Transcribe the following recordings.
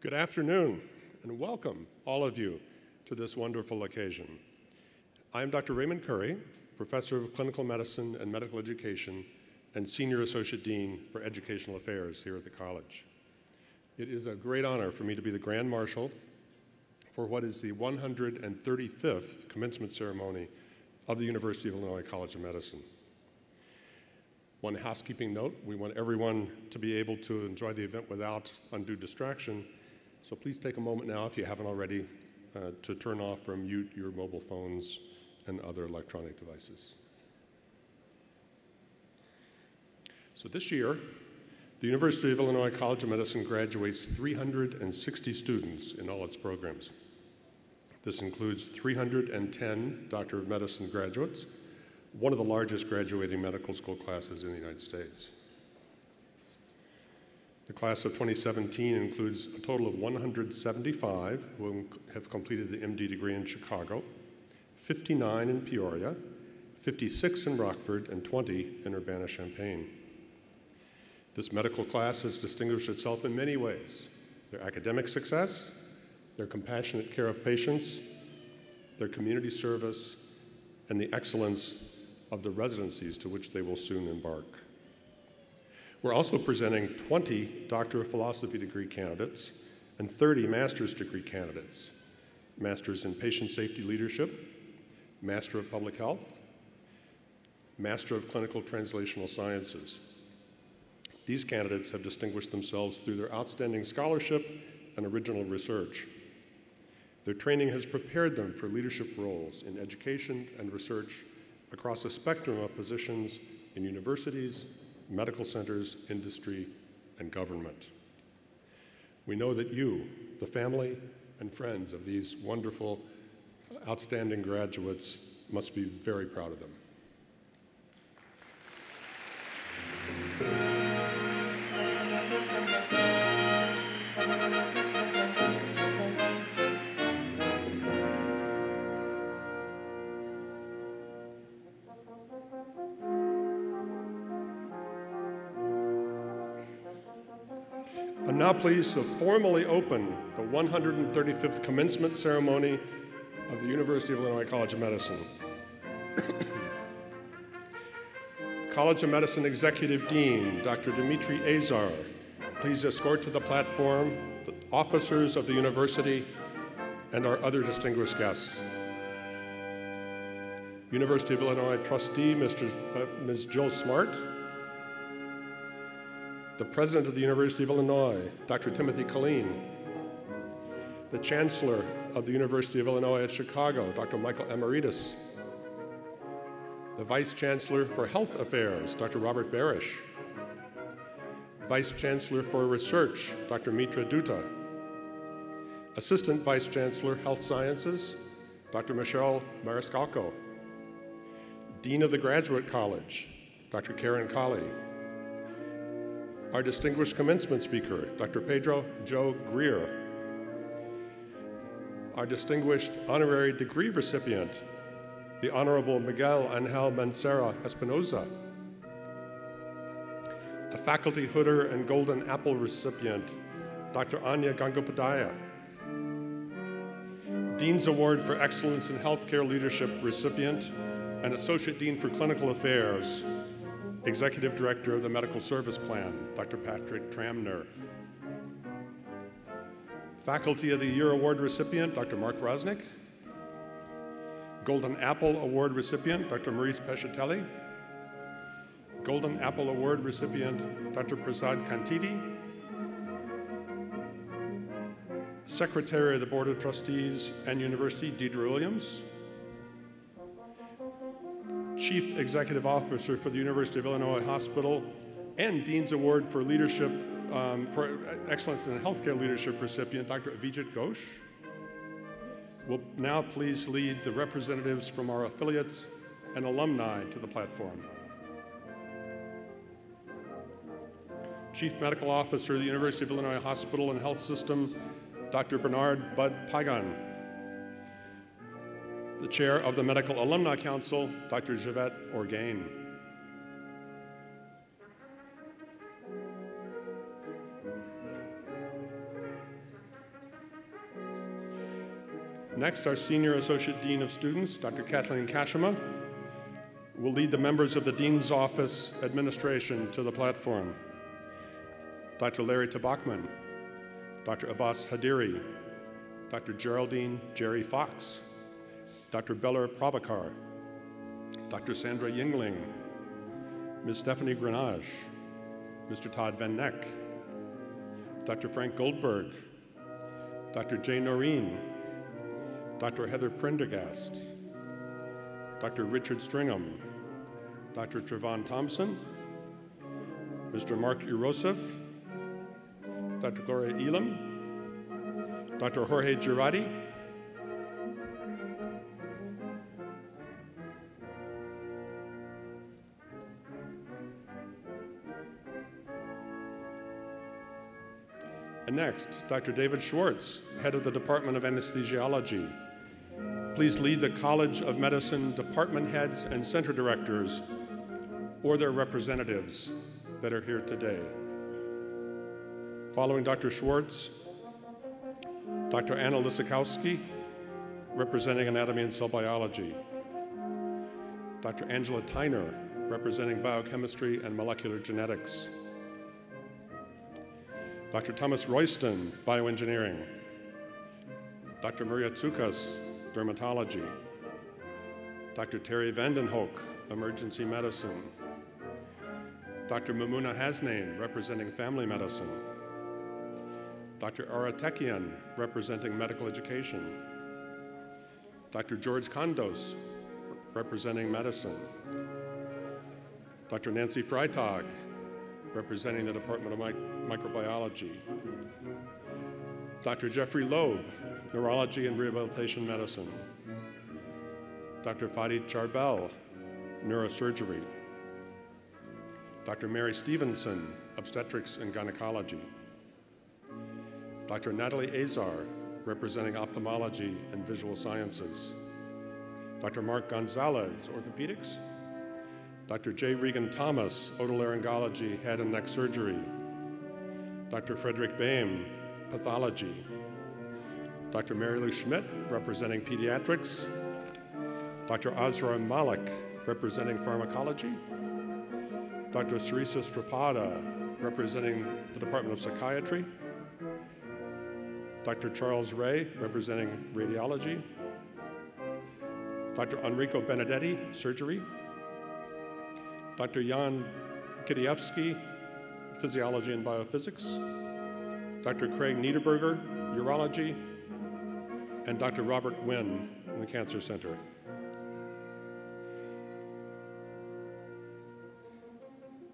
Good afternoon, and welcome, all of you, to this wonderful occasion. I am Dr. Raymond Curry, Professor of Clinical Medicine and Medical Education and Senior Associate Dean for Educational Affairs here at the college. It is a great honor for me to be the Grand Marshal for what is the 135th commencement ceremony of the University of Illinois College of Medicine. One housekeeping note, we want everyone to be able to enjoy the event without undue distraction, so please take a moment now, if you haven't already, to turn off or mute your mobile phones and other electronic devices. So this year, the University of Illinois College of Medicine graduates 360 students in all its programs. This includes 310 Doctor of Medicine graduates, one of the largest graduating medical school classes in the United States. The class of 2017 includes a total of 175 who have completed the MD degree in Chicago, 59 in Peoria, 56 in Rockford, and 20 in Urbana-Champaign. This medical class has distinguished itself in many ways: their academic success, their compassionate care of patients, their community service, and the excellence of the residencies to which they will soon embark. We're also presenting 20 Doctor of Philosophy degree candidates and 30 master's degree candidates: Masters in Patient Safety Leadership, Master of Public Health, Master of Clinical Translational Sciences. These candidates have distinguished themselves through their outstanding scholarship and original research. Their training has prepared them for leadership roles in education and research across a spectrum of positions in universities, medical centers, industry, and government. We know that you, the family and friends of these wonderful, outstanding graduates, must be very proud of them. I'm now pleased to formally open the 135th commencement ceremony of the University of Illinois College of Medicine. College of Medicine Executive Dean, Dr. Dimitri Azar, please escort to the platform the officers of the university and our other distinguished guests. University of Illinois Trustee, Ms. Jill Smart, the President of the University of Illinois, Dr. Timothy Killeen, the Chancellor of the University of Illinois at Chicago, Dr. Michael Emeritus, the Vice Chancellor for Health Affairs, Dr. Robert Barish, Vice Chancellor for Research, Dr. Mitra Dutta, Assistant Vice Chancellor, Health Sciences, Dr. Michelle Mariscalco, Dean of the Graduate College, Dr. Karen Colley, our distinguished commencement speaker, Dr. Pedro Joe Greer, our distinguished honorary degree recipient, the Honorable Miguel Angel Mancera Espinoza, a faculty Hooder and Golden Apple recipient, Dr. Anya Gangopadhyay, Dean's Award for Excellence in Healthcare Leadership recipient and Associate Dean for Clinical Affairs, Executive Director of the Medical Service Plan, Dr. Patrick Tramner. Faculty of the Year Award recipient, Dr. Mark Rosnick. Golden Apple Award recipient, Dr. Maurice Pescatelli. Golden Apple Award recipient, Dr. Prasad Kantiti. Secretary of the Board of Trustees and University, Deidre Williams. Chief Executive Officer for the University of Illinois Hospital and Dean's Award for Leadership for Excellence in Healthcare Leadership recipient, Dr. Avijit Ghosh, will now please lead the representatives from our affiliates and alumni to the platform. Chief Medical Officer of the University of Illinois Hospital and Health System, Dr. Bernard Bud Pagan. The Chair of the Medical Alumni Council, Dr. Javette Orgain. Next, our Senior Associate Dean of Students, Dr. Kathleen Kashima, will lead the members of the Dean's Office Administration to the platform. Dr. Larry Tabakman, Dr. Abbas Hadiri, Dr. Geraldine Jerry Fox, Dr. Beller Prabhakar, Dr. Sandra Yingling, Ms. Stephanie Grenage, Mr. Todd Van Neck, Dr. Frank Goldberg, Dr. Jay Noreen, Dr. Heather Prendergast, Dr. Richard Stringham, Dr. Trevon Thompson, Mr. Mark Urosef, Dr. Gloria Elam, Dr. Jorge Girardi, and next, Dr. David Schwartz, head of the Department of Anesthesiology. Please lead the College of Medicine department heads and center directors or their representatives that are here today. Following Dr. Schwartz, Dr. Anna Lisakowski, representing Anatomy and Cell Biology. Dr. Angela Tyner, representing Biochemistry and Molecular Genetics. Dr. Thomas Royston, Bioengineering. Dr. Maria Tsukas, Dermatology. Dr. Terry Vandenhoek, Emergency Medicine. Dr. Mamuna Hasnain, representing Family Medicine. Dr. Ara Tekian, representing Medical Education. Dr. George Kondos, representing Medicine. Dr. Nancy Freitag, representing the Department of Microbiology. Dr. Jeffrey Loeb, Neurology and Rehabilitation Medicine. Dr. Fadi Charbel, Neurosurgery. Dr. Mary Stevenson, Obstetrics and Gynecology. Dr. Natalie Azar, representing Ophthalmology and Visual Sciences. Dr. Mark Gonzalez, Orthopedics. Dr. J. Regan Thomas, Otolaryngology, Head and Neck Surgery. Dr. Frederick Boehm, Pathology. Dr. Mary Lou Schmidt, representing Pediatrics. Dr. Azra Malik, representing Pharmacology. Dr. Sarisa Strapada, representing the Department of Psychiatry. Dr. Charles Ray, representing Radiology. Dr. Enrico Benedetti, Surgery. Dr. Jan Kidievsky, Physiology and Biophysics. Dr. Craig Niederberger, Urology. And Dr. Robert Wynn in the Cancer Center.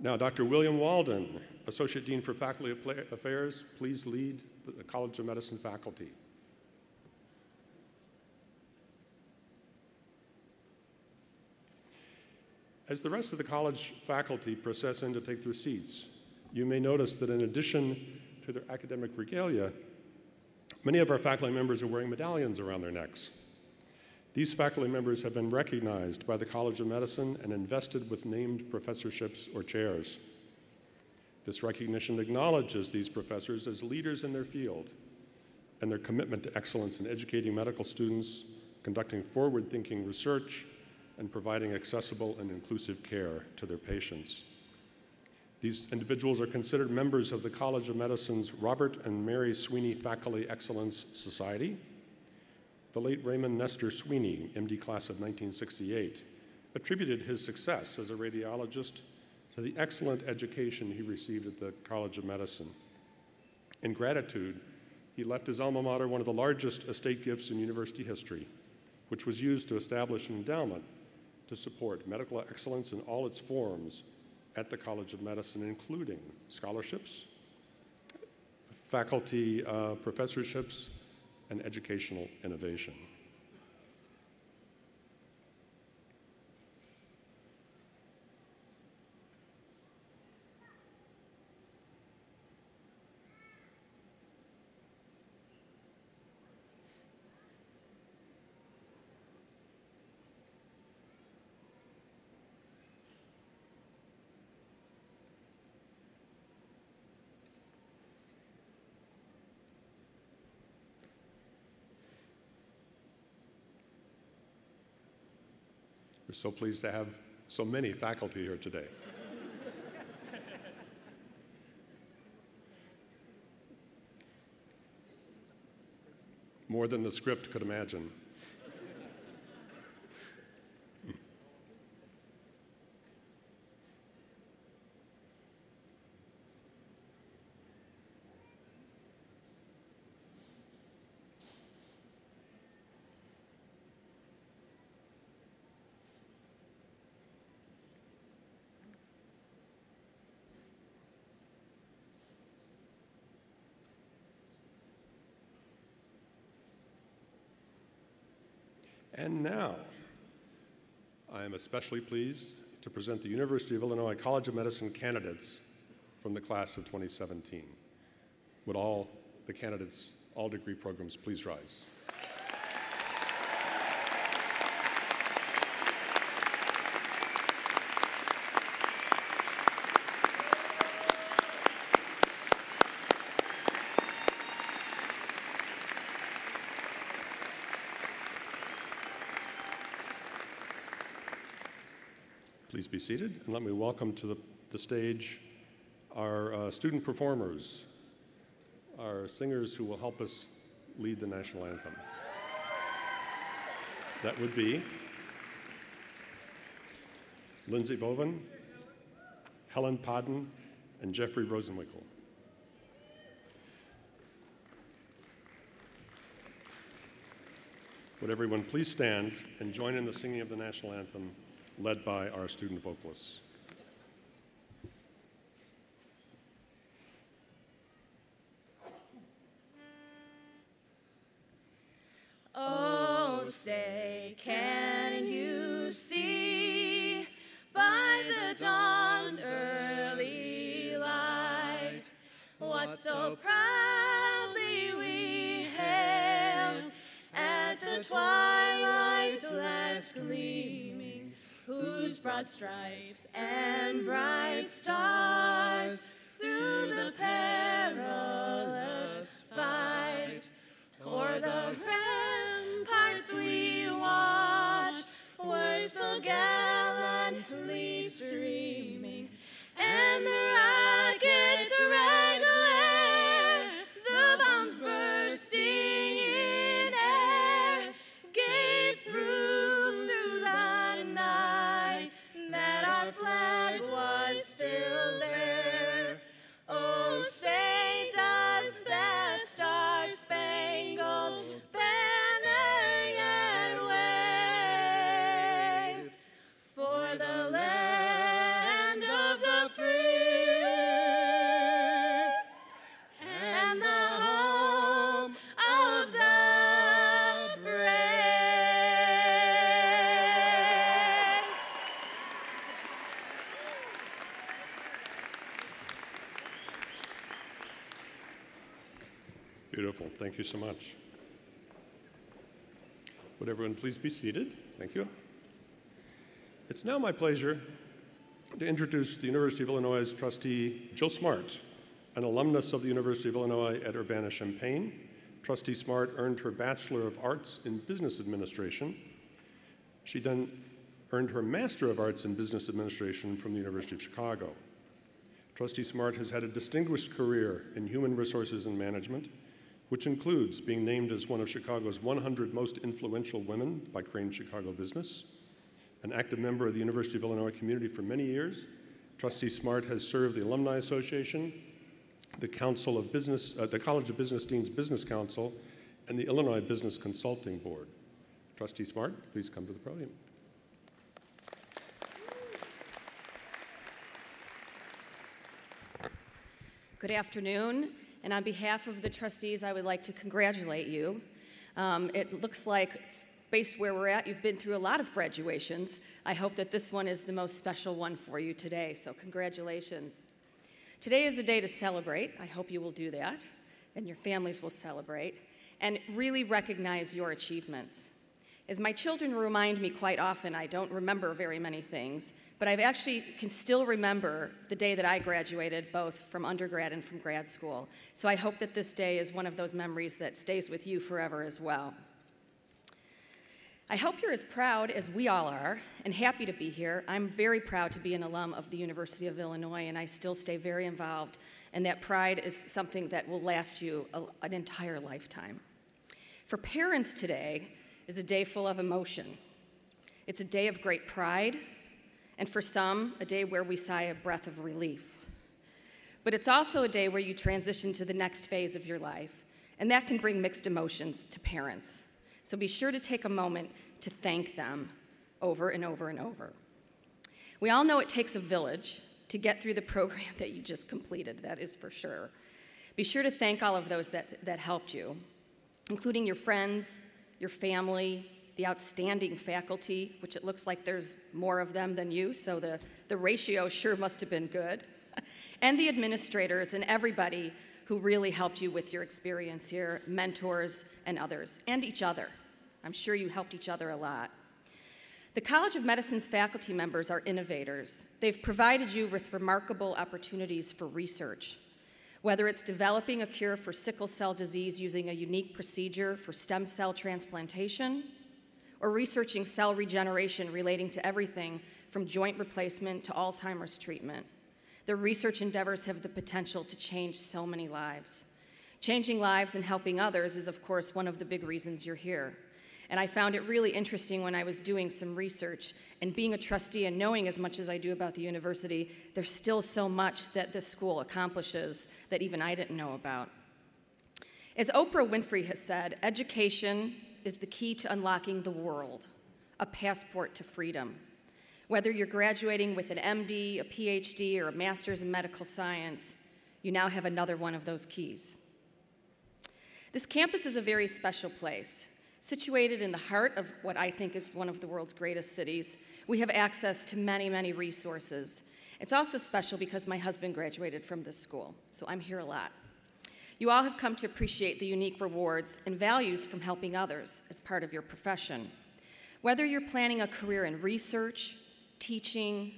Now, Dr. William Walden, Associate Dean for Faculty Affairs, please lead the College of Medicine faculty. As the rest of the college faculty process in to take their seats, you may notice that in addition to their academic regalia, many of our faculty members are wearing medallions around their necks. These faculty members have been recognized by the College of Medicine and invested with named professorships or chairs. This recognition acknowledges these professors as leaders in their field and their commitment to excellence in educating medical students, conducting forward-thinking research, and providing accessible and inclusive care to their patients. These individuals are considered members of the College of Medicine's Robert and Mary Sweeney Faculty Excellence Society. The late Raymond Nestor Sweeney, MD class of 1968, attributed his success as a radiologist to the excellent education he received at the College of Medicine. In gratitude, he left his alma mater one of the largest estate gifts in university history, which was used to establish an endowment to support medical excellence in all its forms at the College of Medicine, including scholarships, faculty professorships, and educational innovation. We're so pleased to have so many faculty here today. More than the script could imagine. And now, I am especially pleased to present the University of Illinois College of Medicine candidates from the class of 2017. Would all the candidates, all degree programs, please rise? Please be seated, and let me welcome to the stage our student performers, our singers who will help us lead the national anthem. That would be Lindsay Boven, Helen Podden, and Jeffrey Rosenwinkel. Would everyone please stand and join in the singing of the national anthem, led by our student vocalists. Oh, say, can you see by the dawn's early light what so proudly we hailed at the twilight's last gleaming, whose broad stripes and bright stars through the perilous fight o'er the ramparts we watched were so gallantly streaming, and the rockets' red glare, the bombs bursting in air, gave proof through the night that our flag was still there. Oh, say does that star-spangled banner yet wave for the land of the free and the home of the brave? Beautiful. Thank you so much. Would everyone please be seated? Thank you. It's now my pleasure to introduce the University of Illinois' trustee, Jill Smart, an alumnus of the University of Illinois at Urbana-Champaign. Trustee Smart earned her Bachelor of Arts in Business Administration. She then earned her Master of Arts in Business Administration from the University of Chicago. Trustee Smart has had a distinguished career in human resources and management, which includes being named as one of Chicago's 100 most influential women by Crain Chicago Business. An active member of the University of Illinois community for many years, Trustee Smart has served the Alumni Association, the Council of Business, the College of Business Deans Business Council, and the Illinois Business Consulting Board. Trustee Smart, please come to the podium. Good afternoon, and on behalf of the trustees, I would like to congratulate you. It looks like, based where we're at, you've been through a lot of graduations. I hope that this one is the most special one for you today, so congratulations. Today is a day to celebrate. I hope you will do that, and your families will celebrate, and really recognize your achievements. As my children remind me quite often, I don't remember very many things, but I actually can still remember the day that I graduated, both from undergrad and from grad school. So I hope that this day is one of those memories that stays with you forever as well. I hope you're as proud as we all are and happy to be here. I'm very proud to be an alum of the University of Illinois, and I still stay very involved, and that pride is something that will last you an entire lifetime. For parents, today is a day full of emotion. It's a day of great pride, and for some, a day where we sigh a breath of relief. But it's also a day where you transition to the next phase of your life, and that can bring mixed emotions to parents. So be sure to take a moment to thank them over and over and over. We all know it takes a village to get through the program that you just completed, that is for sure. Be sure to thank all of those that helped you, including your friends, your family, the outstanding faculty, which it looks like there's more of them than you, so the ratio sure must have been good, and the administrators and everybody who really helped you with your experience here, mentors and others, and each other. I'm sure you helped each other a lot. The College of Medicine's faculty members are innovators. They've provided you with remarkable opportunities for research, whether it's developing a cure for sickle cell disease using a unique procedure for stem cell transplantation, or researching cell regeneration relating to everything from joint replacement to Alzheimer's treatment. Their research endeavors have the potential to change so many lives. Changing lives and helping others is, of course, one of the big reasons you're here. And I found it really interesting when I was doing some research, and being a trustee and knowing as much as I do about the university, there's still so much that this school accomplishes that even I didn't know about. As Oprah Winfrey has said, education is the key to unlocking the world, a passport to freedom. Whether you're graduating with an MD, a PhD, or a master's in medical science, you now have another one of those keys. This campus is a very special place. Situated in the heart of what I think is one of the world's greatest cities, we have access to many, many resources. It's also special because my husband graduated from this school, so I'm here a lot. You all have come to appreciate the unique rewards and values from helping others as part of your profession. Whether you're planning a career in research, teaching,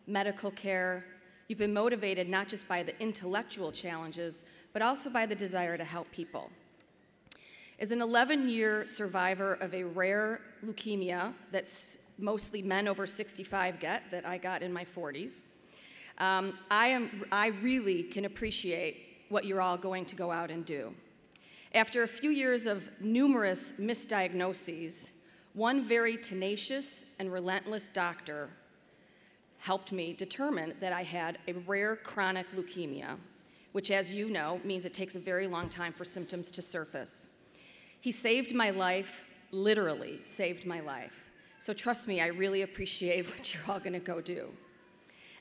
medical care, you've been motivated not just by the intellectual challenges, but also by the desire to help people. As an 11-year survivor of a rare leukemia that's mostly men over 65 get, that I got in my 40s, I really can appreciate what you're all going to go out and do. After a few years of numerous misdiagnoses, one very tenacious and relentless doctor helped me determine that I had a rare chronic leukemia, which, as you know, means it takes a very long time for symptoms to surface. He saved my life, literally saved my life. So trust me, I really appreciate what you're all going to go do.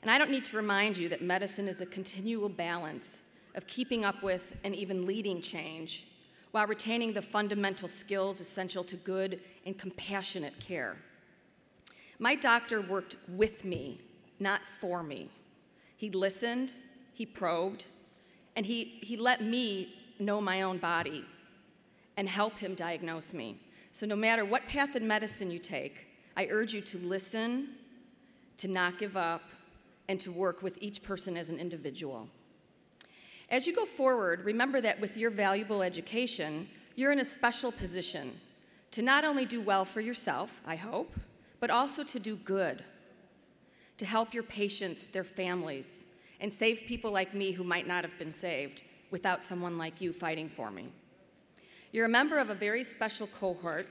And I don't need to remind you that medicine is a continual balance of keeping up with and even leading change while retaining the fundamental skills essential to good and compassionate care. My doctor worked with me, not for me. He listened, he probed, and he let me know my own body and help him diagnose me. So no matter what path in medicine you take, I urge you to listen, to not give up, and to work with each person as an individual. As you go forward, remember that with your valuable education, you're in a special position to not only do well for yourself, I hope, but also to do good, to help your patients, their families, and save people like me who might not have been saved without someone like you fighting for me. You're a member of a very special cohort,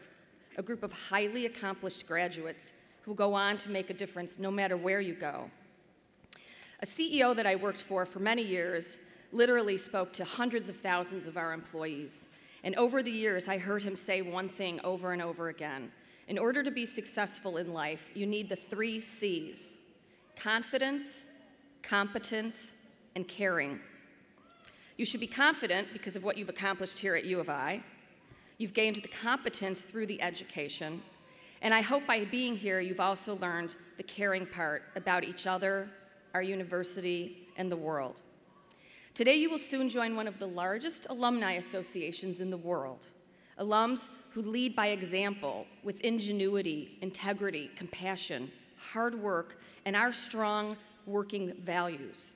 a group of highly accomplished graduates who go on to make a difference no matter where you go. A CEO that I worked for many years literally spoke to hundreds of thousands of our employees. And over the years, I heard him say one thing over and over again. In order to be successful in life, you need the 3 C's: confidence, competence, and caring. You should be confident because of what you've accomplished here at U of I. You've gained the competence through the education. And I hope by being here, you've also learned the caring part about each other, our university, and the world. Today, you will soon join one of the largest alumni associations in the world, alums who lead by example with ingenuity, integrity, compassion, hard work, and our strong working values.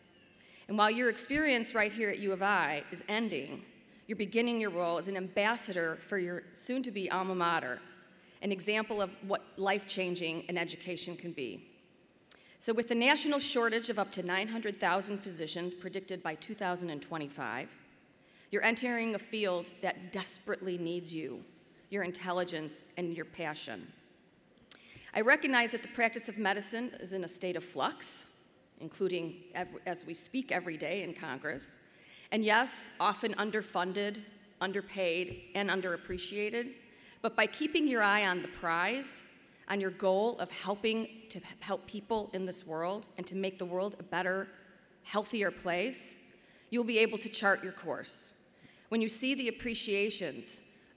And while your experience right here at U of I is ending, you're beginning your role as an ambassador for your soon-to-be alma mater. an example of what life-changing an education can be. So with the national shortage of up to 900,000 physicians predicted by 2025, you're entering a field that desperately needs you, your intelligence, and your passion. I recognize that the practice of medicine is in a state of flux, including as we speak every day in Congress, and yes, often underfunded, underpaid, and underappreciated, but by keeping your eye on the prize, on your goal of helping to help people in this world and to make the world a better, healthier place, you'll be able to chart your course. When you see the appreciation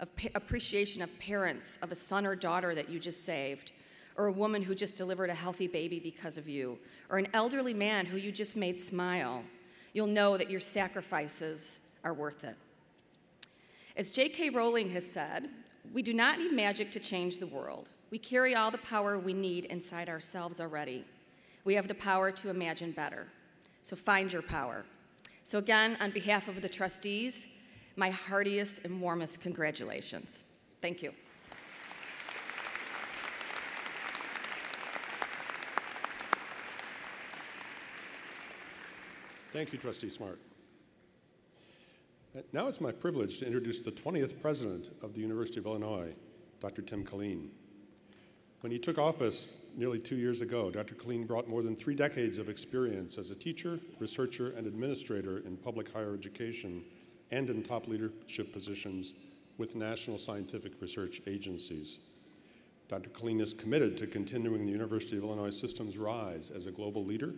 of parents of a son or daughter that you just saved, or a woman who just delivered a healthy baby because of you, or an elderly man who you just made smile, you'll know that your sacrifices are worth it. As J.K. Rowling has said, we do not need magic to change the world. We carry all the power we need inside ourselves already. We have the power to imagine better. So find your power. So again, on behalf of the trustees, my heartiest and warmest congratulations. Thank you. Thank you, Trustee Smart. Now it's my privilege to introduce the 20th president of the University of Illinois, Dr. Tim Killeen. When he took office nearly 2 years ago, Dr. Killeen brought more than 3 decades of experience as a teacher, researcher, and administrator in public higher education and in top leadership positions with national scientific research agencies. Dr. Killeen is committed to continuing the University of Illinois system's rise as a global leader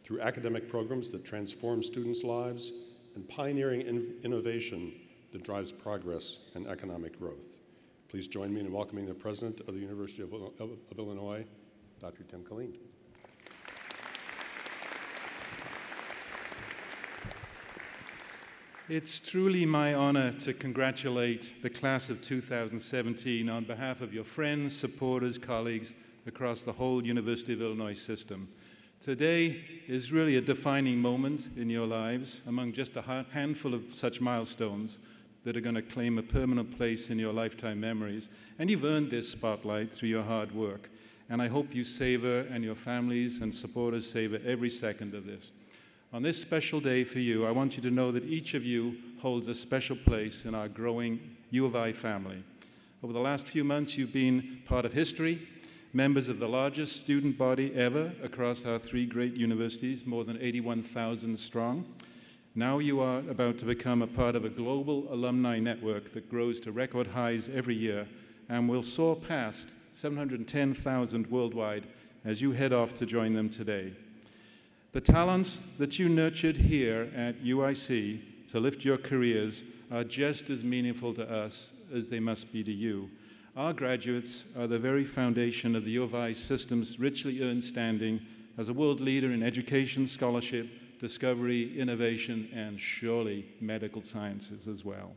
through academic programs that transform students' lives and pioneering innovation that drives progress and economic growth. Please join me in welcoming the President of the University of Illinois, Dr. Tim Killeen. It's truly my honor to congratulate the class of 2017 on behalf of your friends, supporters, colleagues across the whole University of Illinois system. Today is really a defining moment in your lives among just a handful of such milestones that are going to claim a permanent place in your lifetime memories. And you've earned this spotlight through your hard work. And I hope you savor, and your families and supporters savor, every second of this. On this special day for you, I want you to know that each of you holds a special place in our growing U of I family. Over the last few months, you've been part of history, members of the largest student body ever across our 3 great universities, more than 81,000 strong. Now you are about to become a part of a global alumni network that grows to record highs every year and will soar past 710,000 worldwide as you head off to join them today. The talents that you nurtured here at UIC to lift your careers are just as meaningful to us as they must be to you. Our graduates are the very foundation of the U of I system's richly earned standing as a world leader in education, scholarship, discovery, innovation, and surely medical sciences as well.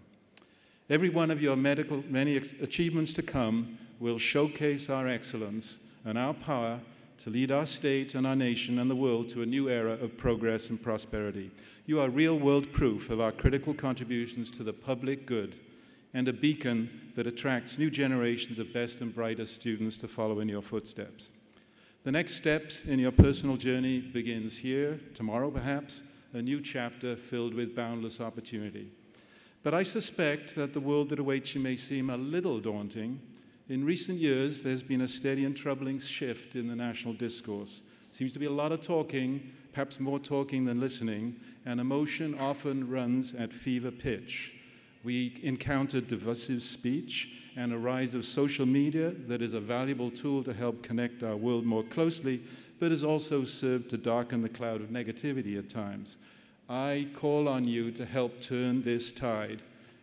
Every one of your many achievements to come will showcase our excellence and our power to lead our state and our nation and the world to a new era of progress and prosperity. You are real-world proof of our critical contributions to the public good and a beacon that attracts new generations of best and brightest students to follow in your footsteps. The next steps in your personal journey begins here, tomorrow perhaps, a new chapter filled with boundless opportunity. But I suspect that the world that awaits you may seem a little daunting. In recent years, there's been a steady and troubling shift in the national discourse. Seems to be a lot of talking, perhaps more talking than listening, and emotion often runs at fever pitch. We encountered divisive speech and a rise of social media that is a valuable tool to help connect our world more closely, but has also served to darken the cloud of negativity at times. I call on you to help turn this tide.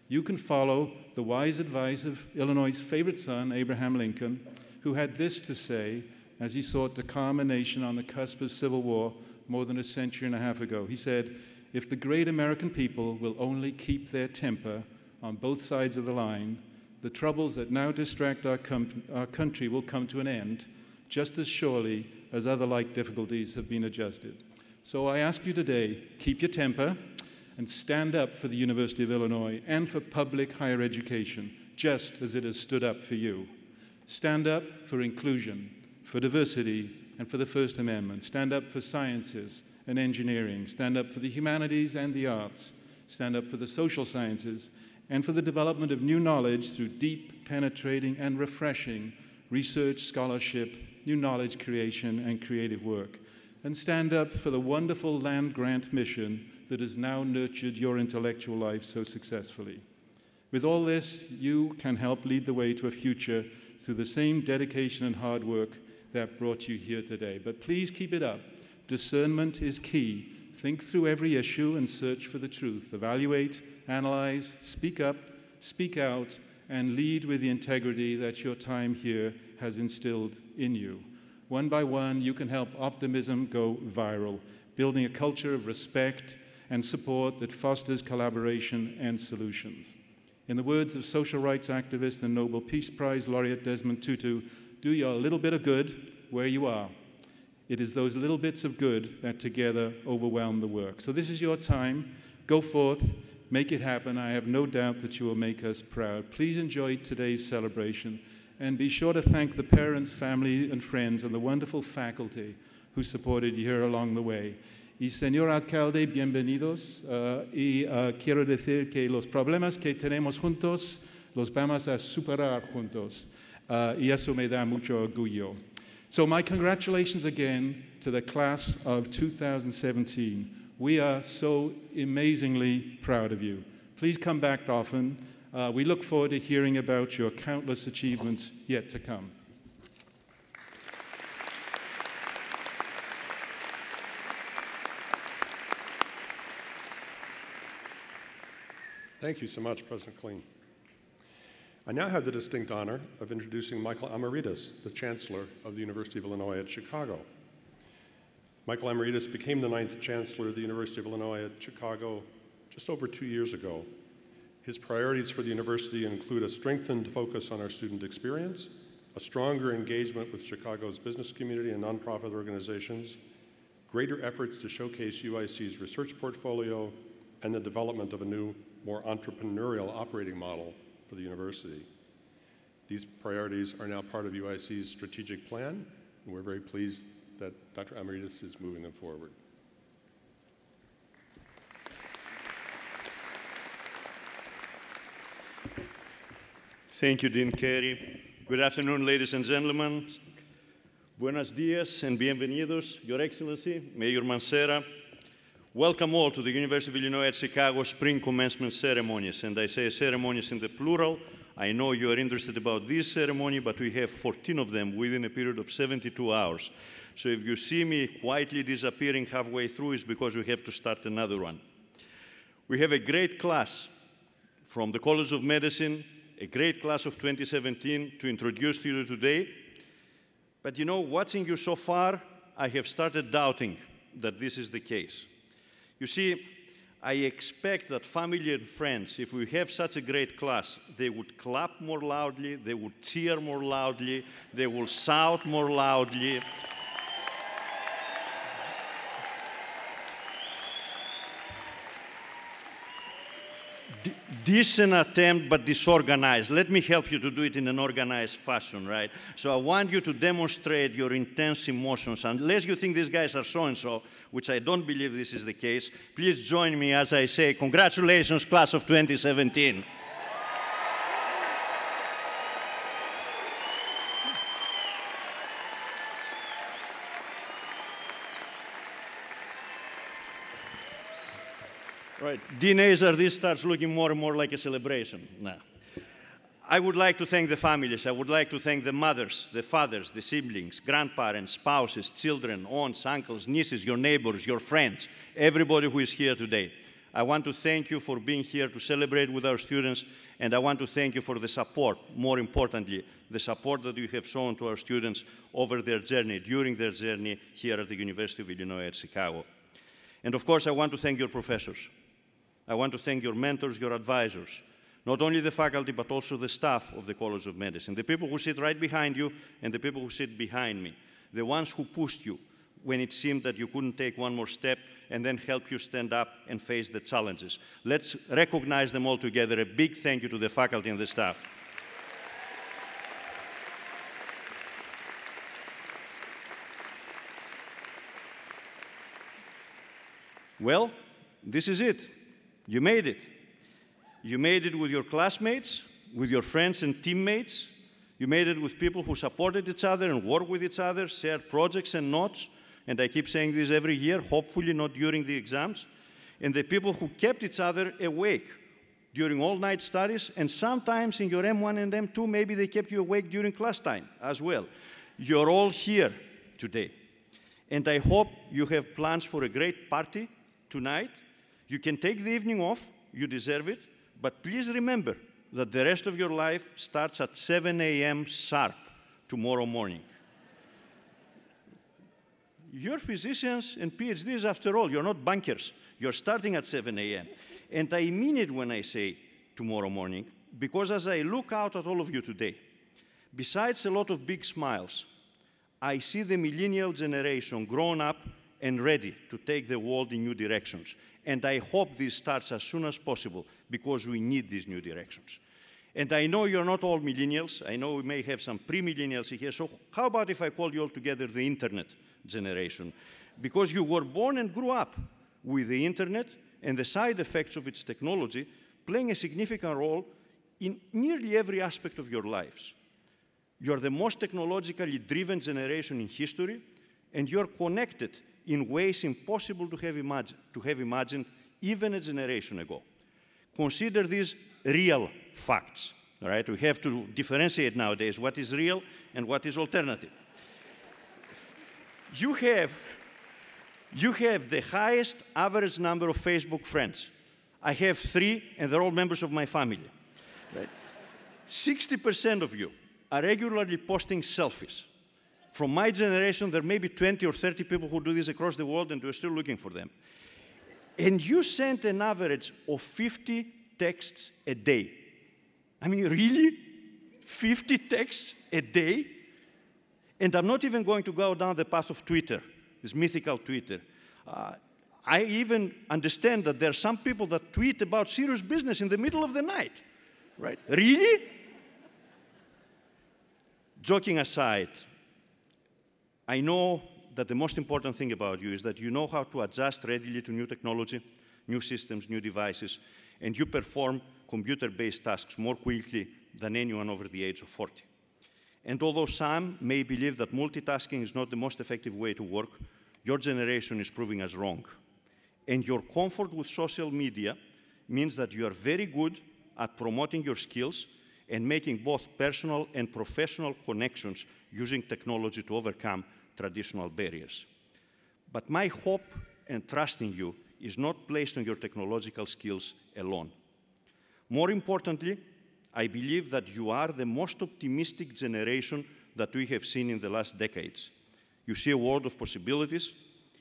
You can follow the wise advice of Illinois' favorite son, Abraham Lincoln, who had this to say as he sought to calm a nation on the cusp of civil war more than a century and a half ago. He said, "If the great American people will only keep their temper on both sides of the line, the troubles that now distract our country will come to an end, just as surely as other like difficulties have been adjusted." So I ask you today, keep your temper and stand up for the University of Illinois and for public higher education, just as it has stood up for you. Stand up for inclusion, for diversity, and for the First Amendment. Stand up for sciences and engineering. Stand up for the humanities and the arts. Stand up for the social sciences and for the development of new knowledge through deep, penetrating, and refreshing research, scholarship, new knowledge creation, and creative work. And stand up for the wonderful land-grant mission that has now nurtured your intellectual life so successfully. With all this, you can help lead the way to a future through the same dedication and hard work that brought you here today. But please keep it up. Discernment is key. Think through every issue and search for the truth. Evaluate, analyze, speak up, speak out, and lead with the integrity that your time here has instilled in you. One by one, you can help optimism go viral, building a culture of respect and support that fosters collaboration and solutions. In the words of social rights activist and Nobel Peace Prize laureate Desmond Tutu, do your little bit of good where you are. It is those little bits of good that together overwhelm the work. So this is your time. Go forth, make it happen. I have no doubt that you will make us proud. Please enjoy today's celebration, and be sure to thank the parents, family, and friends, and the wonderful faculty who supported you here along the way. Y señor alcalde, bienvenidos. Quiero decir que los problemas que tenemos juntos los vamos a superar juntos. Y eso me da mucho orgullo. So my congratulations again to the class of 2017. We are so amazingly proud of you. Please come back often. We look forward to hearing about your countless achievements yet to come. Thank you so much, President Kleen. I now have the distinct honor of introducing Michael Amaritis, the Chancellor of the University of Illinois at Chicago. Michael Amaritis became the 9th Chancellor of the University of Illinois at Chicago just over 2 years ago. His priorities for the university include a strengthened focus on our student experience, a stronger engagement with Chicago's business community and nonprofit organizations, greater efforts to showcase UIC's research portfolio, and the development of a new, more entrepreneurial operating model for the university. These priorities are now part of UIC's strategic plan, and we're very pleased that Dr. Amaritis is moving them forward. Thank you, Dean Carey. Good afternoon, ladies and gentlemen. Buenos dias and bienvenidos, Your Excellency, Mayor Mancera. Welcome all to the University of Illinois at Chicago Spring Commencement Ceremonies. And I say ceremonies in the plural. I know you are interested about this ceremony, but we have 14 of them within a period of 72 hours. So if you see me quietly disappearing halfway through, it's because we have to start another one. We have a great class from the College of Medicine, a great class of 2017 to introduce to you today. But you know, watching you so far, I have started doubting that this is the case. You see, I expect that family and friends, if we have such a great class, they would clap more loudly, they would cheer more loudly, they will shout more loudly. Decent attempt, but disorganized. Let me help you to do it in an organized fashion, right? So I want you to demonstrate your intense emotions. Unless you think these guys are so-and-so, which I don't believe this is the case, please join me as I say, congratulations, class of 2017. Right. Dean Azar, this starts looking more and more like a celebration now. I would like to thank the families. I would like to thank the mothers, the fathers, the siblings, grandparents, spouses, children, aunts, uncles, nieces, your neighbors, your friends, everybody who is here today. I want to thank you for being here to celebrate with our students, and I want to thank you for the support, more importantly, the support that you have shown to our students over their journey, during their journey here at the University of Illinois at Chicago. And of course, I want to thank your professors. I want to thank your mentors, your advisors, not only the faculty, but also the staff of the College of Medicine, the people who sit right behind you and the people who sit behind me, the ones who pushed you when it seemed that you couldn't take one more step and then help you stand up and face the challenges. Let's recognize them all together. A big thank you to the faculty and the staff. Well, this is it. You made it. You made it with your classmates, with your friends and teammates. You made it with people who supported each other and worked with each other, shared projects and notes. And I keep saying this every year, hopefully not during the exams. And the people who kept each other awake during all-night studies, and sometimes in your M1 and M2, maybe they kept you awake during class time as well. You're all here today. And I hope you have plans for a great party tonight. You can take the evening off, you deserve it, but please remember that the rest of your life starts at 7 a.m. sharp tomorrow morning. You're physicians and PhDs after all, you're not bankers. You're starting at 7 a.m. And I mean it when I say tomorrow morning, because as I look out at all of you today, besides a lot of big smiles, I see the millennial generation grown up and ready to take the world in new directions. And I hope this starts as soon as possible, because we need these new directions. And I know you're not all millennials. I know we may have some pre-millennials here. So how about if I call you all together the internet generation? Because you were born and grew up with the internet and the side effects of its technology playing a significant role in nearly every aspect of your lives. You're the most technologically driven generation in history, and you're connected in ways impossible to have imagined even a generation ago. Consider these real facts, all right? We have to differentiate nowadays what is real and what is alternative. You have the highest average number of Facebook friends. I have 3, and they're all members of my family. Right? 60% of you are regularly posting selfies. From my generation, there may be 20 or 30 people who do this across the world, and we're still looking for them. And you send an average of 50 texts a day. I mean, really? 50 texts a day? And I'm not even going to go down the path of Twitter, this mythical Twitter. I even understand that there are some people that tweet about serious business in the middle of the night, right? Really? Joking aside, I know that the most important thing about you is that you know how to adjust readily to new technology, new systems, new devices, and you perform computer-based tasks more quickly than anyone over the age of 40. And although some may believe that multitasking is not the most effective way to work, your generation is proving us wrong. And your comfort with social media means that you are very good at promoting your skills and making both personal and professional connections using technology to overcome traditional barriers. But my hope and trust in you is not placed on your technological skills alone. More importantly, I believe that you are the most optimistic generation that we have seen in the last decades. You see a world of possibilities,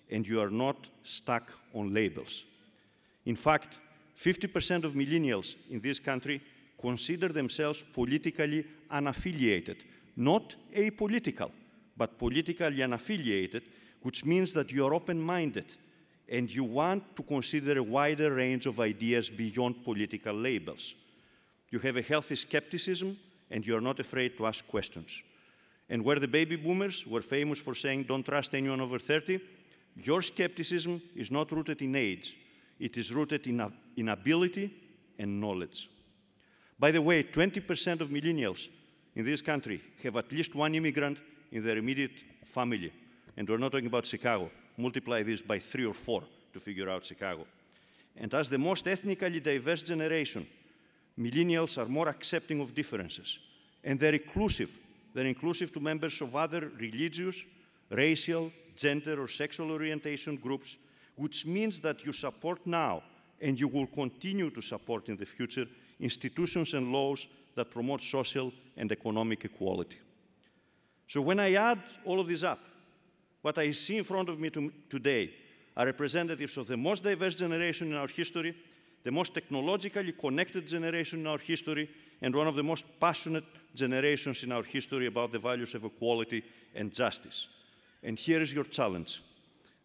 and you are not stuck on labels. In fact, 50% of millennials in this country consider themselves politically unaffiliated, not apolitical, but politically unaffiliated, which means that you are open-minded and you want to consider a wider range of ideas beyond political labels. You have a healthy skepticism, and you are not afraid to ask questions. And where the baby boomers were famous for saying, "Don't trust anyone over 30, your skepticism is not rooted in age. It is rooted in ability and knowledge. By the way, 20% of millennials in this country have at least one immigrant in their immediate family. And we're not talking about Chicago. Multiply this by 3 or 4 to figure out Chicago. And as the most ethnically diverse generation, millennials are more accepting of differences. And they're inclusive. They're inclusive to members of other religious, racial, gender, or sexual orientation groups, which means that you support now, and you will continue to support in the future, institutions and laws that promote social and economic equality. So when I add all of this up, what I see in front of me today are representatives of the most diverse generation in our history, the most technologically connected generation in our history, and one of the most passionate generations in our history about the values of equality and justice. And here is your challenge.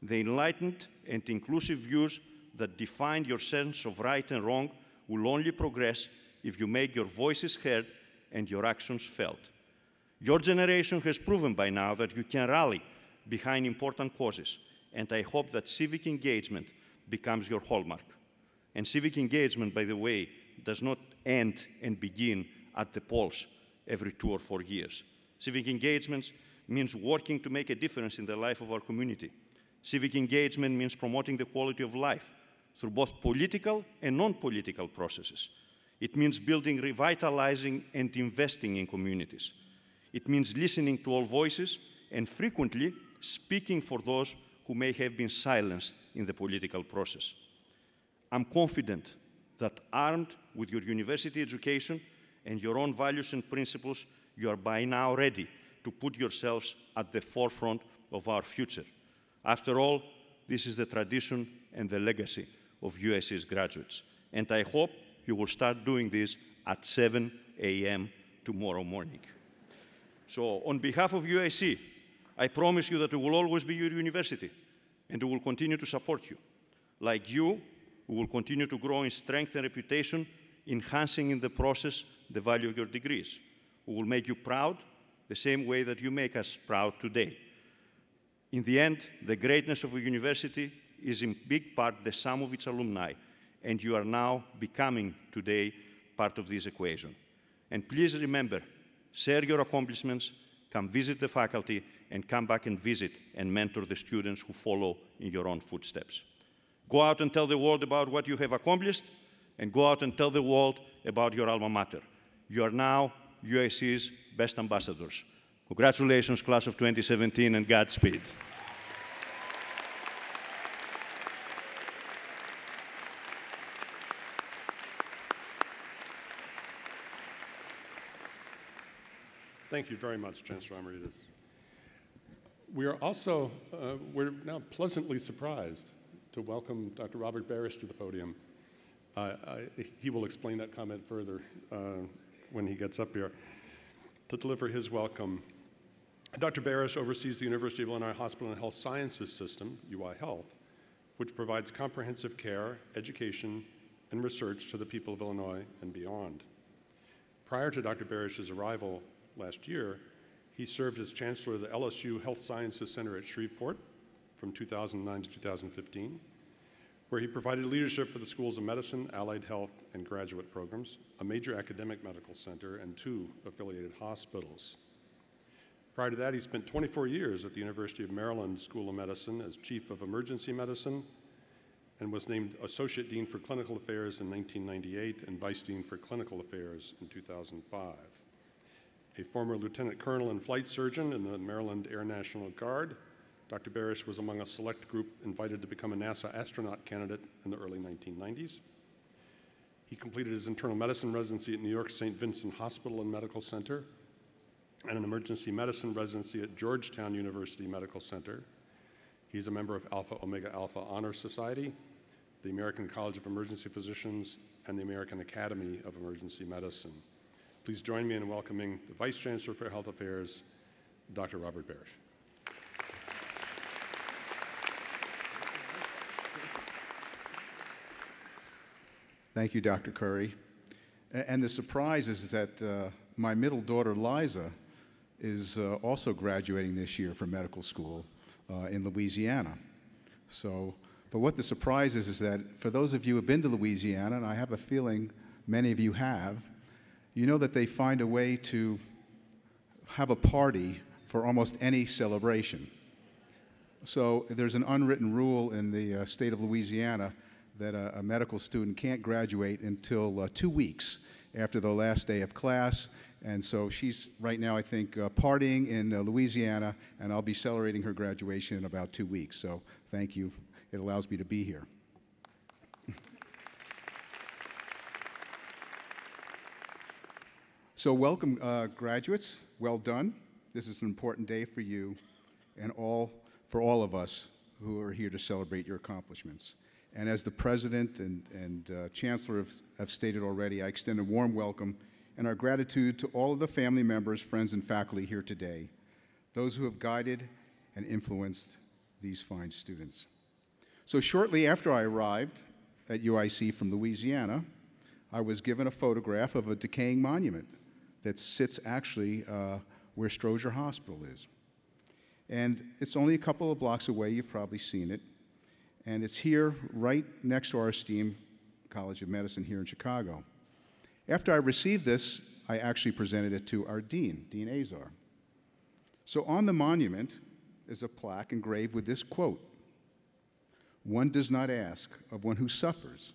The enlightened and inclusive views that define your sense of right and wrong will only progress if you make your voices heard and your actions felt. Your generation has proven by now that you can rally behind important causes, and I hope that civic engagement, becomes your hallmark. And civic engagement, by the way, does not end and begin at the polls every 2 or 4 years. Civic engagement means working to make a difference in the life of our community. Civic engagement means promoting the quality of life through both political and non-political processes. It means building, revitalizing, and investing in communities. It means listening to all voices and frequently speaking for those who may have been silenced in the political process. I'm confident that armed with your university education and your own values and principles, you are by now ready to put yourselves at the forefront of our future. After all, this is the tradition and the legacy of UIC's graduates. And I hope you will start doing this at 7 a.m. tomorrow morning. So on behalf of UIC, I promise you that we will always be your university, and we will continue to support you. Like you, we will continue to grow in strength and reputation, enhancing in the process the value of your degrees. We will make you proud the same way that you make us proud today. In the end, the greatness of a university is in big part the sum of its alumni, and you are now becoming today part of this equation. And please remember, share your accomplishments, come visit the faculty, and come back and visit and mentor the students who follow in your own footsteps. Go out and tell the world about what you have accomplished, and go out and tell the world about your alma mater. You are now UIC's best ambassadors. Congratulations, class of 2017, and Godspeed. Thank you very much, Chancellor Emeritus. We are also, we're now pleasantly surprised to welcome Dr. Robert Barish to the podium. He will explain that comment further when he gets up here to deliver his welcome. Dr. Barish oversees the University of Illinois Hospital and Health Sciences System, UI Health, which provides comprehensive care, education, and research to the people of Illinois and beyond. Prior to Dr. Barish's arrival last year, he served as Chancellor of the LSU Health Sciences Center at Shreveport from 2009 to 2015, where he provided leadership for the schools of medicine, allied health, and graduate programs, a major academic medical center, and 2 affiliated hospitals. Prior to that, he spent 24 years at the University of Maryland School of Medicine as Chief of Emergency Medicine and was named Associate Dean for Clinical Affairs in 1998 and Vice Dean for Clinical Affairs in 2005. A former lieutenant colonel and flight surgeon in the Maryland Air National Guard, Dr. Barish was among a select group invited to become a NASA astronaut candidate in the early 1990s. He completed his internal medicine residency at New York St. Vincent Hospital and Medical Center and an emergency medicine residency at Georgetown University Medical Center. He's a member of Alpha Omega Alpha Honor Society, the American College of Emergency Physicians, and the American Academy of Emergency Medicine. Please join me in welcoming the Vice Chancellor for Health Affairs, Dr. Robert Barish. Thank you, Dr. Curry. And the surprise is that my middle daughter, Liza, is also graduating this year from medical school in Louisiana. So, but what the surprise is that for those of you who have been to Louisiana, and I have a feeling many of you have, you know that they find a way to have a party for almost any celebration. So there's an unwritten rule in the state of Louisiana that a medical student can't graduate until 2 weeks after the last day of class. And so she's right now, I think, partying in Louisiana, and I'll be celebrating her graduation in about 2 weeks. So thank you. It allows me to be here. So welcome, graduates. Well done. This is an important day for you and for all of us who are here to celebrate your accomplishments. And as the President and Chancellor have stated already, I extend a warm welcome and our gratitude to all of the family members, friends, and faculty here today, those who have guided and influenced these fine students. So shortly after I arrived at UIC from Louisiana, I was given a photograph of a decaying monument that sits actually where Stroger Hospital is. And it's only a couple of blocks away. You've probably seen it. and it's here right next to our esteemed College of Medicine here in Chicago. After I received this, I actually presented it to our dean, Dean Azar. So on the monument is a plaque engraved with this quote: "One does not ask of one who suffers,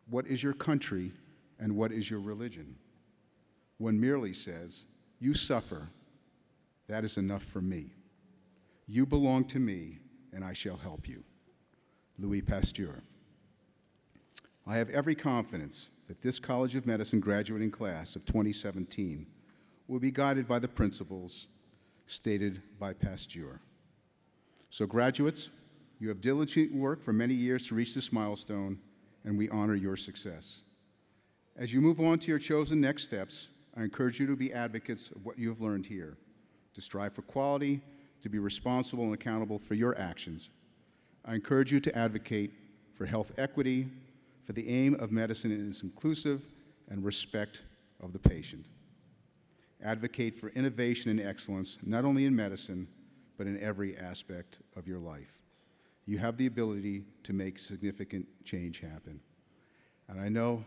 what is your country and what is your religion? One merely says, you suffer, that is enough for me. You belong to me, and I shall help you." Louis Pasteur. I have every confidence that this College of Medicine graduating class of 2017 will be guided by the principles stated by Pasteur. So graduates, you have diligently worked for many years to reach this milestone, and we honor your success. As you move on to your chosen next steps, I encourage you to be advocates of what you have learned here, to strive for quality, to be responsible and accountable for your actions. I encourage you to advocate for health equity, for the aim of medicine is inclusive and respect of the patient. Advocate for innovation and excellence, not only in medicine, but in every aspect of your life. You have the ability to make significant change happen. And I know,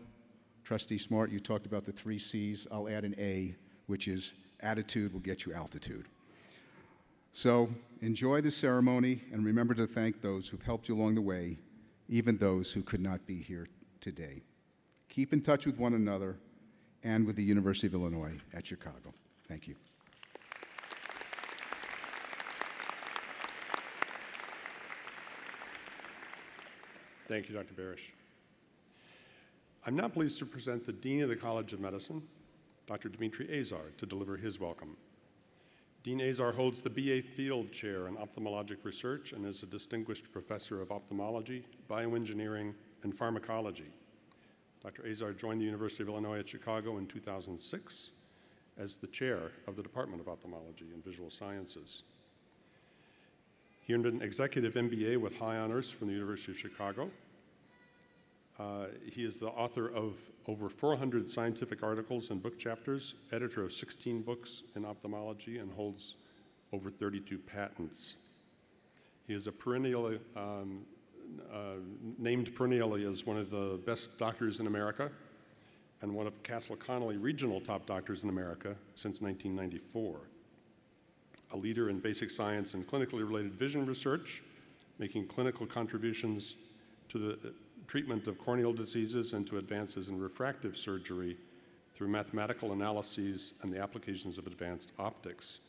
Trustee Smart, you talked about the 3 C's. I'll add an A, which is attitude will get you altitude. So enjoy the ceremony, and remember to thank those who've helped you along the way, even those who could not be here today. Keep in touch with one another and with the University of Illinois at Chicago. Thank you. Thank you, Dr. Barish. I'm now pleased to present the Dean of the College of Medicine, Dr. Dmitry Azar, to deliver his welcome. Dean Azar holds the B.A. Field Chair in Ophthalmologic Research and is a distinguished professor of ophthalmology, bioengineering, and pharmacology. Dr. Azar joined the University of Illinois at Chicago in 2006 as the chair of the Department of Ophthalmology and Visual Sciences. He earned an executive MBA with high honors from the University of Chicago. He is the author of over 400 scientific articles and book chapters, editor of 16 books in ophthalmology, and holds over 32 patents. He is a perennially, named perennially as one of the best doctors in America and one of Castle Connolly regional top doctors in America since 1994. A leader in basic science and clinically related vision research, making clinical contributions to the treatment of corneal diseases and to advances in refractive surgery through mathematical analyses and the applications of advanced optics,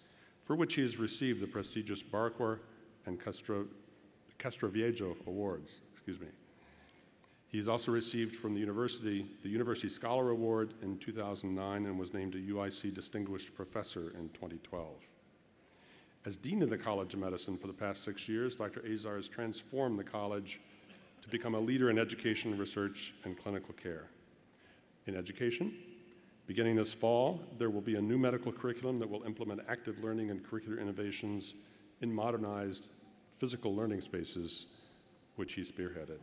for which he has received the prestigious Barquer and Castroviejo Awards. He has also received from the University Scholar Award in 2009 and was named a UIC Distinguished Professor in 2012. As Dean of the College of Medicine for the past 6 years, Dr. Azar has transformed the college to become a leader in education, research, and clinical care. In education, beginning this fall, there will be a new medical curriculum that will implement active learning and curricular innovations in modernized physical learning spaces, which he spearheaded.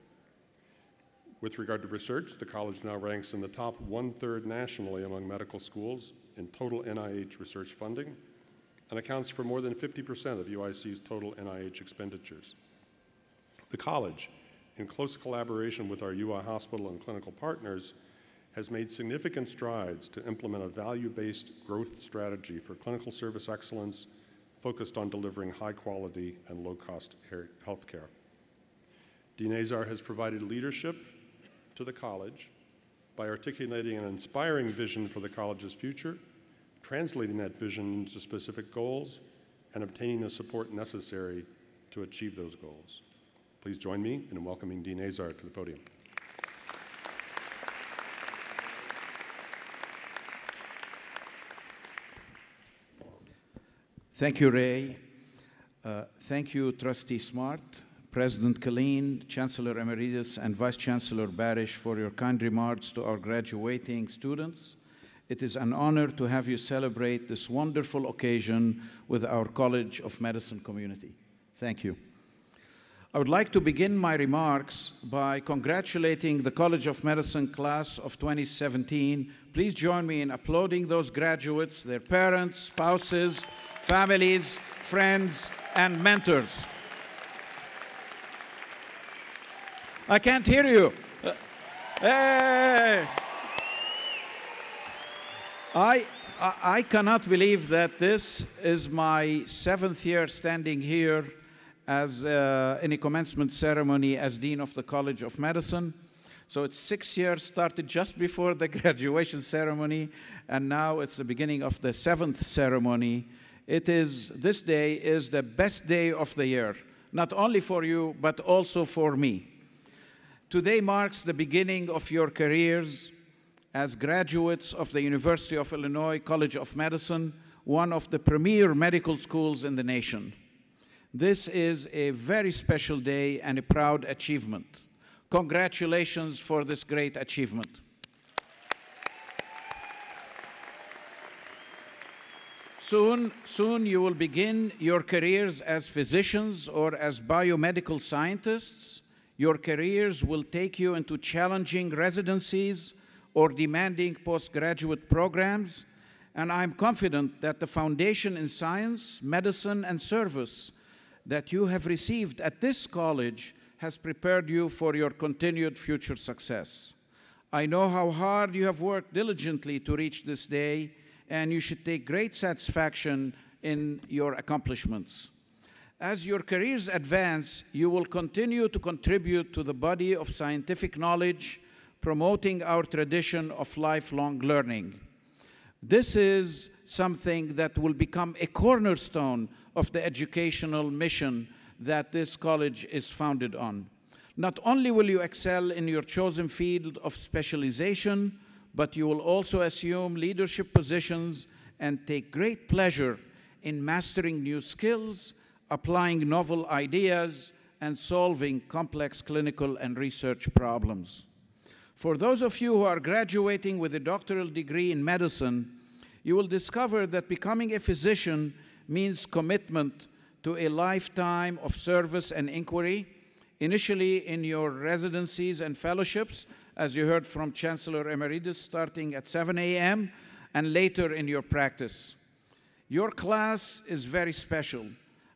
With regard to research, the college now ranks in the top 1/3 nationally among medical schools in total NIH research funding and accounts for more than 50% of UIC's total NIH expenditures. The college, in close collaboration with our UI hospital and clinical partners, has made significant strides to implement a value-based growth strategy for clinical service excellence focused on delivering high-quality and low-cost health care. Dean Azar has provided leadership to the college by articulating an inspiring vision for the college's future, translating that vision into specific goals, and obtaining the support necessary to achieve those goals. Please join me in welcoming Dean Azar to the podium. Thank you, Ray. Thank you, Trustee Smart, President Killeen, Chancellor Emeritus, and Vice Chancellor Barish for your kind remarks to our graduating students. It is an honor to have you celebrate this wonderful occasion with our College of Medicine community. Thank you. I would like to begin my remarks by congratulating the College of Medicine class of 2017. Please join me in applauding those graduates, their parents, spouses, families, friends, and mentors. I can't hear you. Hey! I cannot believe that this is my 7th year standing here as in a commencement ceremony as Dean of the College of Medicine. So it's 6 years, started just before the graduation ceremony, and now it's the beginning of the 7th ceremony. This day is the best day of the year, not only for you, but also for me. Today marks the beginning of your careers as graduates of the University of Illinois College of Medicine, one of the premier medical schools in the nation. This is a very special day and a proud achievement. Congratulations for this great achievement. Soon you will begin your careers as physicians or as biomedical scientists. Your careers will take you into challenging residencies or demanding postgraduate programs, and I'm confident that the foundation in science, medicine, and service that you have received at this college has prepared you for your continued future success. I know how hard you have worked diligently to reach this day, and you should take great satisfaction in your accomplishments. As your careers advance, you will continue to contribute to the body of scientific knowledge, promoting our tradition of lifelong learning. This is something that will become a cornerstone of the educational mission that this college is founded on. Not only will you excel in your chosen field of specialization, but you will also assume leadership positions and take great pleasure in mastering new skills, applying novel ideas, and solving complex clinical and research problems. For those of you who are graduating with a doctoral degree in medicine, you will discover that becoming a physician means commitment to a lifetime of service and inquiry, initially in your residencies and fellowships, as you heard from Chancellor Emeritus, starting at 7 a.m., and later in your practice. Your class is very special.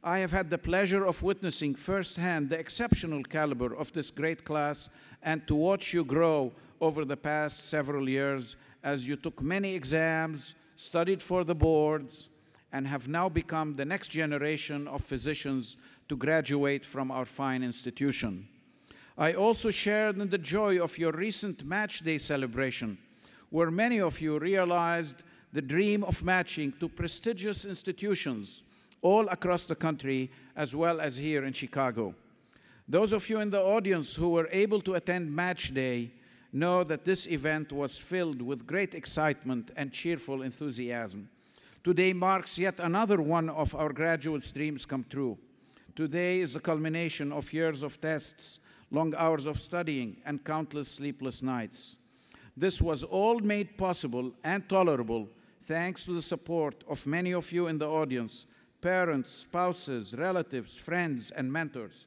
I have had the pleasure of witnessing firsthand the exceptional caliber of this great class and to watch you grow over the past several years as you took many exams, studied for the boards, and have now become the next generation of physicians to graduate from our fine institution. I also shared in the joy of your recent Match Day celebration, where many of you realized the dream of matching to prestigious institutions all across the country, as well as here in Chicago. Those of you in the audience who were able to attend Match Day know that this event was filled with great excitement and cheerful enthusiasm. Today marks yet another one of our graduates' dreams come true. Today is the culmination of years of tests, long hours of studying, and countless sleepless nights. This was all made possible and tolerable thanks to the support of many of you in the audience, parents, spouses, relatives, friends, and mentors.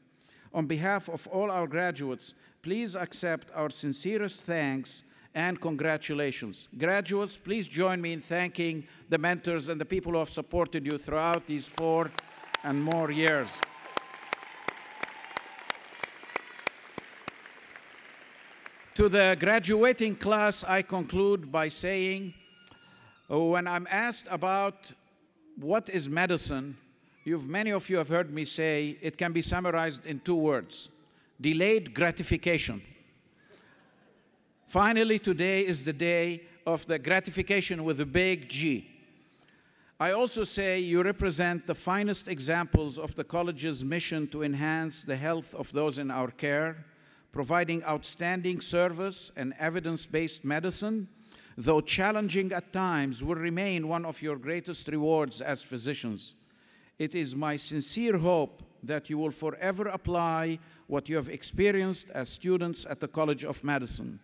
On behalf of all our graduates, please accept our sincerest thanks and congratulations. Graduates, please join me in thanking the mentors and the people who have supported you throughout these 4 and more years. To the graduating class, I conclude by saying, when I'm asked about what is medicine, many of you have heard me say it can be summarized in 2 words: delayed gratification. Finally, today is the day of the gratification with a big G. I also say you represent the finest examples of the college's mission to enhance the health of those in our care, providing outstanding service and evidence-based medicine, though challenging at times, will remain one of your greatest rewards as physicians. It is my sincere hope that you will forever apply what you have experienced as students at the College of Medicine.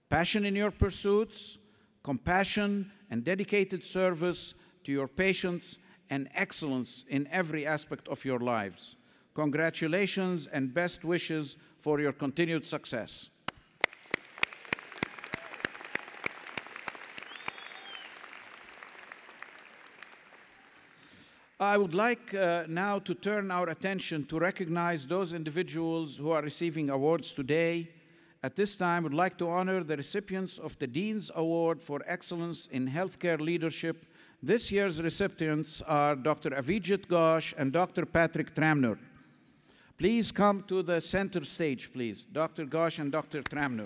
Passion in your pursuits, compassion and dedicated service to your patients, and excellence in every aspect of your lives. Congratulations and best wishes for your continued success. I would like now to turn our attention to recognize those individuals who are receiving awards today. At this time, I would like to honor the recipients of the Dean's Award for Excellence in Healthcare Leadership. This year's recipients are Dr. Avijit Ghosh and Dr. Patrick Tramner. Please come to the center stage, please. Dr. Ghosh and Dr. Tramner.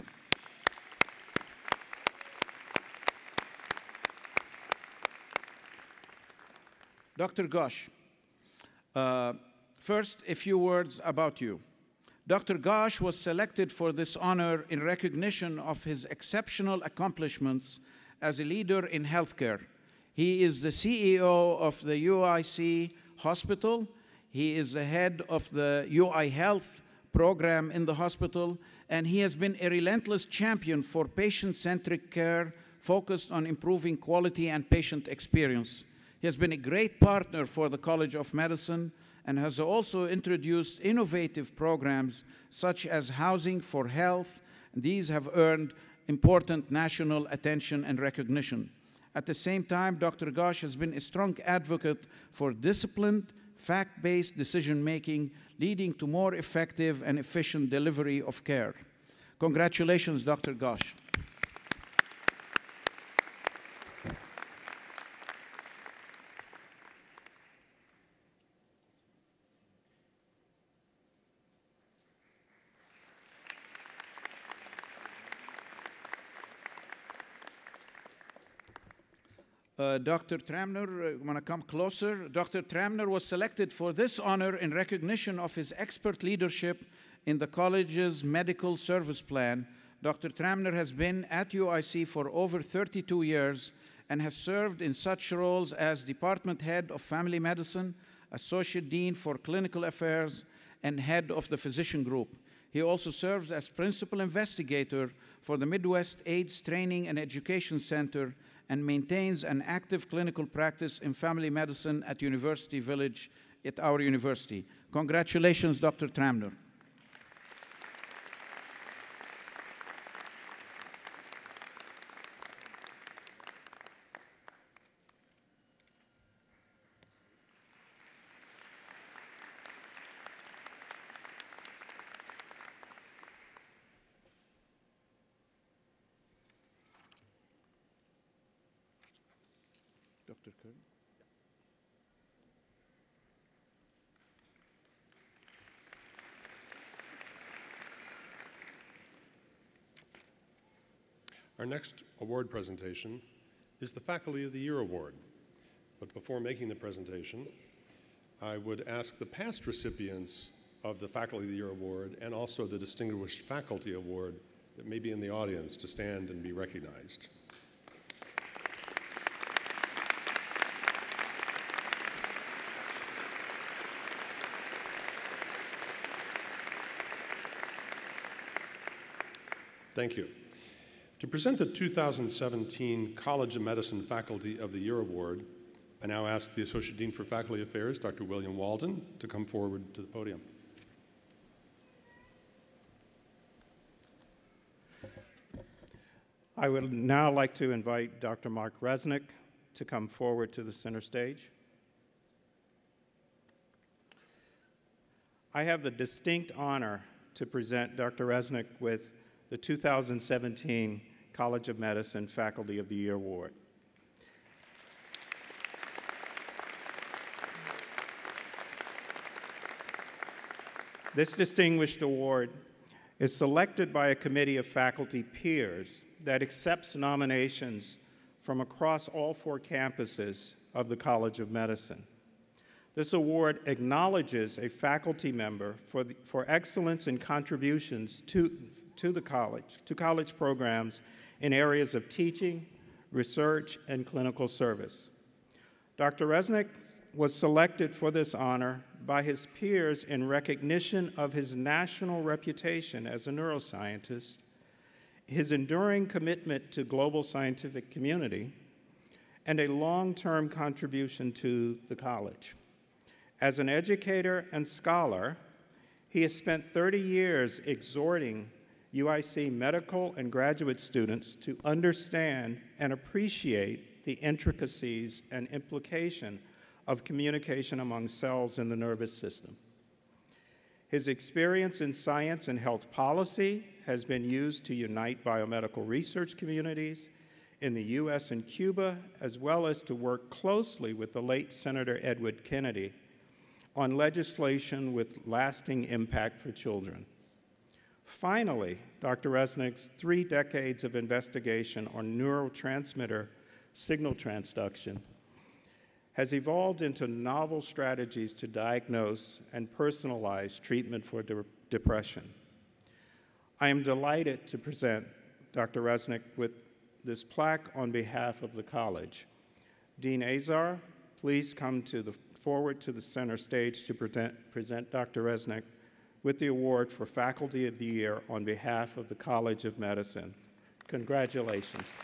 Dr. Ghosh, first, a few words about you. Dr. Ghosh was selected for this honor in recognition of his exceptional accomplishments as a leader in healthcare. He is the CEO of the UIC hospital. He is the head of the UI Health program in the hospital, and he has been a relentless champion for patient-centric care focused on improving quality and patient experience. He has been a great partner for the College of Medicine and has also introduced innovative programs such as Housing for Health. These have earned important national attention and recognition. At the same time, Dr. Ghosh has been a strong advocate for disciplined, fact-based decision-making, leading to more effective and efficient delivery of care. Congratulations, Dr. Ghosh. Dr. Tramner, want to come closer? Dr. Tramner was selected for this honor in recognition of his expert leadership in the college's medical service plan. Dr. Tramner has been at UIC for over 32 years and has served in such roles as Department Head of Family Medicine, Associate Dean for Clinical Affairs, and Head of the Physician Group. He also serves as Principal Investigator for the Midwest AIDS Training and Education Center and maintains an active clinical practice in family medicine at University Village at our university. Congratulations, Dr. Tramner. Dr. Curry. Our next award presentation is the Faculty of the Year Award. But before making the presentation, I would ask the past recipients of the Faculty of the Year Award and also the Distinguished Faculty Award that may be in the audience to stand and be recognized. Thank you. To present the 2017 College of Medicine Faculty of the Year Award, I now ask the Associate Dean for Faculty Affairs, Dr. William Walden, to come forward to the podium. I would now like to invite Dr. Mark Resnick to come forward to the center stage. I have the distinct honor to present Dr. Resnick with the 2017 College of Medicine Faculty of the Year Award. This distinguished award is selected by a committee of faculty peers that accepts nominations from across all 4 campuses of the College of Medicine. This award acknowledges a faculty member for excellence in contributions to college programs in areas of teaching, research, and clinical service. Dr. Resnick was selected for this honor by his peers in recognition of his national reputation as a neuroscientist, his enduring commitment to global scientific community, and a long-term contribution to the college. As an educator and scholar, he has spent 30 years exhorting UIC medical and graduate students to understand and appreciate the intricacies and implication of communication among cells in the nervous system. His experience in science and health policy has been used to unite biomedical research communities in the US and Cuba, as well as to work closely with the late Senator Edward Kennedy on legislation with lasting impact for children. Finally, Dr. Resnick's 3 decades of investigation on neurotransmitter signal transduction has evolved into novel strategies to diagnose and personalize treatment for depression. I am delighted to present Dr. Resnick with this plaque on behalf of the college. Dean Azar, please come forward to the center stage to present Dr. Resnick with the award for Faculty of the Year on behalf of the College of Medicine. Congratulations.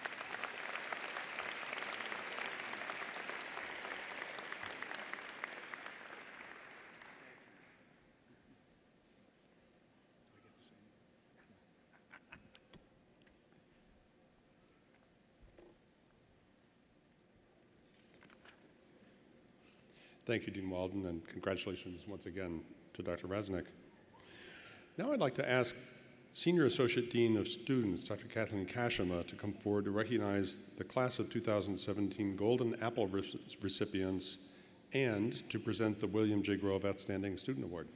Thank you, Dean Walden, and congratulations once again to Dr. Resnick. Now I'd like to ask Senior Associate Dean of Students, Dr. Kathleen Kashima, to come forward to recognize the class of 2017 Golden Apple recipients and to present the William J. Grove Outstanding Student Award.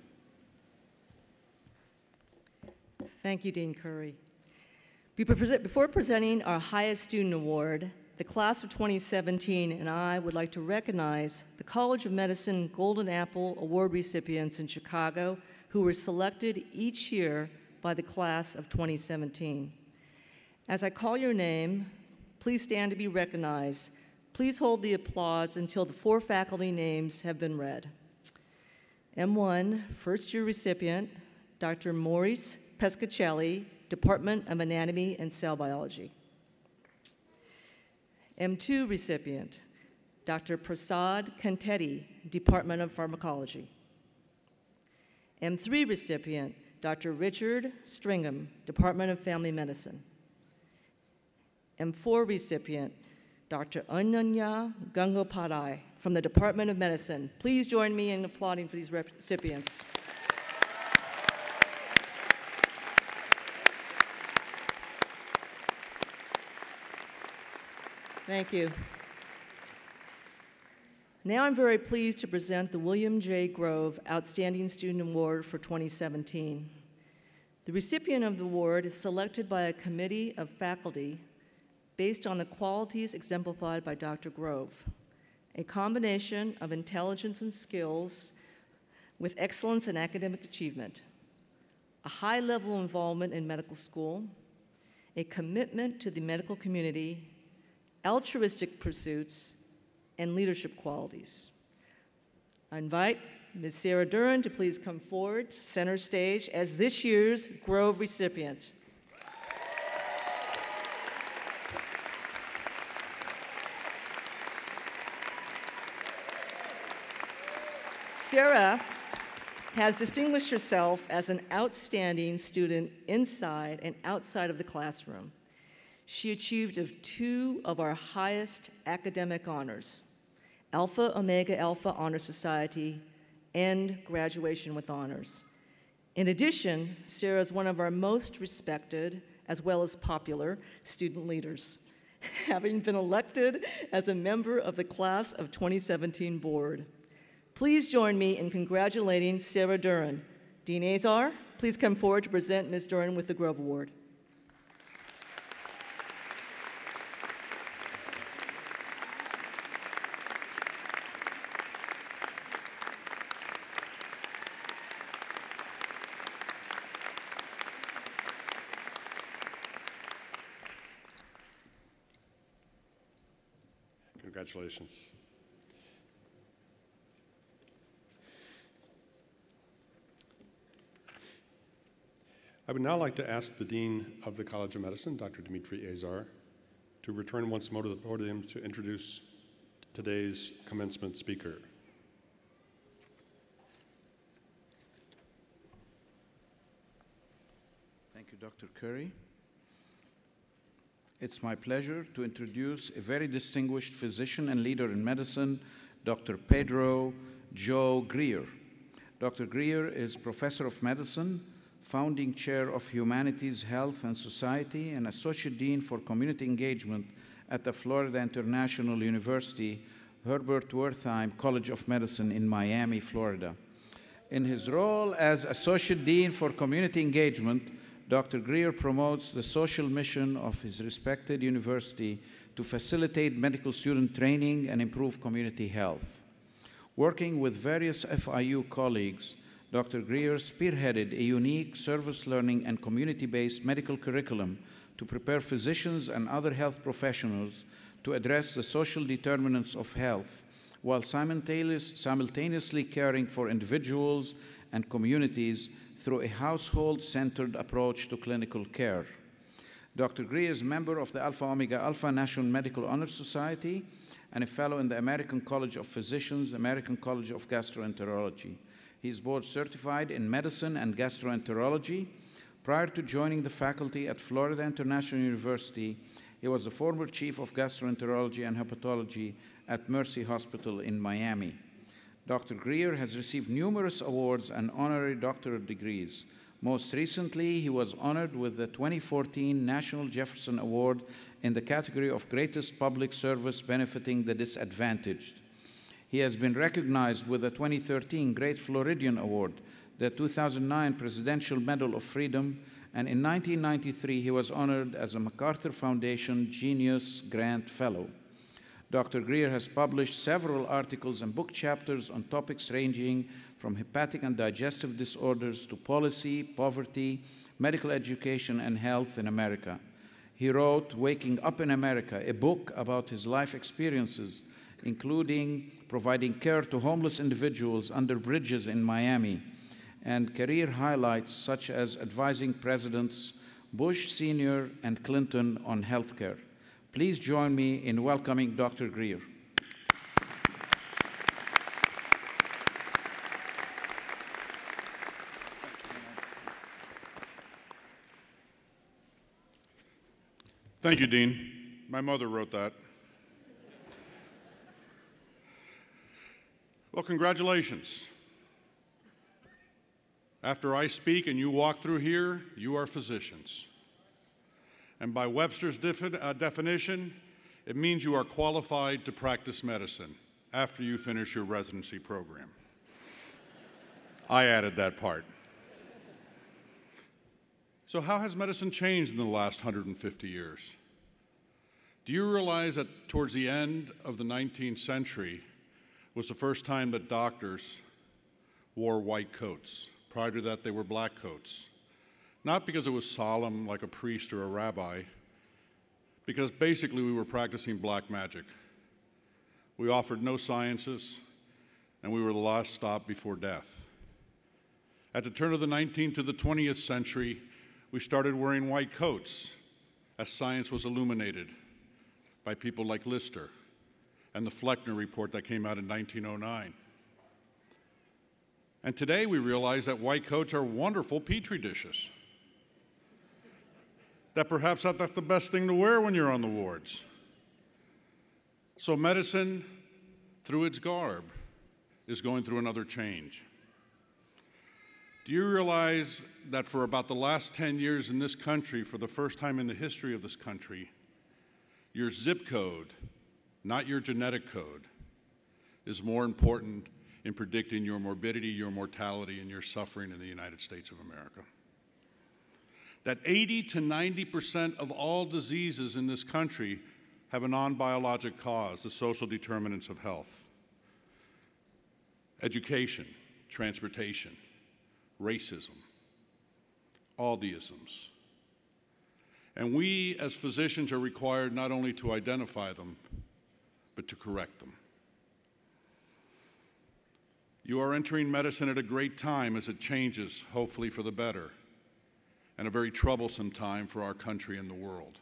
Thank you, Dean Curry. Before presenting our highest student award, the class of 2017 and I would like to recognize the College of Medicine Golden Apple Award recipients in Chicago who were selected each year by the class of 2017. As I call your name, please stand to be recognized. Please hold the applause until the 4 faculty names have been read. M1, first-year recipient, Dr. Maurice Pescacelli, Department of Anatomy and Cell Biology. M2 recipient, Dr. Prasad Kantetti, Department of Pharmacology. M3 recipient, Dr. Richard Stringham, Department of Family Medicine. M4 recipient, Dr. Ananya Gangopadhyay from the Department of Medicine. Please join me in applauding for these recipients. Thank you. Now I'm very pleased to present the William J. Grove Outstanding Student Award for 2017. The recipient of the award is selected by a committee of faculty based on the qualities exemplified by Dr. Grove, a combination of intelligence and skills with excellence in academic achievement, a high level of involvement in medical school, a commitment to the medical community, altruistic pursuits, and leadership qualities. I invite Ms. Sarah Duran to please come forward, center stage, as this year's Grove recipient. Sarah has distinguished herself as an outstanding student inside and outside of the classroom. She achieved 2 of our highest academic honors, Alpha Omega Alpha Honor Society and graduation with honors. In addition, Sarah is one of our most respected as well as popular student leaders, having been elected as a member of the class of 2017 board. Please join me in congratulating Sarah Duran. Dean Azar, please come forward to present Ms. Duran with the Grove Award. Congratulations. I would now like to ask the Dean of the College of Medicine, Dr. Dimitri Azar, to return once more to the podium to introduce today's commencement speaker. Thank you, Dr. Curry. It's my pleasure to introduce a very distinguished physician and leader in medicine, Dr. Pedro Joe Greer. Dr. Greer is Professor of Medicine, Founding Chair of Humanities, Health, and Society, and Associate Dean for Community Engagement at the Florida International University, Herbert Wertheim College of Medicine in Miami, Florida. In his role as Associate Dean for Community Engagement, Dr. Greer promotes the social mission of his respected university to facilitate medical student training and improve community health. Working with various FIU colleagues, Dr. Greer spearheaded a unique service learning and community-based medical curriculum to prepare physicians and other health professionals to address the social determinants of health while simultaneously caring for individuals and communities through a household-centered approach to clinical care. Dr. Greer is a member of the Alpha Omega Alpha National Medical Honor Society and a fellow in the American College of Physicians, American College of Gastroenterology. He is board certified in medicine and gastroenterology. Prior to joining the faculty at Florida International University, he was the former chief of gastroenterology and hepatology at Mercy Hospital in Miami. Dr. Greer has received numerous awards and honorary doctorate degrees. Most recently, he was honored with the 2014 National Jefferson Award in the category of Greatest Public Service Benefiting the Disadvantaged. He has been recognized with the 2013 Great Floridian Award, the 2009 Presidential Medal of Freedom, and in 1993, he was honored as a MacArthur Foundation Genius Grant Fellow. Dr. Greer has published several articles and book chapters on topics ranging from hepatic and digestive disorders to policy, poverty, medical education, and health in America. He wrote Waking Up in America, a book about his life experiences, including providing care to homeless individuals under bridges in Miami, and career highlights such as advising Presidents Bush Sr. and Clinton on healthcare. Please join me in welcoming Dr. Greer. Thank you, Dean. My mother wrote that. Well, congratulations. After I speak and you walk through here, you are physicians. And by Webster's definition, it means you are qualified to practice medicine after you finish your residency program. I added that part. So how has medicine changed in the last 150 years? Do you realize that towards the end of the 19th century was the first time that doctors wore white coats? Prior to that, they were black coats. Not because it was solemn like a priest or a rabbi, because basically we were practicing black magic. We offered no sciences, and we were the last stop before death. At the turn of the 19th to the 20th century, we started wearing white coats as science was illuminated by people like Lister and the Fleckner report that came out in 1909. And today we realize that white coats are wonderful petri dishes. That perhaps that's the best thing to wear when you're on the wards. So medicine, through its garb, is going through another change. Do you realize that for about the last 10 years in this country, for the first time in the history of this country, your zip code, not your genetic code, is more important in predicting your morbidity, your mortality, and your suffering in the United States of America? That 80 to 90% of all diseases in this country have a non-biologic cause, the social determinants of health. Education, transportation, racism, all the isms. And we as physicians are required not only to identify them, but to correct them. You are entering medicine at a great time as it changes, hopefully for the better, and a very troublesome time for our country and the world.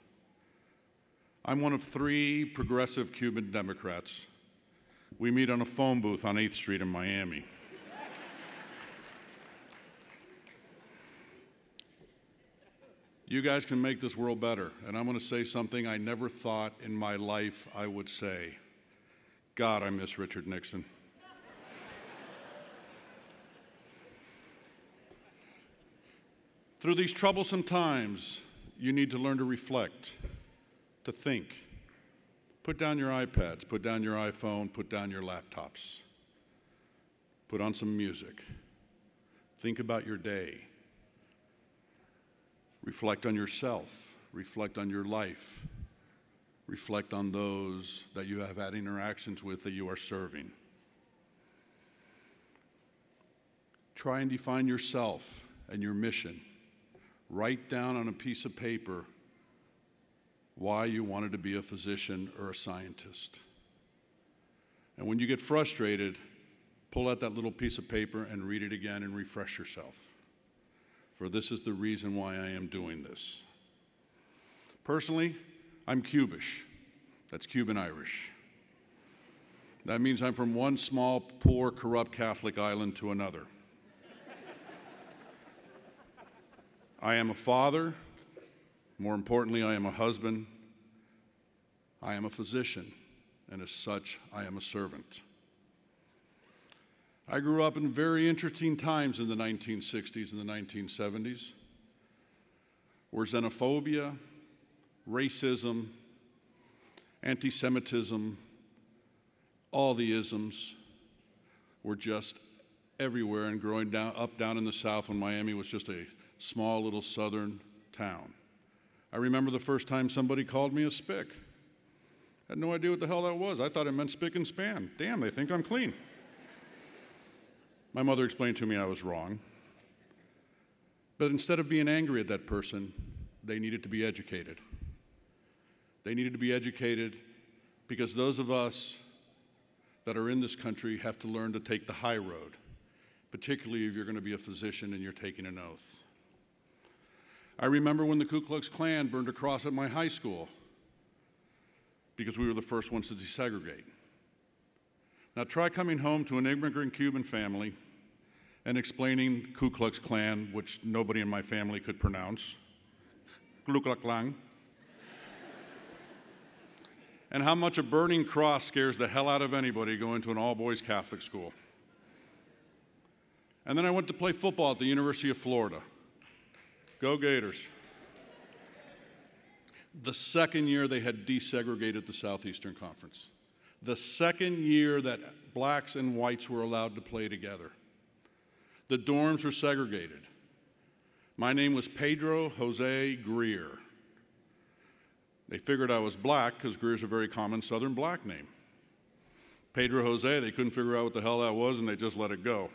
I'm one of 3 progressive Cuban Democrats. We meet on a phone booth on 8th Street in Miami. You guys can make this world better, and I'm going to say something I never thought in my life I would say. God, I miss Richard Nixon. Through these troublesome times, you need to learn to reflect, to think. Put down your iPads, put down your iPhone, put down your laptops. Put on some music. Think about your day. Reflect on yourself. Reflect on your life. Reflect on those that you have had interactions with that you are serving. Try and define yourself and your mission. Write down on a piece of paper why you wanted to be a physician or a scientist. And when you get frustrated, pull out that little piece of paper and read it again and refresh yourself. For this is the reason why I am doing this. Personally, I'm Cubish. That's Cuban Irish. That means I'm from one small, poor, corrupt Catholic island to another. I am a father. More importantly, I am a husband. I am a physician, and as such, I am a servant. I grew up in very interesting times in the 1960s and the 1970s, where xenophobia, racism, anti-Semitism, all the isms were just everywhere, and growing down in the South when Miami was just a small little southern town. I remember the first time somebody called me a spick. I had no idea what the hell that was. I thought it meant spick and span. Damn, they think I'm clean. My mother explained to me I was wrong. But instead of being angry at that person, they needed to be educated. They needed to be educated because those of us that are in this country have to learn to take the high road, particularly if you're going to be a physician and you're taking an oath. I remember when the Ku Klux Klan burned a cross at my high school because we were the first ones to desegregate. Now try coming home to an immigrant Cuban family and explaining Ku Klux Klan, which nobody in my family could pronounce, Ku Klux Klan, and how much a burning cross scares the hell out of anybody going to an all-boys Catholic school. And then I went to play football at the University of Florida. Go Gators. The second year they had desegregated the Southeastern Conference. The second year that blacks and whites were allowed to play together. The dorms were segregated. My name was Pedro Jose Greer. They figured I was black because Greer's a very common Southern black name. Pedro Jose, they couldn't figure out what the hell that was, and they just let it go.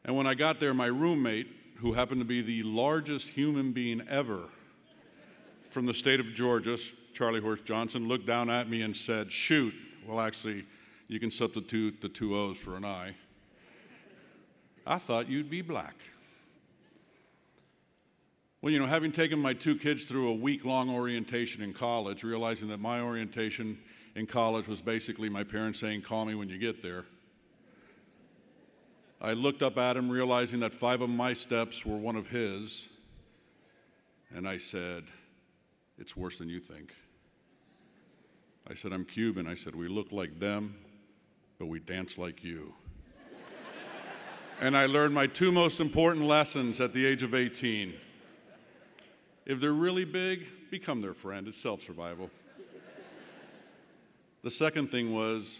And when I got there, my roommate, who happened to be the largest human being ever from the state of Georgia, Charlie Horse Johnson, looked down at me and said, "Shoot." Well, actually, you can substitute the two O's for an I. I thought you'd be black. Well, you know, having taken my two kids through a week-long orientation in college, realizing that my orientation in college was basically my parents saying, "Call me when you get there," I looked up at him, realizing that 5 of my steps were one of his, and I said, "It's worse than you think." I said, "I'm Cuban." I said, "We look like them, but we dance like you." And I learned my 2 most important lessons at the age of 18. If they're really big, become their friend. It's self-survival. The second thing was,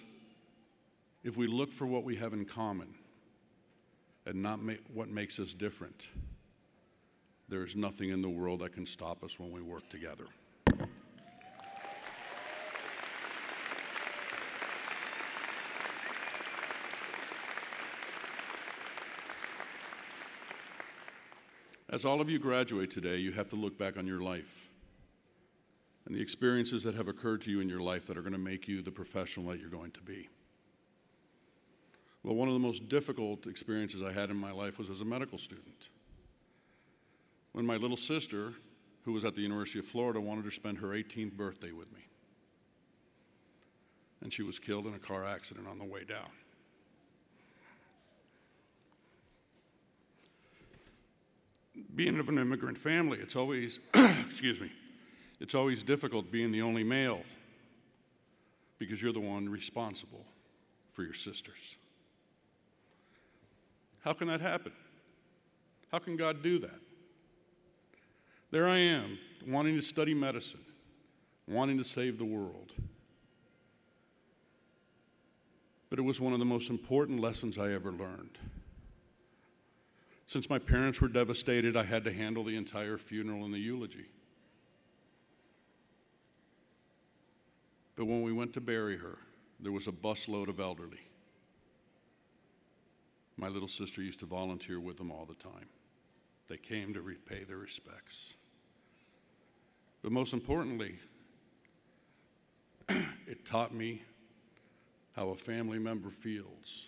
if we look for what we have in common and not what makes us different, there's nothing in the world that can stop us when we work together. As all of you graduate today, you have to look back on your life and the experiences that have occurred to you in your life that are going to make you the professional that you're going to be. Well, one of the most difficult experiences I had in my life was as a medical student. When my little sister, who was at the University of Florida, wanted to spend her 18th birthday with me. And she was killed in a car accident on the way down. Being of an immigrant family, it's always, excuse me, it's always difficult being the only male. because you're the one responsible for your sisters. How can that happen? How can God do that? There I am, wanting to study medicine, wanting to save the world. But it was one of the most important lessons I ever learned. Since my parents were devastated, I had to handle the entire funeral and the eulogy. But when we went to bury her, there was a busload of elderly. My little sister used to volunteer with them all the time. They came to repay their respects. But most importantly, it taught me how a family member feels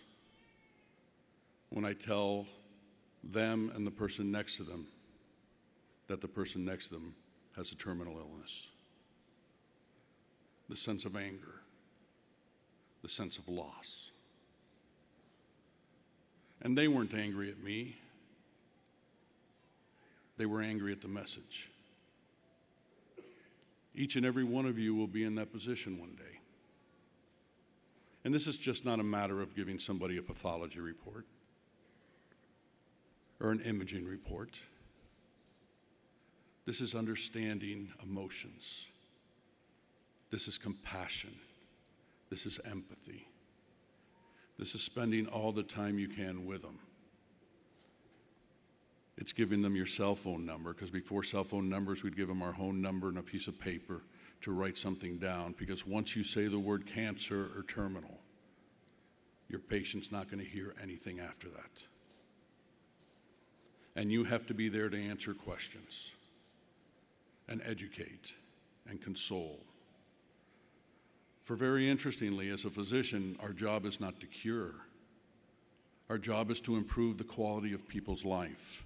when I tell them and the person next to them that the person next to them has a terminal illness. The sense of anger, the sense of loss. And they weren't angry at me. They were angry at the message. Each and every one of you will be in that position one day. And this is just not a matter of giving somebody a pathology report or an imaging report. This is understanding emotions. This is compassion. This is empathy. This is spending all the time you can with them. It's giving them your cell phone number, because before cell phone numbers, we'd give them our home number and a piece of paper to write something down, because once you say the word cancer or terminal, your patient's not going to hear anything after that. And you have to be there to answer questions and educate and console. For very interestingly, as a physician, our job is not to cure. Our job is to improve the quality of people's life.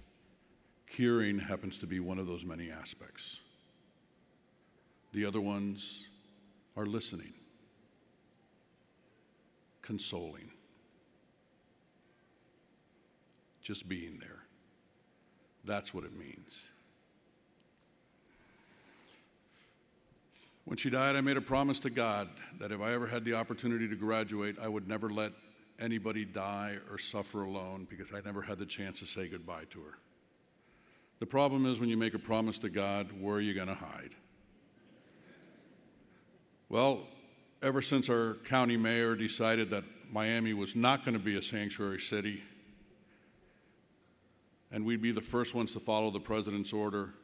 Curing happens to be one of those many aspects. The other ones are listening, consoling, just being there. That's what it means. When she died, I made a promise to God that if I ever had the opportunity to graduate, I would never let anybody die or suffer alone, because I never had the chance to say goodbye to her. The problem is, when you make a promise to God, where are you going to hide? Well, ever since our county mayor decided that Miami was not going to be a sanctuary city, and we'd be the first ones to follow the president's order,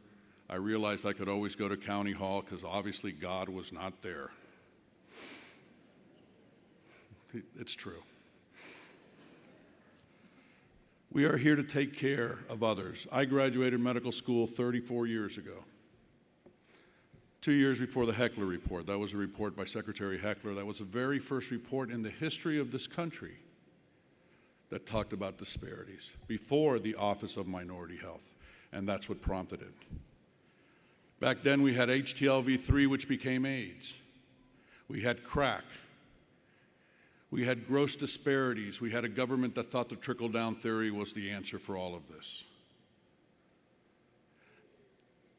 I realized I could always go to County Hall, because obviously God was not there. It's true. We are here to take care of others. I graduated medical school 34 years ago. 2 years before the Heckler Report. That was a report by Secretary Heckler. That was the very first report in the history of this country that talked about disparities, before the Office of Minority Health, and that's what prompted it. Back then we had HTLV-3, which became AIDS. We had crack. We had gross disparities. We had a government that thought the trickle-down theory was the answer for all of this.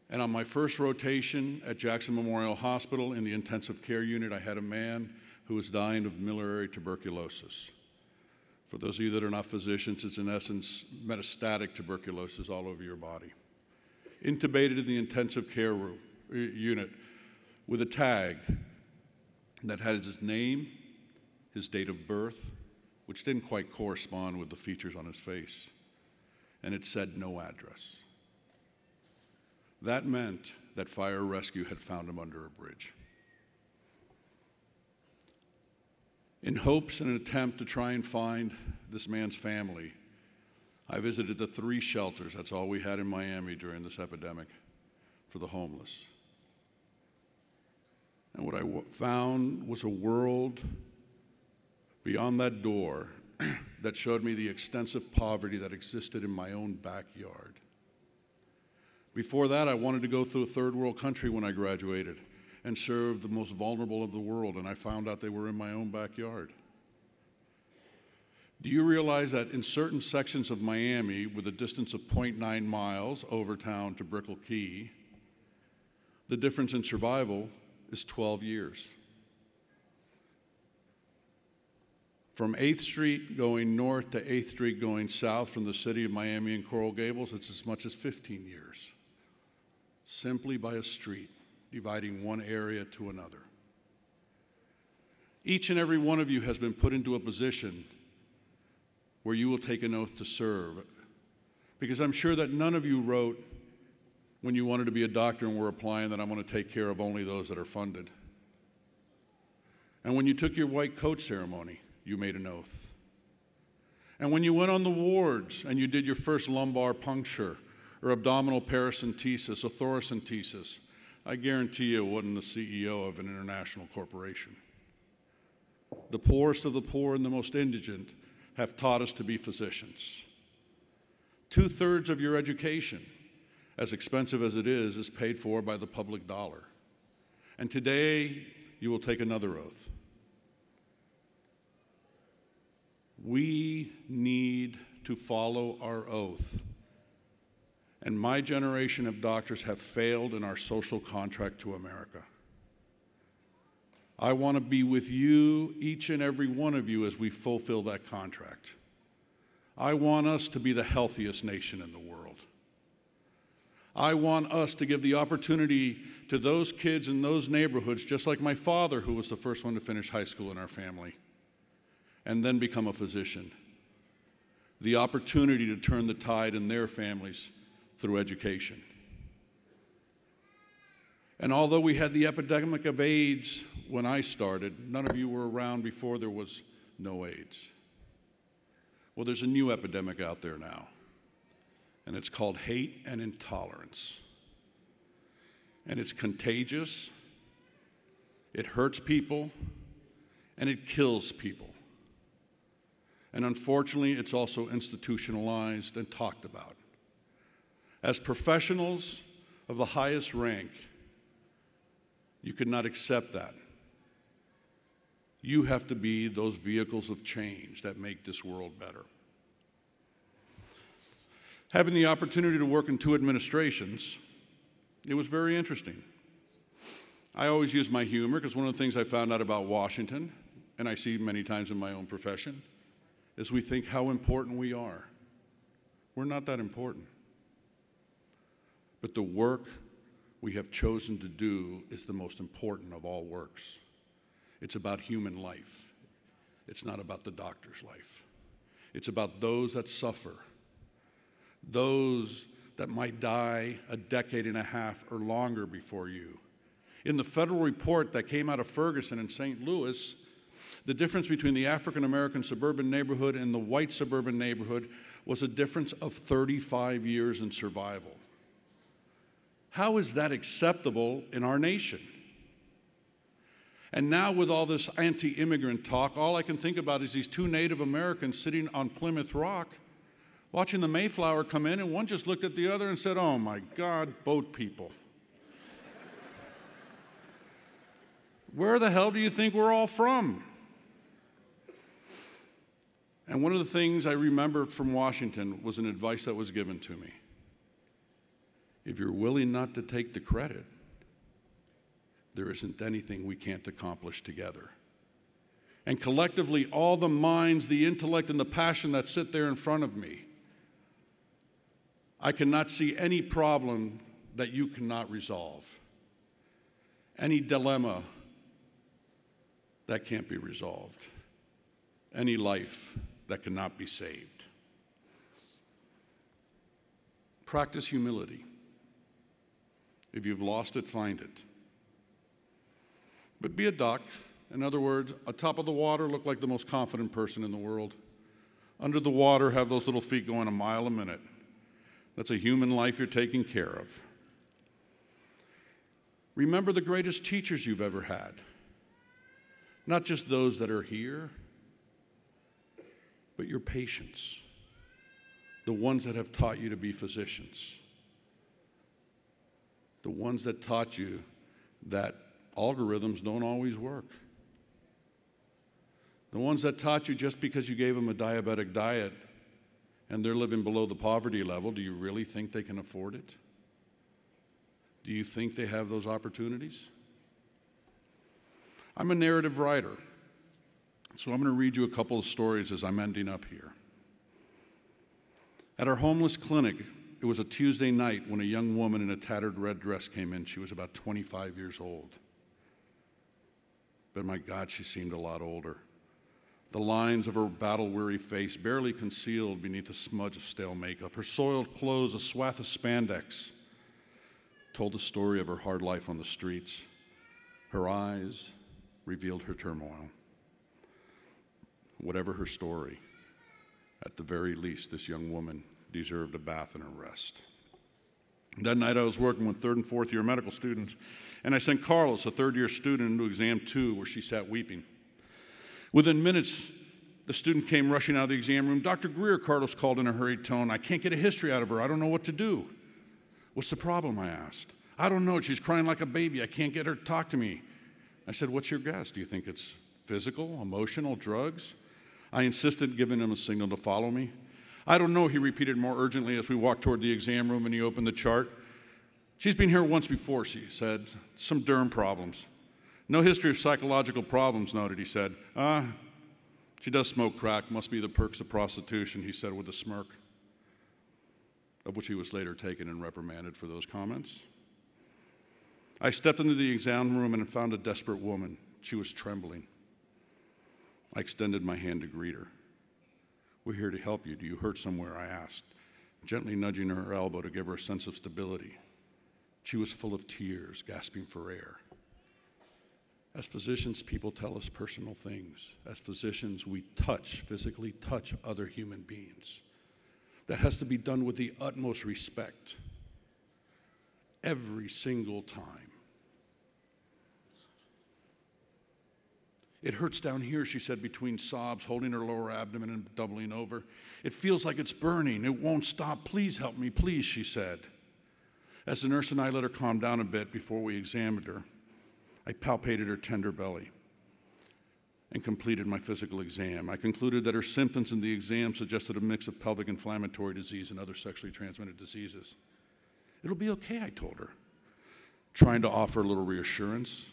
And on my first rotation at Jackson Memorial Hospital in the intensive care unit, I had a man who was dying of miliary tuberculosis. For those of you that are not physicians, it's in essence metastatic tuberculosis all over your body. Intubated in the intensive care unit with a tag that had his name, his date of birth, which didn't quite correspond with the features on his face, and it said no address. That meant that fire rescue had found him under a bridge. In hopes and an attempt to try and find this man's family, I visited the 3 shelters, that's all we had in Miami during this epidemic, for the homeless. And what I found was a world beyond that door that showed me the extensive poverty that existed in my own backyard. Before that, I wanted to go through a third world country when I graduated and serve the most vulnerable of the world, and I found out they were in my own backyard. Do you realize that in certain sections of Miami, with a distance of 0.9 miles over town to Brickell Key, the difference in survival is 12 years? From 8th Street going north to 8th Street going south from the city of Miami and Coral Gables, it's as much as 15 years, simply by a street dividing one area to another. Each and every one of you has been put into a position where you will take an oath to serve, because I'm sure that none of you wrote when you wanted to be a doctor and were applying that I'm going to take care of only those that are funded. And when you took your white coat ceremony, you made an oath. And when you went on the wards and you did your first lumbar puncture or abdominal paracentesis or thoracentesis, I guarantee you it wasn't the CEO of an international corporation. The poorest of the poor and the most indigent have taught us to be physicians. 2/3 of your education, as expensive as it is paid for by the public dollar. And today, you will take another oath. We need to follow our oath. And my generation of doctors have failed in our social contract to America. I want to be with you, each and every one of you, as we fulfill that contract. I want us to be the healthiest nation in the world. I want us to give the opportunity to those kids in those neighborhoods, just like my father, who was the first one to finish high school in our family, and then become a physician, the opportunity to turn the tide in their families through education. And although we had the epidemic of AIDS when I started, none of you were around before there was no AIDS. Well, there's a new epidemic out there now, and it's called hate and intolerance. And it's contagious, it hurts people, and it kills people. And unfortunately, it's also institutionalized and talked about. As professionals of the highest rank, you could not accept that. You have to be those vehicles of change that make this world better. Having the opportunity to work in 2 administrations, it was very interesting. I always use my humor, because one of the things I found out about Washington, and I see many times in my own profession, is we think how important we are. We're not that important. But the work we have chosen to do is the most important of all works. It's about human life. It's not about the doctor's life. It's about those that suffer, those that might die a decade and a half or longer before you. In the federal report that came out of Ferguson in St. Louis, the difference between the African-American suburban neighborhood and the white suburban neighborhood was a difference of 35 years in survival. How is that acceptable in our nation? And now with all this anti-immigrant talk, all I can think about is these 2 Native Americans sitting on Plymouth Rock, watching the Mayflower come in, and one just looked at the other and said, "Oh my God, boat people." Where the hell do you think we're all from? And one of the things I remember from Washington was an advice that was given to me. If you're willing not to take the credit, there isn't anything we can't accomplish together. And collectively, all the minds, the intellect, and the passion that sit there in front of me, I cannot see any problem that you cannot resolve, any dilemma that can't be resolved, any life that cannot be saved. Practice humility. If you've lost it, find it. But be a duck. In other words, atop of the water, look like the most confident person in the world. Under the water, have those little feet going a mile a minute. That's a human life you're taking care of. Remember the greatest teachers you've ever had. Not just those that are here, but your patients, the ones that have taught you to be physicians, the ones that taught you that algorithms don't always work, the ones that taught you just because you gave them a diabetic diet and they're living below the poverty level, do you really think they can afford it? Do you think they have those opportunities? I'm a narrative writer. So I'm going to read you a couple of stories as I'm ending up here. At our homeless clinic, it was a Tuesday night when a young woman in a tattered red dress came in. She was about 25 years old. But my God, she seemed a lot older. The lines of her battle-weary face barely concealed beneath a smudge of stale makeup. Her soiled clothes, a swath of spandex, told the story of her hard life on the streets. Her eyes revealed her turmoil. Whatever her story, at the very least, this young woman deserved a bath and a rest. That night I was working with third and fourth year medical students, and I sent Carlos, a third-year student, into exam 2, where she sat weeping. Within minutes, the student came rushing out of the exam room. "Dr. Greer," Carlos called in a hurried tone, "I can't get a history out of her. I don't know what to do." "What's the problem?" I asked. "I don't know. She's crying like a baby. I can't get her to talk to me." I said, "What's your guess? Do you think it's physical, emotional, drugs?" I insisted, giving him a signal to follow me. "I don't know," he repeated more urgently as we walked toward the exam room and he opened the chart. "She's been here once before," she said. "Some derm problems." "No history of psychological problems noted," he said. She does smoke crack. Must be the perks of prostitution," he said with a smirk, of which he was later taken and reprimanded for those comments. I stepped into the exam room and found a desperate woman. She was trembling. I extended my hand to greet her. "We're here to help you. Do you hurt somewhere?" I asked, gently nudging her elbow to give her a sense of stability. She was full of tears, gasping for air. As physicians, people tell us personal things. As physicians, we physically touch other human beings. That has to be done with the utmost respect, every single time. "It hurts down here," she said between sobs, holding her lower abdomen and doubling over. "It feels like it's burning. It won't stop. Please help me, please," she said. As the nurse and I let her calm down a bit before we examined her, I palpated her tender belly and completed my physical exam. I concluded that her symptoms in the exam suggested a mix of pelvic inflammatory disease and other sexually transmitted diseases. "It'll be okay," I told her, trying to offer a little reassurance.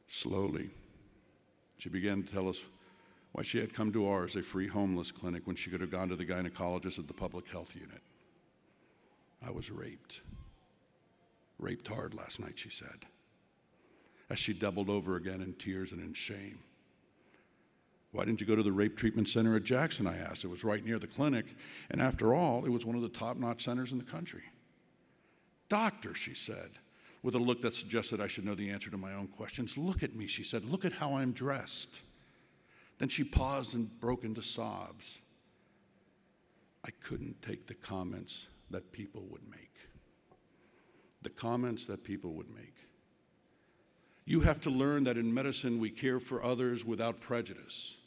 Slowly, she began to tell us why she had come to ours, a free homeless clinic, when she could have gone to the gynecologist at the public health unit. "I was raped hard last night," she said, as she doubled over again in tears and in shame. "Why didn't you go to the rape treatment center at Jackson?" I asked. "It was right near the clinic, and after all, it was one of the top-notch centers in the country." "Doctor," she said, with a look that suggested I should know the answer to my own questions, "look at me," she said. "Look at how I'm dressed." Then she paused and broke into sobs. I couldn't take the comments that people would make. The comments that people would make. You have to learn that in medicine we care for others without prejudice.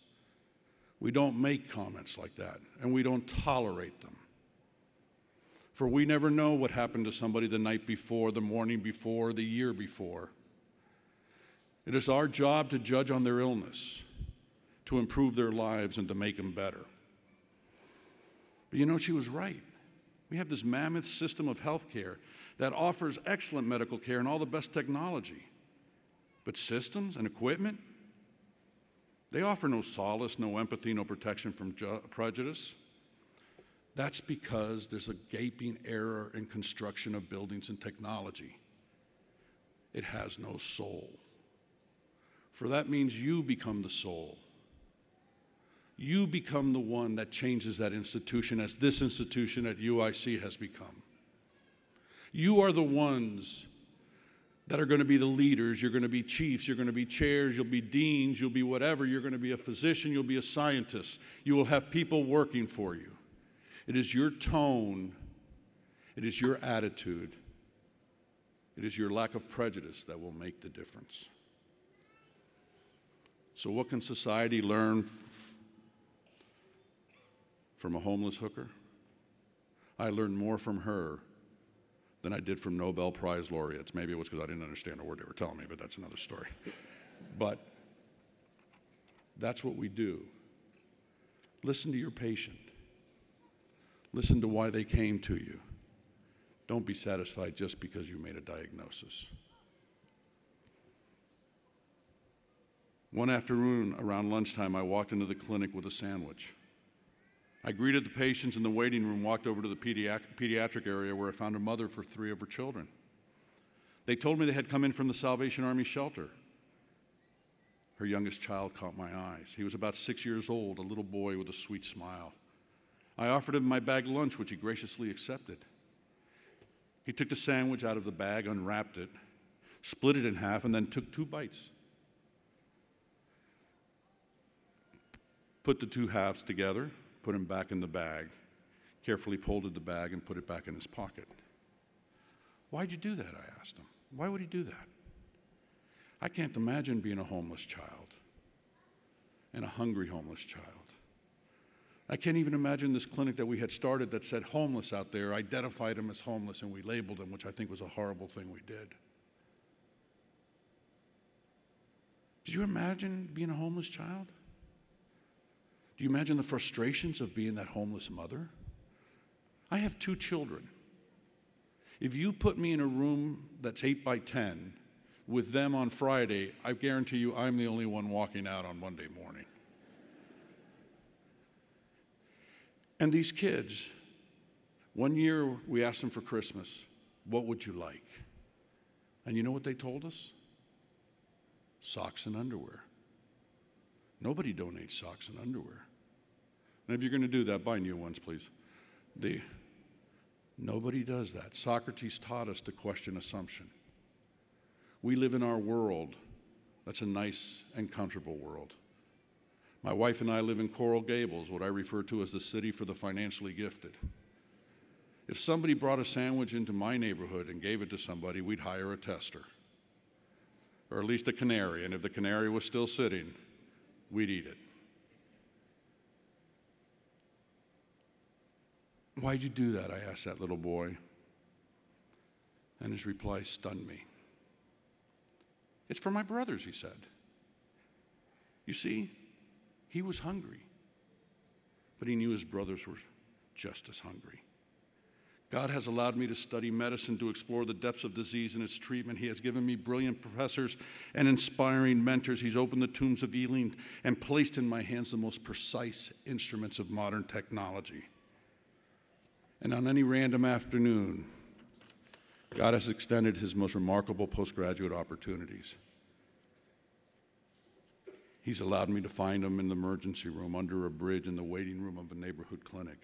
We don't make comments like that, and we don't tolerate them. For we never know what happened to somebody the night before, the morning before, the year before. It is our job to judge on their illness, to improve their lives, and to make them better. But you know, she was right. We have this mammoth system of health care that offers excellent medical care and all the best technology. But systems and equipment, they offer no solace, no empathy, no protection from prejudice. That's because there's a gaping error in construction of buildings and technology. It has no soul. For that means you become the soul. You become the one that changes that institution, as this institution at UIC has become. You are the ones that are going to be the leaders. You're going to be chiefs, you're going to be chairs, you'll be deans, you'll be whatever. You're going to be a physician, you'll be a scientist. You will have people working for you. It is your tone, it is your attitude, it is your lack of prejudice that will make the difference. So what can society learn from a homeless hooker? I learned more from her than I did from Nobel Prize laureates. Maybe it was because I didn't understand a word they were telling me, but that's another story. But that's what we do. Listen to your patient. Listen to why they came to you. Don't be satisfied just because you made a diagnosis. One afternoon around lunchtime, I walked into the clinic with a sandwich. I greeted the patients in the waiting room, walked over to the pediatric area where I found a mother for 3 of her children. They told me they had come in from the Salvation Army shelter. Her youngest child caught my eyes. He was about 6 years old, a little boy with a sweet smile. I offered him my bag of lunch, which he graciously accepted. He took the sandwich out of the bag, unwrapped it, split it in half, and then took 2 bites. Put the 2 halves together, put them back in the bag, carefully folded the bag and put it back in his pocket. Why'd you do that? I asked him. Why would he do that? I can't imagine being a homeless child and a hungry homeless child. I can't even imagine this clinic that we had started that said homeless out there, identified him as homeless, and we labeled him, which I think was a horrible thing we did. Did you imagine being a homeless child? Do you imagine the frustrations of being that homeless mother? I have 2 children. If you put me in a room that's 8 by 10 with them on Friday, I guarantee you I'm the only one walking out on Monday morning. And these kids, one year we asked them for Christmas, what would you like? And you know what they told us? Socks and underwear. Nobody donates socks and underwear. And if you're going to do that, buy new ones, please. Nobody does that. Socrates taught us to question assumption. We live in our world that's a nice and comfortable world. My wife and I live in Coral Gables, what I refer to as the city for the financially gifted. If somebody brought a sandwich into my neighborhood and gave it to somebody, we'd hire a tester, or at least a canary, and if the canary was still sitting, we'd eat it. Why'd you do that? I asked that little boy. And his reply stunned me. It's for my brothers, he said. You see, he was hungry, but he knew his brothers were just as hungry. God has allowed me to study medicine, to explore the depths of disease and its treatment. He has given me brilliant professors and inspiring mentors. He's opened the tombs of healing and placed in my hands the most precise instruments of modern technology. And on any random afternoon, God has extended his most remarkable postgraduate opportunities. He's allowed me to find them in the emergency room, under a bridge, in the waiting room of a neighborhood clinic,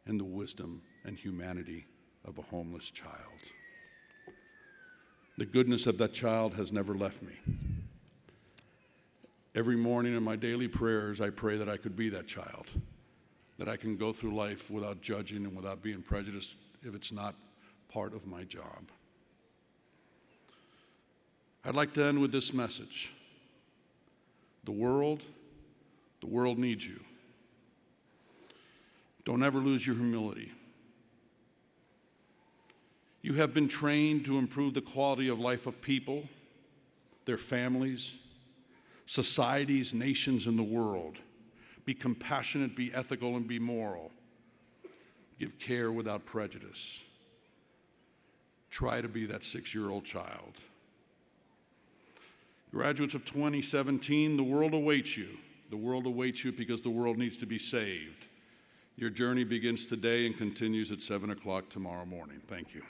and the wisdom and humanity of a homeless child. The goodness of that child has never left me. Every morning in my daily prayers, I pray that I could be that child, that I can go through life without judging and without being prejudiced if it's not part of my job. I'd like to end with this message. The world needs you. Don't ever lose your humility. You have been trained to improve the quality of life of people, their families, societies, nations, and the world. Be compassionate, be ethical, and be moral. Give care without prejudice. Try to be that 6-year-old child. Graduates of 2017, the world awaits you. The world awaits you because the world needs to be saved. Your journey begins today and continues at 7 o'clock tomorrow morning. Thank you.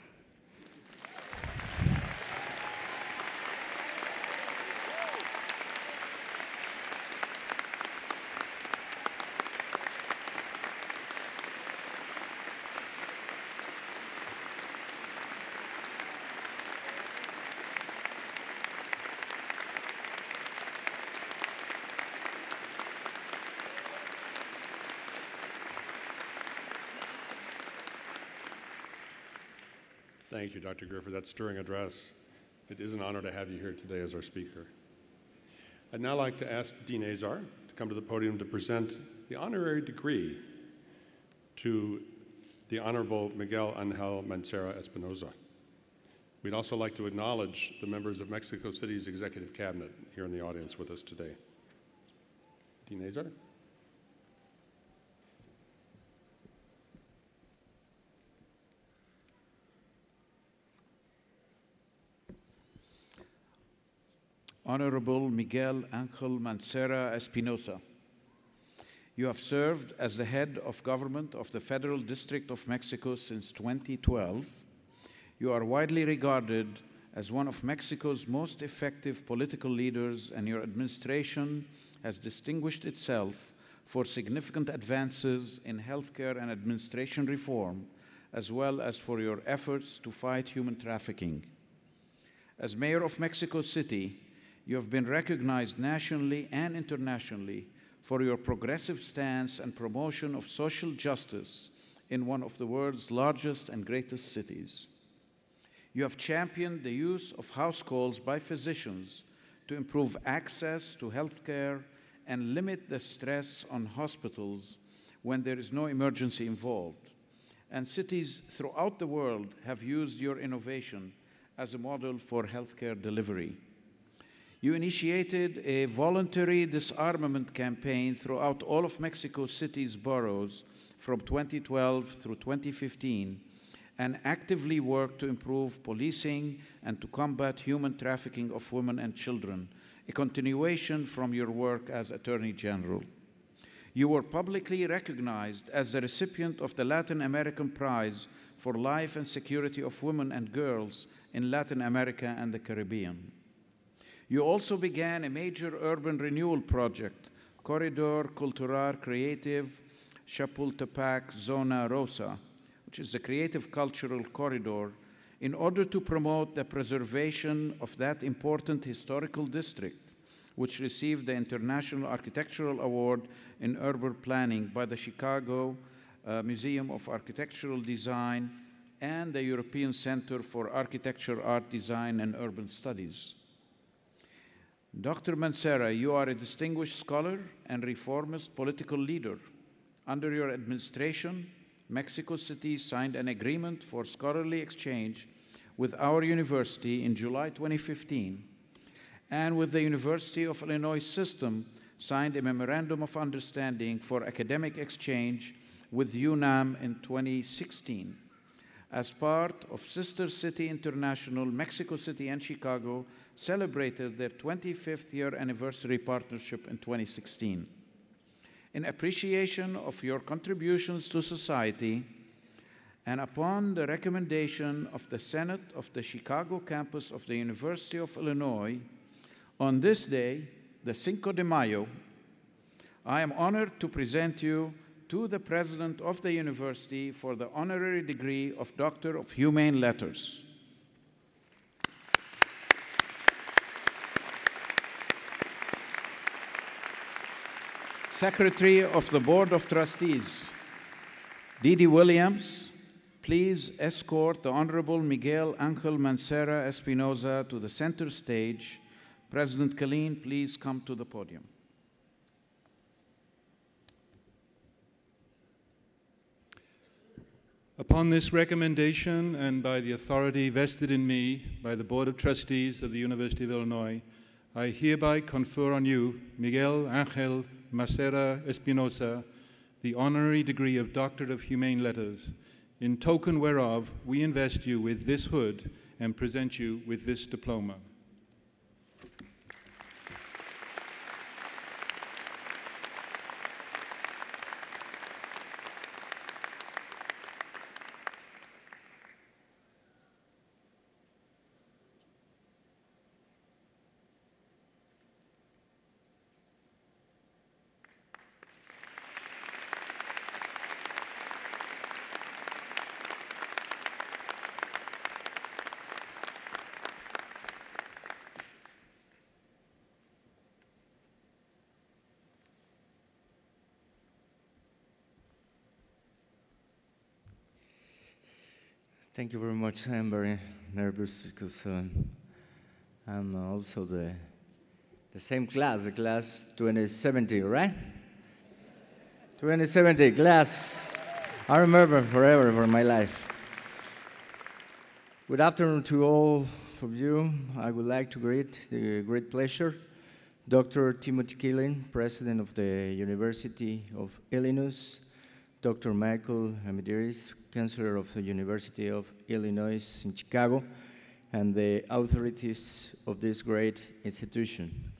Thank you, Dr. Greer, for that stirring address. It is an honor to have you here today as our speaker. I'd now like to ask Dean Azar to come to the podium to present the honorary degree to the Honorable Miguel Angel Mancera Espinoza. We'd also like to acknowledge the members of Mexico City's Executive Cabinet here in the audience with us today. Dean Azar. Honorable Miguel Ángel Mancera Espinosa. You have served as the head of government of the Federal District of Mexico since 2012. You are widely regarded as one of Mexico's most effective political leaders, and your administration has distinguished itself for significant advances in healthcare and administration reform, as well as for your efforts to fight human trafficking. As mayor of Mexico City, you have been recognized nationally and internationally for your progressive stance and promotion of social justice in one of the world's largest and greatest cities. You have championed the use of house calls by physicians to improve access to health care and limit the stress on hospitals when there is no emergency involved. And cities throughout the world have used your innovation as a model for healthcare delivery. You initiated a voluntary disarmament campaign throughout all of Mexico City's boroughs from 2012 through 2015 and actively worked to improve policing and to combat human trafficking of women and children, a continuation from your work as Attorney General. You were publicly recognized as the recipient of the Latin American Prize for Life and Security of Women and Girls in Latin America and the Caribbean. You also began a major urban renewal project, Corredor Cultural Creative Chapultepec Zona Rosa, which is a creative cultural corridor, in order to promote the preservation of that important historical district, which received the International Architectural Award in Urban Planning by the Chicago Museum of Architectural Design and the European Center for Architecture, Art Design, and Urban Studies. Dr. Mancera, you are a distinguished scholar and reformist political leader. Under your administration, Mexico City signed an agreement for scholarly exchange with our university in July 2015, and with the University of Illinois System signed a Memorandum of Understanding for academic exchange with UNAM in 2016. As part of Sister City International, Mexico City and Chicago celebrated their 25th year anniversary partnership in 2016. In appreciation of your contributions to society, and upon the recommendation of the Senate of the Chicago campus of the University of Illinois, on this day, the Cinco de Mayo, I am honored to present you to the President of the University for the honorary degree of Doctor of Humane Letters. Secretary of the Board of Trustees, Didi Williams, please escort the Honorable Miguel Ángel Mancera Espinosa to the center stage. President Killeen, please come to the podium. Upon this recommendation and by the authority vested in me by the Board of Trustees of the University of Illinois, I hereby confer on you, Miguel Ángel Mancera Espinosa, the honorary degree of Doctor of Humane Letters, in token whereof we invest you with this hood and present you with this diploma. Thank you very much. I'm very nervous because I'm also the same class, the class 2070, right? 2070 class. I remember forever for my life. Good afternoon to all of you. I would like to greet the great pleasure, Dr. Timothy Killeen, President of the University of Illinois, Dr. Michael Amidiris, Chancellor of the University of Illinois in Chicago, and the authorities of this great institution.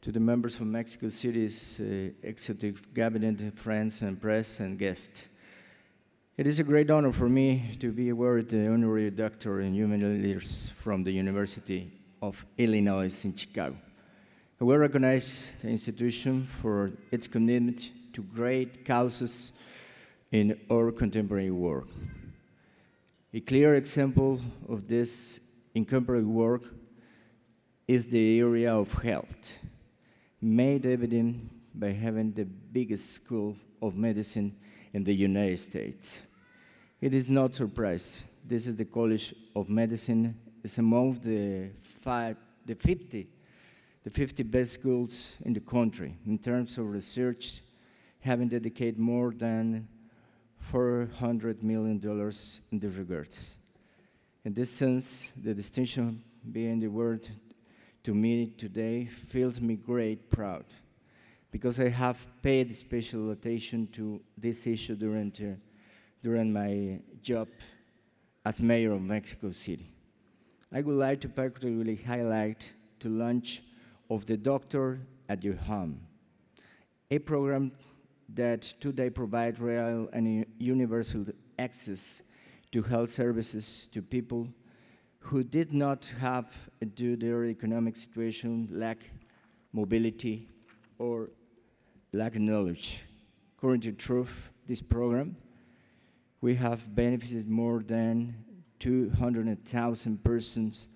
To the members of Mexico City's executive cabinet, friends and press and guests. It is a great honor for me to be awarded the honorary doctor in human leaders from the University of Illinois in Chicago. I will recognize the institution for its commitment to great causes in our contemporary work. A clear example of this incomparable work is the area of health, made evident by having the biggest school of medicine in the United States. It is not surprise. This is the College of Medicine. It's among the 50 best schools in the country in terms of research, having dedicated more than $400 million in this regards. In this sense, the distinction being the word to me today fills me great proud, because I have paid special attention to this issue during my job as mayor of Mexico City. I would like to particularly highlight the launch of the Doctor at Your Home, a program that today provides real and universal access to health services to people who did not have, due to their economic situation, lack mobility or lack knowledge. According to Truth, this program, we have benefited more than 200,000 persons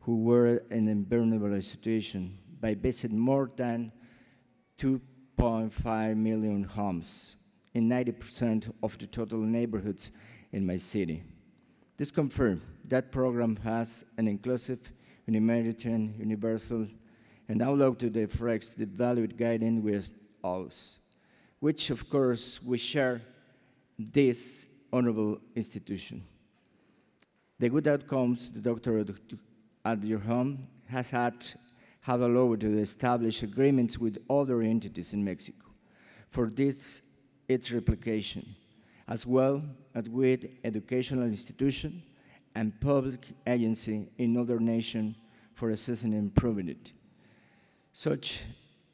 who were in a vulnerable situation by visiting more than 2.5 million homes in 90% of the total neighborhoods in my city. This confirms that program has an inclusive, humanitarian, universal, and outlook to the effects the valued guiding with us, which of course we share this honorable institution. The good outcomes the Doctor at Your Home has have allowed to establish agreements with other entities in Mexico for its replication, as well as with educational institutions and public agency in other nations for assessing and improving it. Such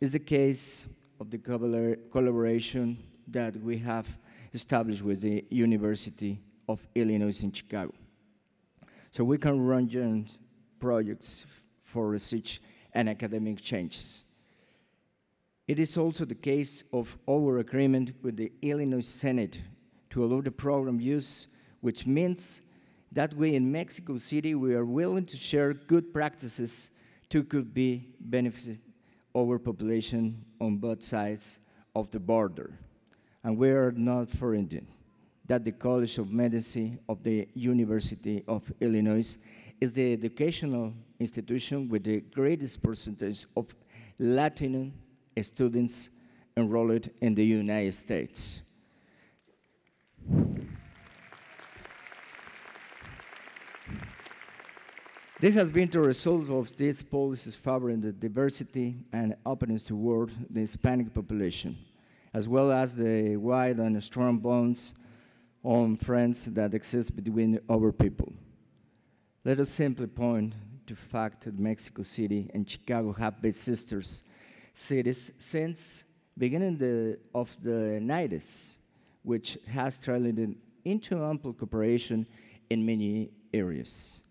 is the case of the collaboration that we have established with the University of Illinois in Chicago. So we can run joint projects for research and academic changes. It is also the case of our agreement with the Illinois Senate to allow the program use, which means that we in Mexico City, we are willing to share good practices to could be benefit our population on both sides of the border. And we are not forgetting that the College of Medicine of the University of Illinois is the educational institution with the greatest percentage of Latino students enrolled in the United States. This has been the result of these policies favoring the diversity and openness toward the Hispanic population, as well as the wide and strong bonds on friends that exist between our people. Let us simply point to the fact that Mexico City and Chicago have been sisters cities since beginning of the 90s, which has translated into ample cooperation in many areas.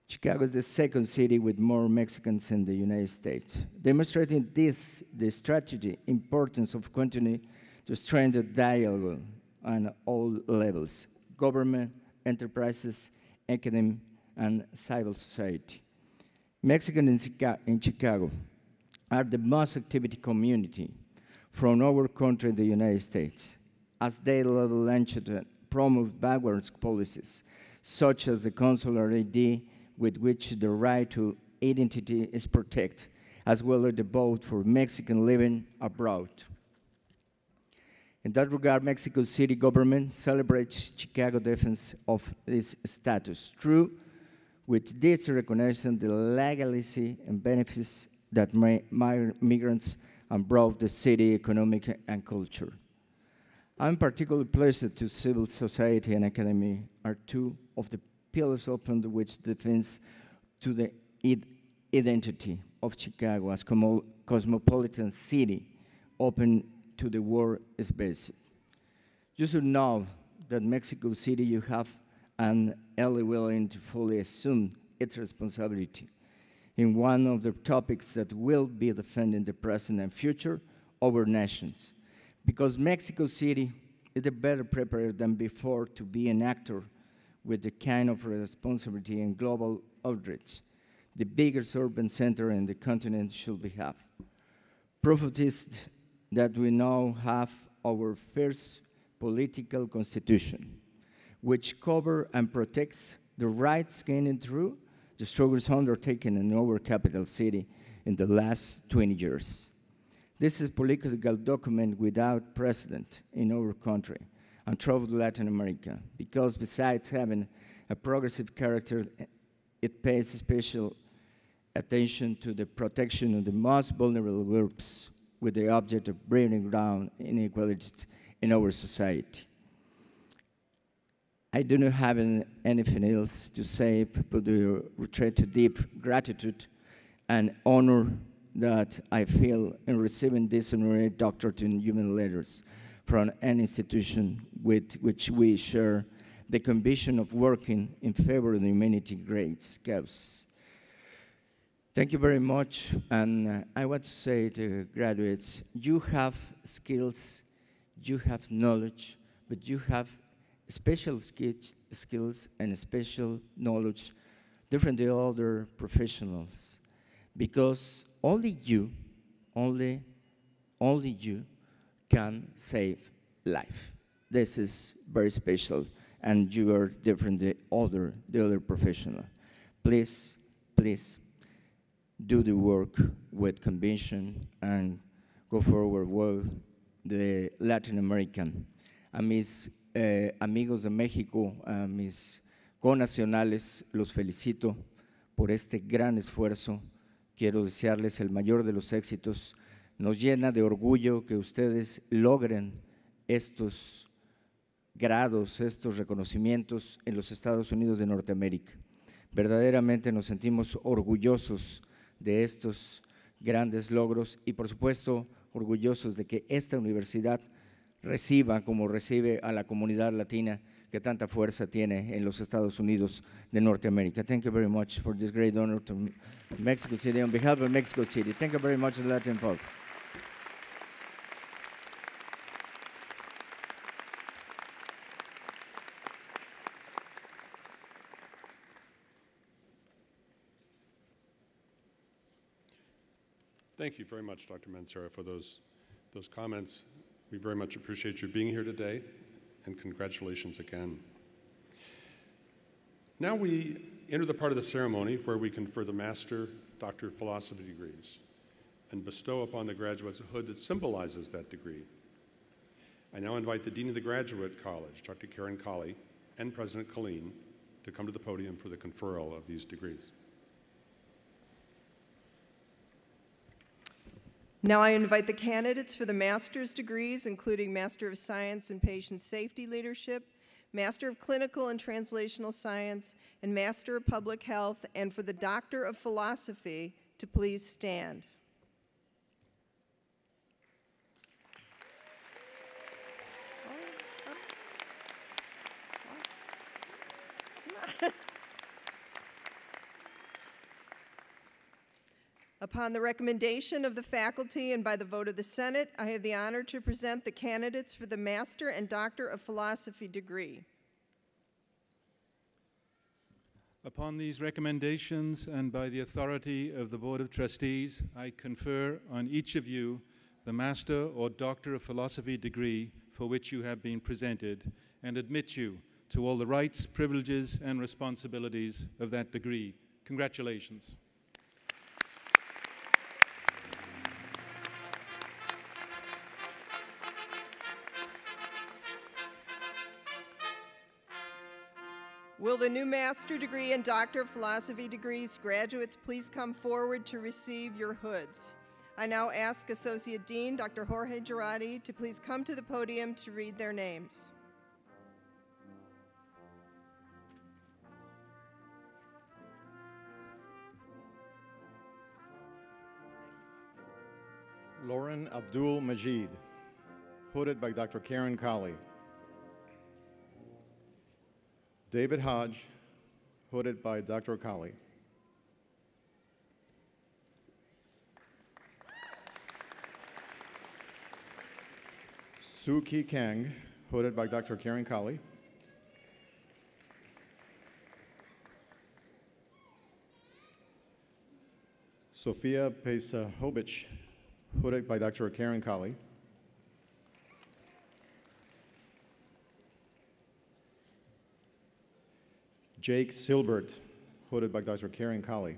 Chicago is the second city with more Mexicans in the United States, demonstrating this, the strategic importance of continuing to strengthen dialogue on all levels, government, enterprises, academia, and civil society. Mexicans in Chicago are the most activity community from our country in the United States, as they launched and promote backwards policies, such as the consular ID, with which the right to identity is protected, as well as the vote for Mexican living abroad. In that regard, Mexico City government celebrates Chicago's defense of its status, through with this recognizing the legality and benefits that migrants and brought the city economic and culture. I'm particularly pleased to civil society and academia are two of the pillars upon which defense to the identity of Chicago as cosmopolitan city open to the world is basic. You should know that Mexico City, you have an early willing to fully assume its responsibility in one of the topics that will be defending the present and future of our nations. Because Mexico City is better prepared than before to be an actor with the kind of responsibility and global outreach the biggest urban center in the continent should be have. Proof of this that we now have our first political constitution, which covers and protects the rights gained through the struggles undertaken in our capital city in the last 20 years. This is a political document without precedent in our country and throughout Latin America, because besides having a progressive character, it pays special attention to the protection of the most vulnerable groups with the object of bringing down inequalities in our society. I do not have anything else to say, but to retreat to deep gratitude and honor that I feel in receiving this honorary doctorate in human letters from an institution with which we share the conviction of working in favor of the humanity grades cause. Thank you very much, and I want to say to graduates, you have skills, you have knowledge, but you have special skills and special knowledge different than other professionals, because only you can save life. This is very special, and you are different than the other professional. Please, please, do the work with conviction and go forward with the Latin American. A mis amigos de México, a mis connacionales, los felicito por este gran esfuerzo. Quiero desearles el mayor de los éxitos. Nos llena de orgullo que ustedes logren estos grados, estos reconocimientos en los Estados Unidos de Norteamérica. Verdaderamente nos sentimos orgullosos de estos grandes logros y, por supuesto, orgullosos de que esta universidad reciba, como recibe a la comunidad latina que tanta fuerza tiene en los Estados Unidos de Norteamérica. Thank you very much for this great honor to Mexico City. On behalf of Mexico City, thank you very much to the Latin folk. Thank you very much, Dr. Mancera, for those comments. We very much appreciate you being here today, and congratulations again. Now we enter the part of the ceremony where we confer the Master, Doctor of Philosophy degrees and bestow upon the graduates a hood that symbolizes that degree. I now invite the Dean of the Graduate College, Dr. Karen Colley, and President Colleen to come to the podium for the conferral of these degrees. Now I invite the candidates for the master's degrees, including Master of Science in Patient Safety Leadership, Master of Clinical and Translational Science, and Master of Public Health, and for the Doctor of Philosophy, to please stand. Upon the recommendation of the faculty and by the vote of the Senate, I have the honor to present the candidates for the Master and Doctor of Philosophy degree. Upon these recommendations and by the authority of the Board of Trustees, I confer on each of you the Master or Doctor of Philosophy degree for which you have been presented and admit you to all the rights, privileges, and responsibilities of that degree. Congratulations. Will the new Master degree and Doctor of Philosophy degrees graduates please come forward to receive your hoods? I now ask Associate Dean Dr. Jorge Girardi to please come to the podium to read their names. Lauren Abdul Majid, hooded by Dr. Karen Colley. David Hodge, hooded by Dr. Colley. Suki Kang, hooded by Dr. Karen Colley. Sofia Pesa-Hobich, hooded by Dr. Karen Colley. Jake Silbert, hooded by Dr. Karen Colley.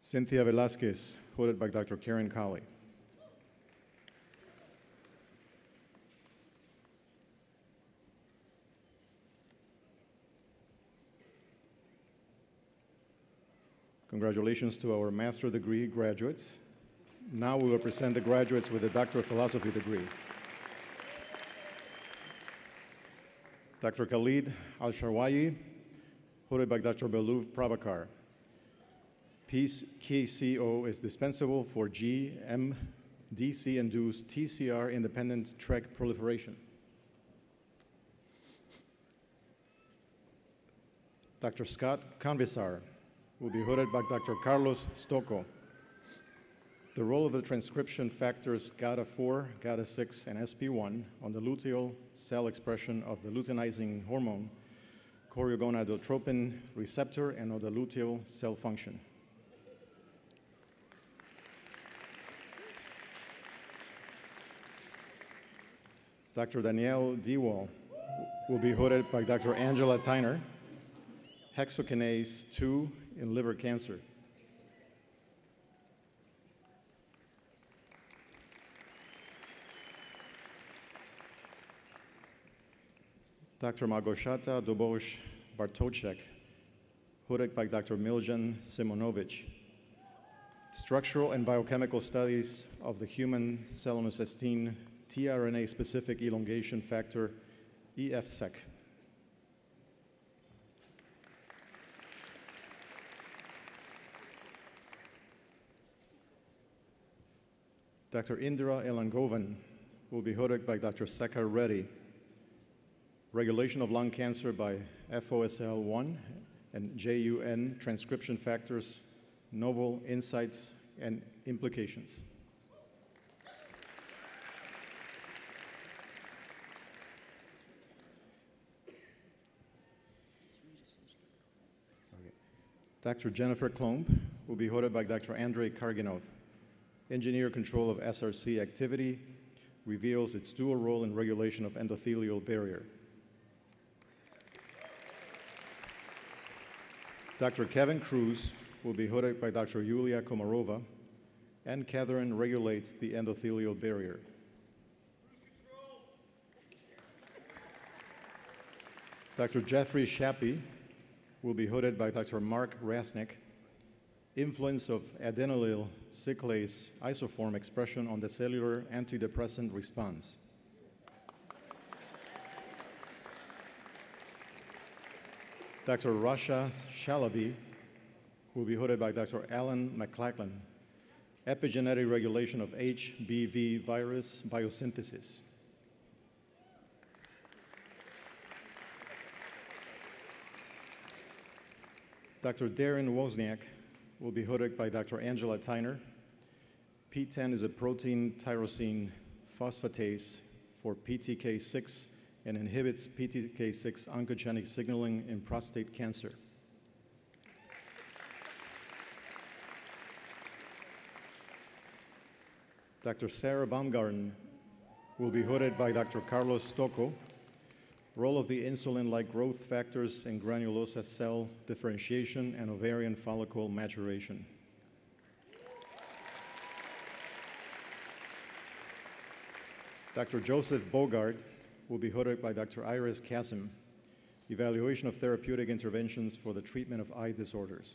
Cynthia Velasquez, hooded by Dr. Karen Colley. Congratulations to our master degree graduates. Now we will present the graduates with the Doctor of Philosophy degree. Dr. Khalid Al-Sharwayi, hooded by Dr. Beluv Prabhakar. PKCO is dispensable for GMDC-induced TCR independent TREC proliferation. Dr. Scott Convisar will be hooded by Dr. Carlos Stocco. The role of the transcription factors GATA4, GATA6, and SP1 on the luteal cell expression of the luteinizing hormone, choriogonadotropin receptor, and on the luteal cell function. Dr. Danielle Dewall will be hooded by Dr. Angela Tyner, hexokinase 2 in liver cancer. Dr. Małgorzata Dobosz-Bartoszek, hooded by Dr. Miljan Simonovic. Structural and biochemical studies of the human selenocysteine tRNA-specific elongation factor, EFSEC. Dr. Indira Elangovan will be hooded by Dr. Sekar Reddy. Regulation of lung cancer by FOSL1 and JUN transcription factors, novel insights and implications. Dr. Jennifer Klomp will be hooded by Dr. Andrei Karginov. Engineer control of SRC activity reveals its dual role in regulation of endothelial barrier. Dr. Kevin Cruz will be hooded by Dr. Yulia Komarova, and Catherine regulates the endothelial barrier. Dr. Jeffrey Shappy will be hooded by Dr. Mark Rasnick, influence of adenylyl cyclase isoform expression on the cellular antidepressant response. Dr. Rasha Shalaby will be hooded by Dr. Alan McLachlan, epigenetic regulation of HBV virus biosynthesis. Dr. Darren Wozniak will be hooded by Dr. Angela Tyner. PTEN is a protein tyrosine phosphatase for PTK6 and inhibits PTK6 oncogenic signaling in prostate cancer. Dr. Sarah Baumgarten will be hooded by Dr. Carlos Stocco. Role of the insulin-like growth factors in granulosa cell differentiation and ovarian follicle maturation. Dr. Joseph Bogart will be hooded by Dr. Iris Kasim, evaluation of therapeutic interventions for the treatment of eye disorders.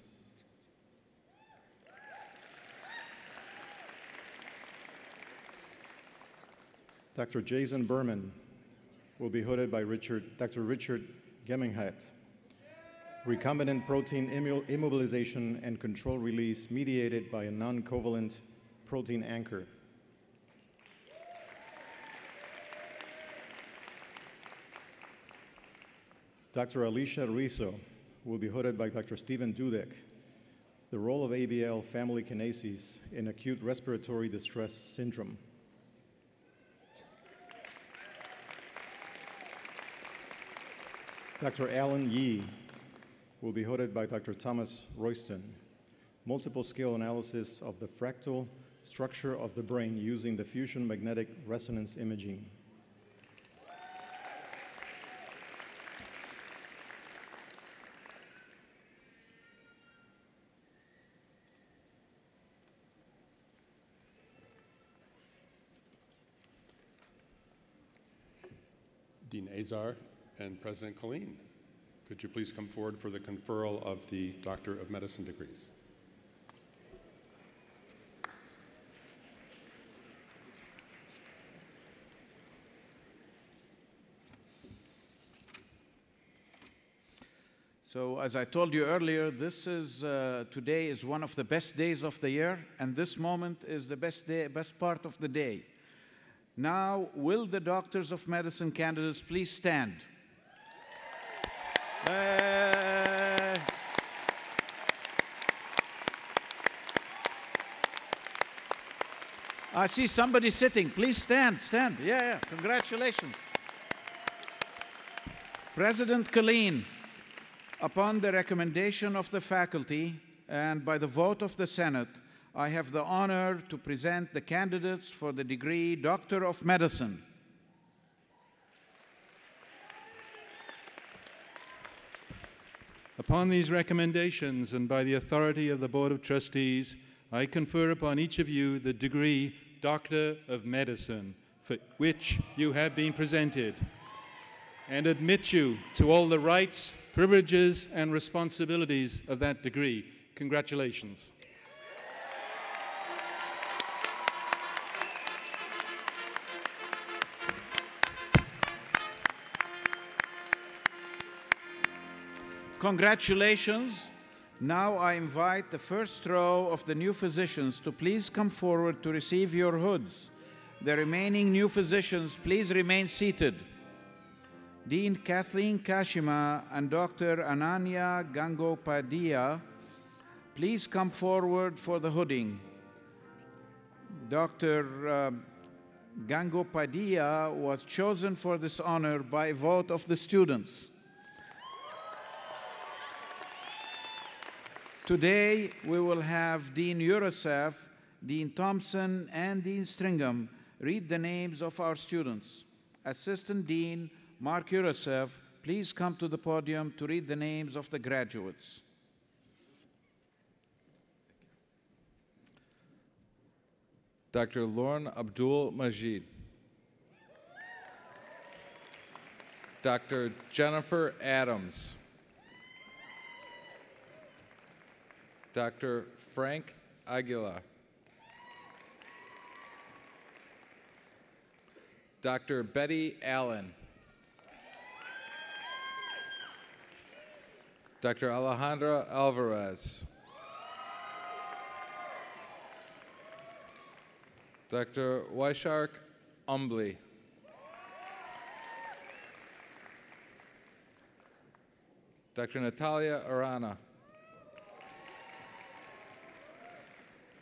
Dr. Jason Berman will be hooded by Dr. Richard Geminghat, recombinant protein immobilization and control release mediated by a non-covalent protein anchor. Dr. Alicia Rizzo will be hooded by Dr. Stephen Dudek. The role of ABL family kinases in acute respiratory distress syndrome. Dr. Alan Yee will be hooded by Dr. Thomas Royston. Multiple scale analysis of the fractal structure of the brain using diffusion magnetic resonance imaging. Dean Azar and President Colleen, could you please come forward for the conferral of the Doctor of Medicine degrees? So as I told you earlier, today is one of the best days of the year, and this moment is the best part of the day. Now, will the Doctors of Medicine candidates please stand? I see somebody sitting. Please stand, stand. Yeah, congratulations. President Colleen, upon the recommendation of the faculty and by the vote of the Senate, I have the honor to present the candidates for the degree Doctor of Medicine. Upon these recommendations and by the authority of the Board of Trustees, I confer upon each of you the degree Doctor of Medicine, for which you have been presented, and admit you to all the rights, privileges, and responsibilities of that degree. Congratulations. Congratulations. Now I invite the first row of the new physicians to please come forward to receive your hoods. The remaining new physicians, please remain seated. Dean Kathleen Kashima and Dr. Ananya Gangopadia, please come forward for the hooding. Dr. Gangopadia was chosen for this honor by vote of the students. Today, we will have Dean Urosef, Dean Thompson, and Dean Stringham read the names of our students. Assistant Dean Mark Urosef, please come to the podium to read the names of the graduates. Dr. Lauren Abdul Majid. Dr. Jennifer Adams. Dr. Frank Aguilar. Dr. Betty Allen. Dr. Alejandra Alvarez. Dr. Waishark Umbly. Dr. Natalia Arana.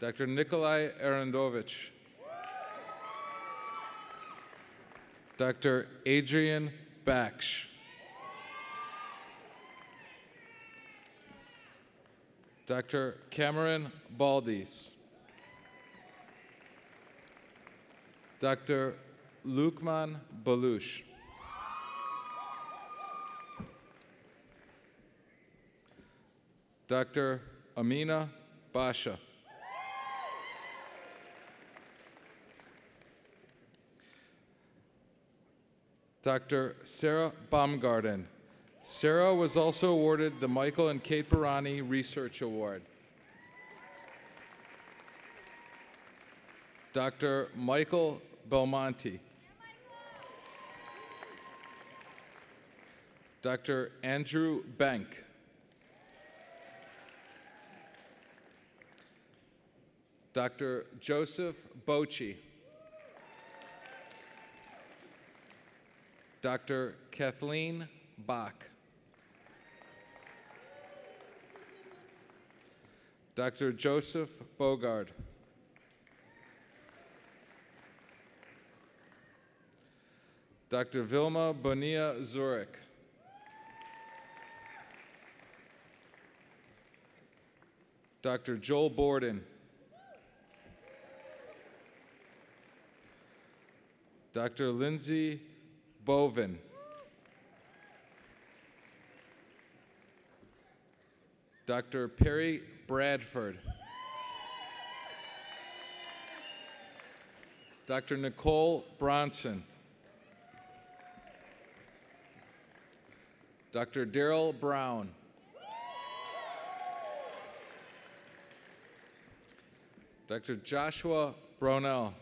Dr. Nikolai Arendovich. Dr. Adrian Baksh. Dr. Cameron Baldies. Dr. Lukman Balush. Dr. Amina Basha. Dr. Sarah Baumgarten. Sarah was also awarded the Michael and Kate Barani Research Award. Dr. Michael Belmonte. Dr. Andrew Bank. Dr. Joseph Bocci. Dr. Kathleen Bach. Dr. Joseph Bogard. Dr. Vilma Bonilla Zurich. Dr. Joel Borden. Dr. Lindsay Bovin. Dr. Perry Bradford. Dr. Nicole Bronson. Dr. Daryl Brown. Dr. Joshua Brownell.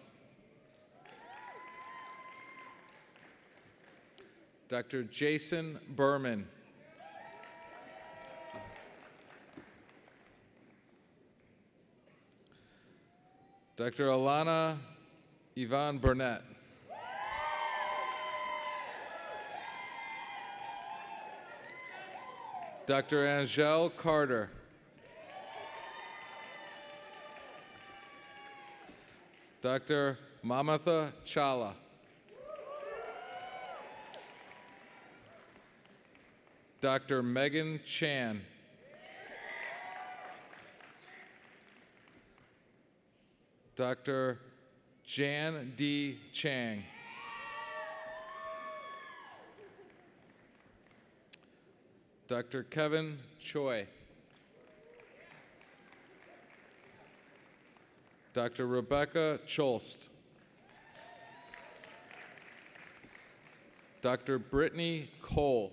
Dr. Jason Berman. Dr. Alana Yvonne Burnett. Dr. Angel Carter. Dr. Mamatha Challa. Dr. Megan Chan. Dr. Jan D. Chang. Dr. Kevin Choi. Dr. Rebecca Cholst. Dr. Brittany Cole.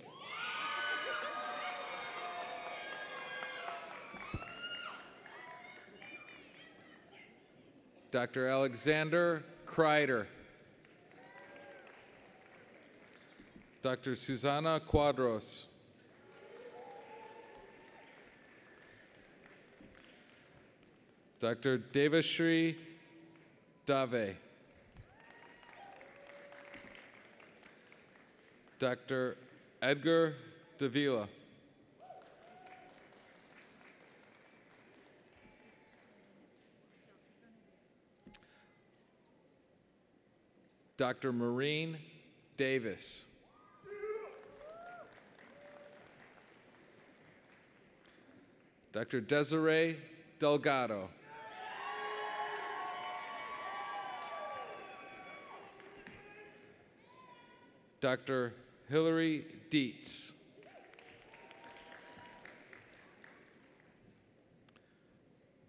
Dr. Alexander Kreider. Dr. Susana Quadros. Dr. Devashri Dave. Dr. Edgar Davila. Dr. Maureen Davis. Dr. Desiree Delgado. Dr. Hillary Dietz.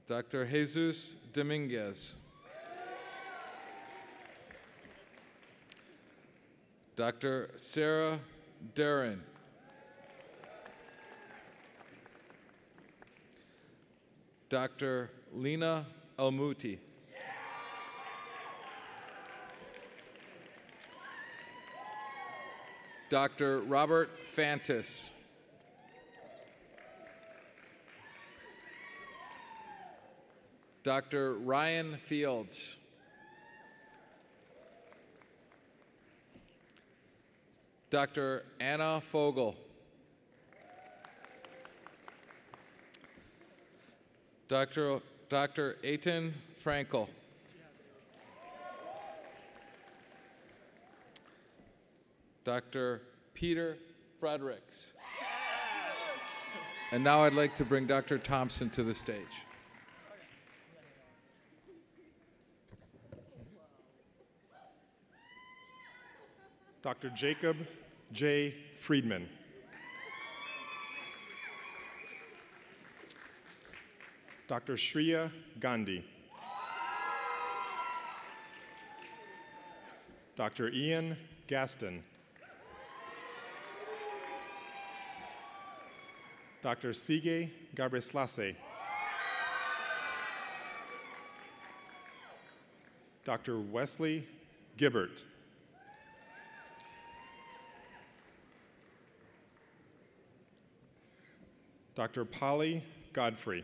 Dr. Jesus Dominguez. Dr. Sarah Darren. Dr. Lena Almuti. Dr. Robert Fantis. Dr. Ryan Fields. Dr. Anna Fogel. Dr. Eitan Frankel. Dr. Peter Fredericks. And now I'd like to bring Dr. Thompson to the stage. Dr. Jacob J. Friedman. Dr. Shreya Gandhi. Dr. Ian Gaston. Dr. Sige Gabreslase. Dr. Wesley Gibbert. Dr. Polly Godfrey.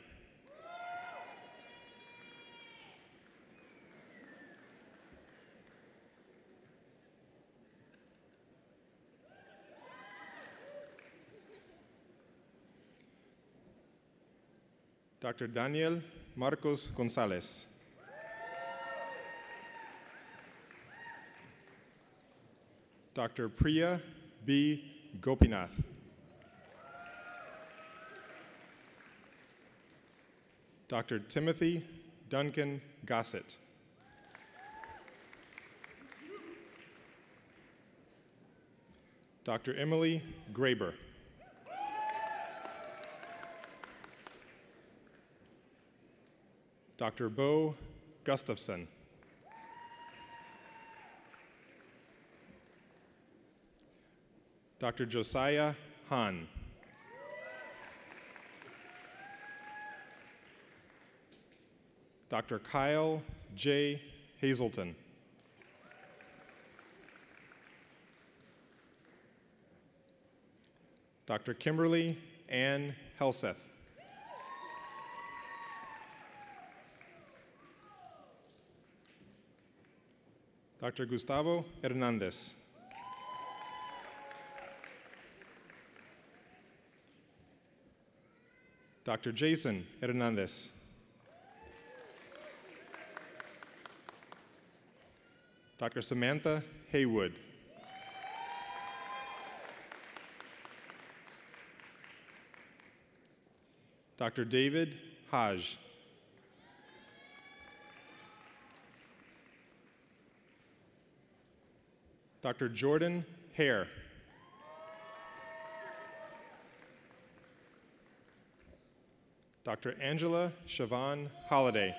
Dr. Daniel Marcos Gonzalez. Dr. Priya B. Gopinath. Dr. Timothy Duncan Gossett. Dr. Emily Graber. Dr. Bo Gustafson. Dr. Josiah Hahn. Dr. Kyle J. Hazelton. Dr. Kimberly Ann Helseth. Dr. Gustavo Hernandez. Dr. Jason Hernandez. Dr. Samantha Haywood. Dr. David Haj. Dr. Jordan Hare. Dr. Angela Siobhan Holliday.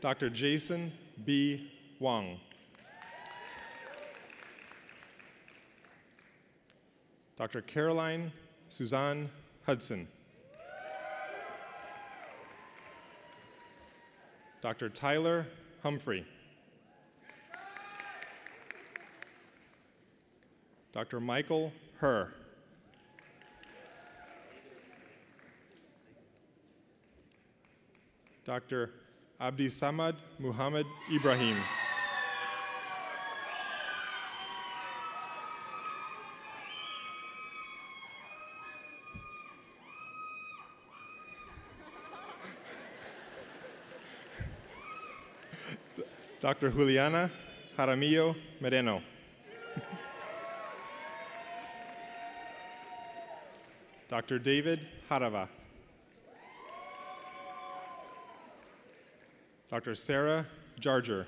Dr. Jason B. Wang. Dr. Caroline Suzanne Hudson. Dr. Tyler Humphrey. Dr. Michael Herr. Dr. Abdi Samad Muhammad Ibrahim. Dr. Juliana Jaramillo Moreno. Dr. David Harava. Dr. Sarah Jarger.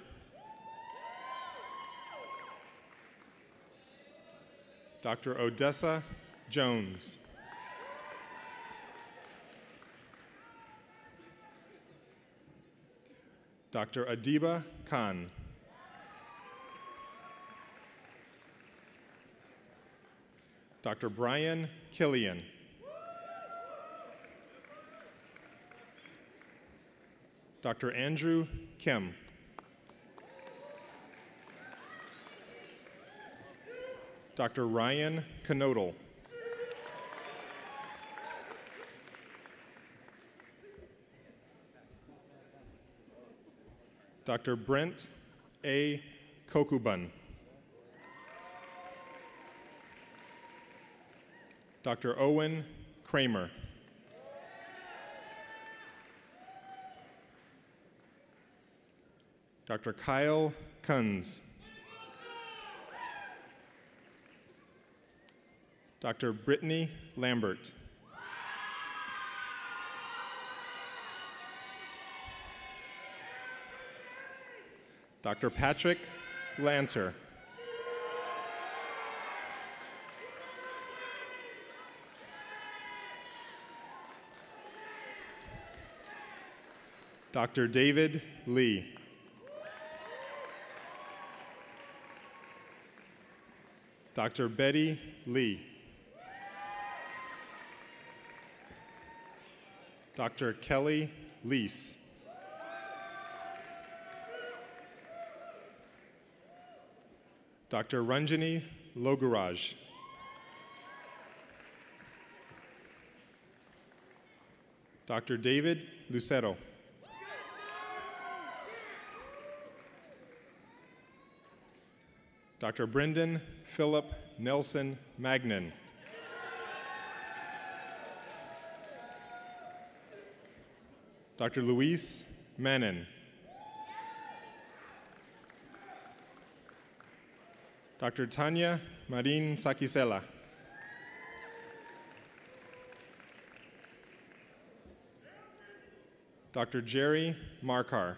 Dr. Odessa Jones. Dr. Adiba Khan. Dr. Brian Killian. Dr. Andrew Kim. Dr. Ryan Knodel. Dr. Brent A. Kokubun. Dr. Owen Kramer. Dr. Kyle Kunz. Dr. Brittany Lambert. Dr. Patrick Lanter. Dr. David Lee. Dr. Betty Lee. Dr. Kelly Leese. Dr. Ranjani Loguraj. Dr. David Lucero. Dr. Brendan Philip Nelson Magnan. Dr. Luis Manin. Dr. Tanya Marin Sakisela. Dr. Jerry Markar.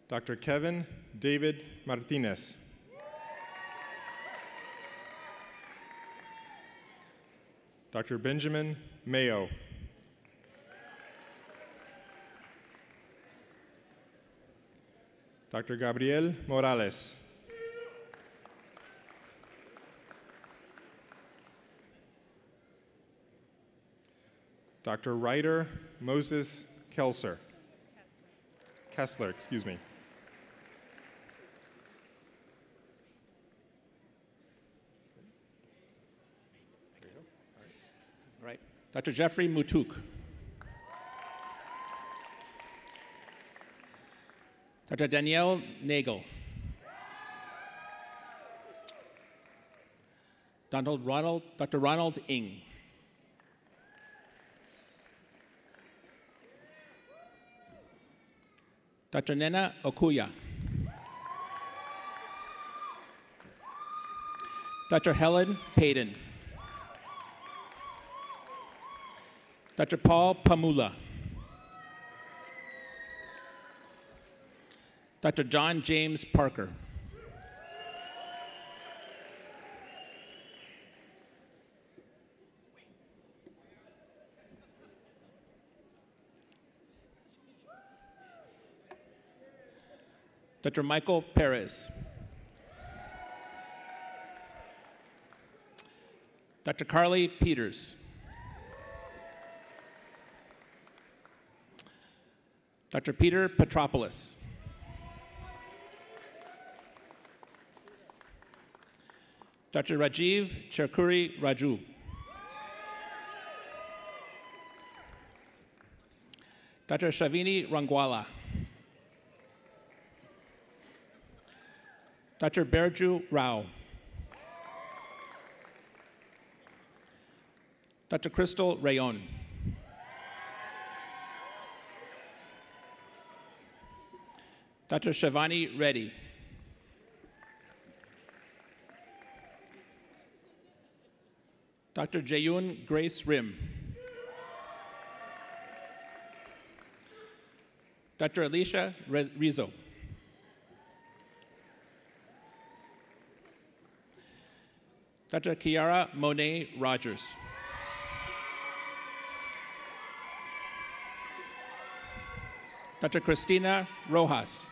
Dr. Kevin David Martinez. Dr. Benjamin Mayo. Dr. Gabriel Morales. Dr. Ryder Moses Kessler, excuse me. All right. Dr. Jeffrey Mutuk. Dr. Danielle Nagel. Dr. Ronald Ng. Dr. Nena Okuya. Dr. Helen Payton. Dr. Paul Pamula. Dr. John James Parker. Dr. Michael Perez. Dr. Carly Peters. Dr. Peter Petropoulos. Dr. Rajiv Cherkuri Raju. Dr. Shavini Rangwala. Dr. Berju Rao. Dr. Crystal Rayon. Dr. Shavani Reddy. Dr. Jayun Grace Rim. Dr. Alicia Rizzo. Dr. Kiara Monet Rogers. Dr. Christina Rojas.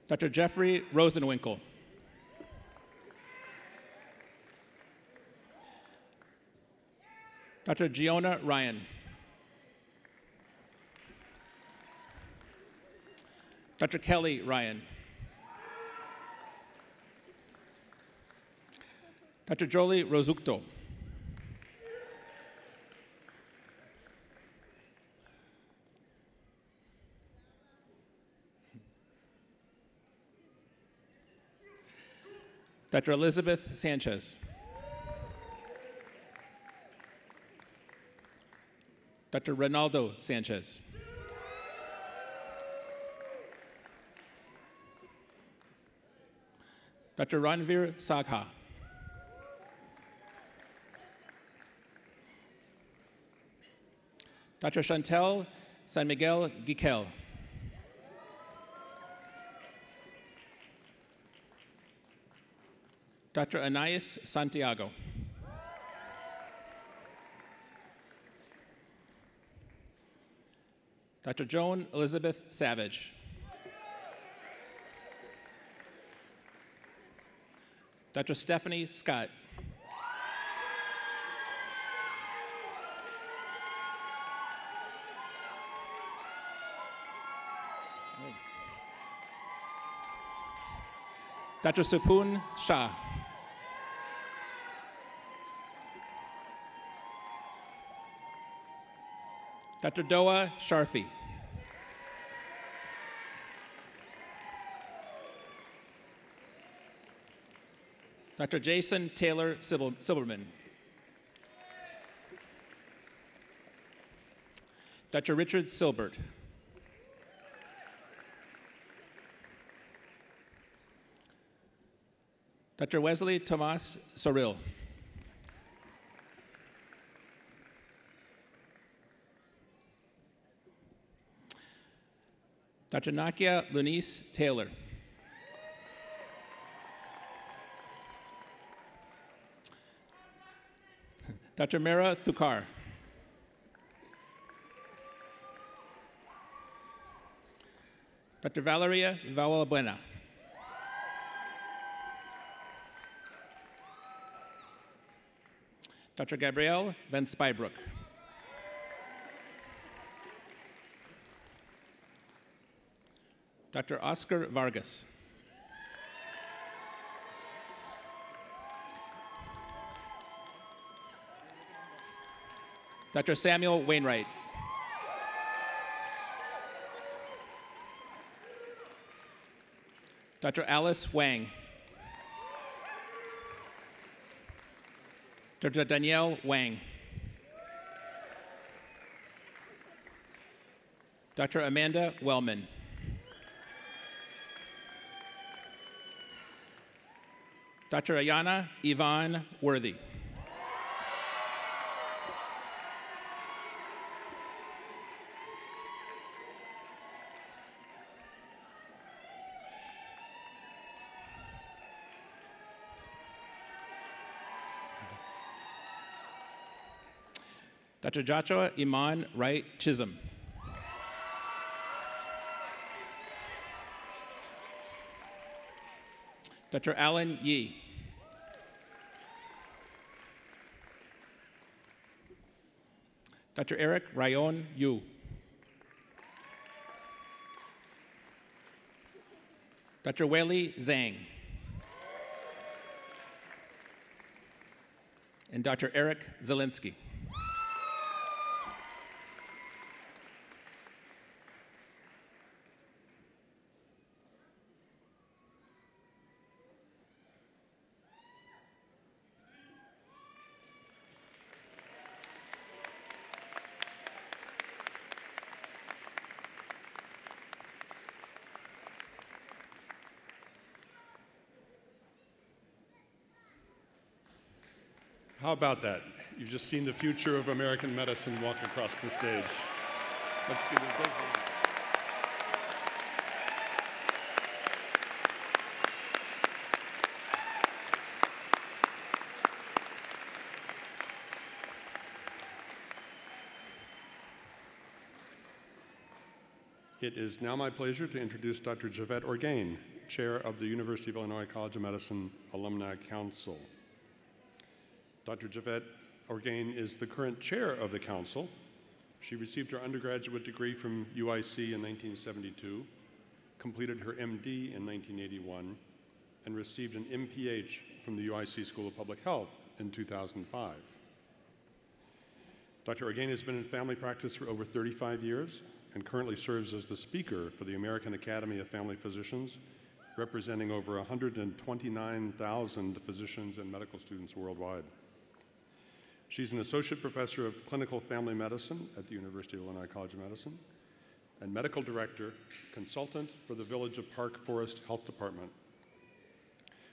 Dr. Jeffrey Rosenwinkel. Dr. Giona Ryan. Dr. Kelly Ryan. Dr. Jolie Rosucto. Dr. Elizabeth Sanchez. Dr. Ronaldo Sanchez. Dr. Ranveer Sagha. Dr. Chantel San Miguel Giquel. Dr. Anais Santiago. Dr. Joan Elizabeth Savage. Dr. Stephanie Scott. Dr. Supun Shah. Dr. Doa Sharfi. Dr. Jason Taylor Silberman. Dr. Richard Silbert. Dr. Wesley Tomas Soril. Dr. Nakia Lunice Taylor. Dr. Mira Thukar. Dr. Valeria Valabuena. Dr. Gabrielle Van Spybrook. Dr. Oscar Vargas. Dr. Samuel Wainwright. Dr. Alice Wang. Dr. Danielle Wang. Dr. Amanda Wellman. Dr. Ayana Yvonne Worthy. Dr. Joshua Iman Wright Chisholm. Dr. Alan Yee. Dr. Eric Rayon Yu. Dr. Weili Zhang. And Dr. Eric Zielinski. How about that? You've just seen the future of American medicine walk across the stage. Let's give it a big hand. It is now my pleasure to introduce Dr. Javette Orgain, Chair of the University of Illinois College of Medicine Alumni Council. Dr. Javette Orgain is the current chair of the council. She received her undergraduate degree from UIC in 1972, completed her MD in 1981, and received an MPH from the UIC School of Public Health in 2005. Dr. Orgain has been in family practice for over 35 years and currently serves as the speaker for the American Academy of Family Physicians, representing over 129,000 physicians and medical students worldwide. She's an associate professor of clinical family medicine at the University of Illinois College of Medicine and medical director, consultant for the Village of Park Forest Health Department.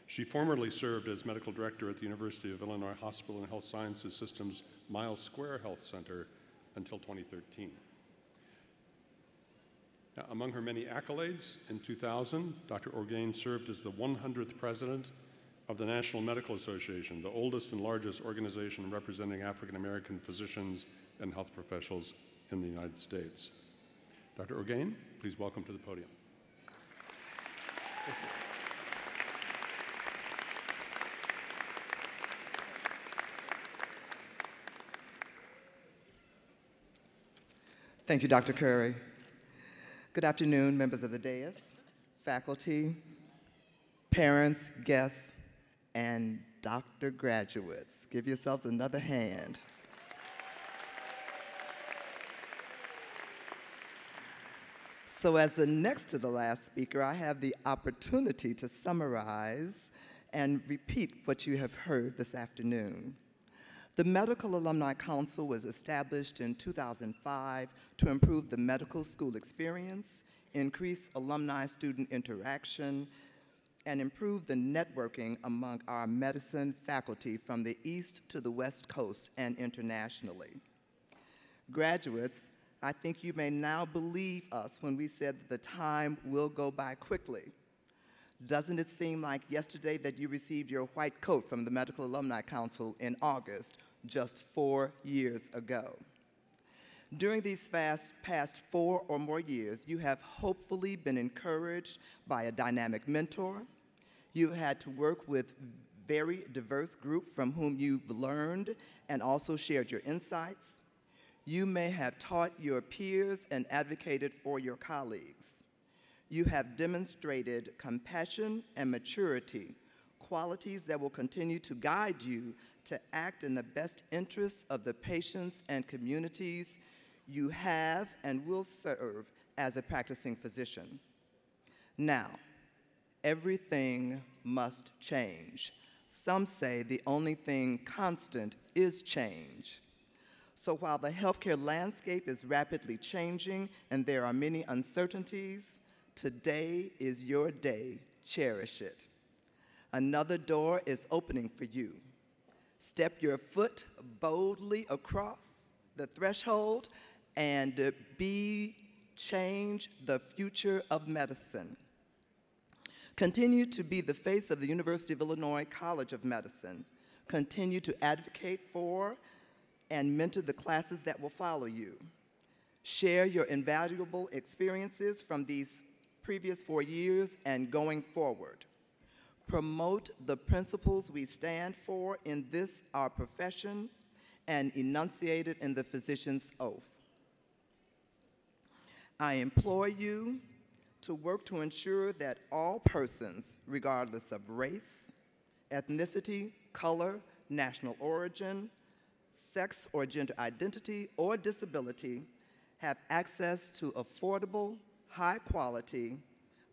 She formerly served as medical director at the University of Illinois Hospital and Health Sciences System's Miles Square Health Center until 2013. Now, among her many accolades, in 2000, Dr. Orgain served as the 100th president of the National Medical Association, the oldest and largest organization representing African American physicians and health professionals in the United States. Dr. Orgain, please welcome to the podium. Thank you, Dr. Curry. Good afternoon, members of the dais, faculty, parents, guests, and Dr. graduates. Give yourselves another hand. So as the next to the last speaker, I have the opportunity to summarize and repeat what you have heard this afternoon. The Medical Alumni Council was established in 2005 to improve the medical school experience, increase alumni-student interaction, and improve the networking among our medicine faculty from the East to the West Coast and internationally. Graduates, I think you may now believe us when we said that the time will go by quickly. Doesn't it seem like yesterday that you received your white coat from the Medical Alumni Council in August, just 4 years ago? During these past 4 or more years, you have hopefully been encouraged by a dynamic mentor. You had to work with very diverse group from whom you've learned and also shared your insights. You may have taught your peers and advocated for your colleagues. You have demonstrated compassion and maturity, qualities that will continue to guide you to act in the best interests of the patients and communities you have and will serve as a practicing physician. Now, everything must change. Some say the only thing constant is change. So while the healthcare landscape is rapidly changing and there are many uncertainties, today is your day. Cherish it. Another door is opening for you. Step your foot boldly across the threshold and change the future of medicine. Continue to be the face of the University of Illinois College of Medicine. Continue to advocate for and mentor the classes that will follow you. Share your invaluable experiences from these previous 4 years and going forward. Promote the principles we stand for in this, our profession, and enunciated in the physician's oath. I implore you to work to ensure that all persons, regardless of race, ethnicity, color, national origin, sex or gender identity, or disability, have access to affordable, high-quality,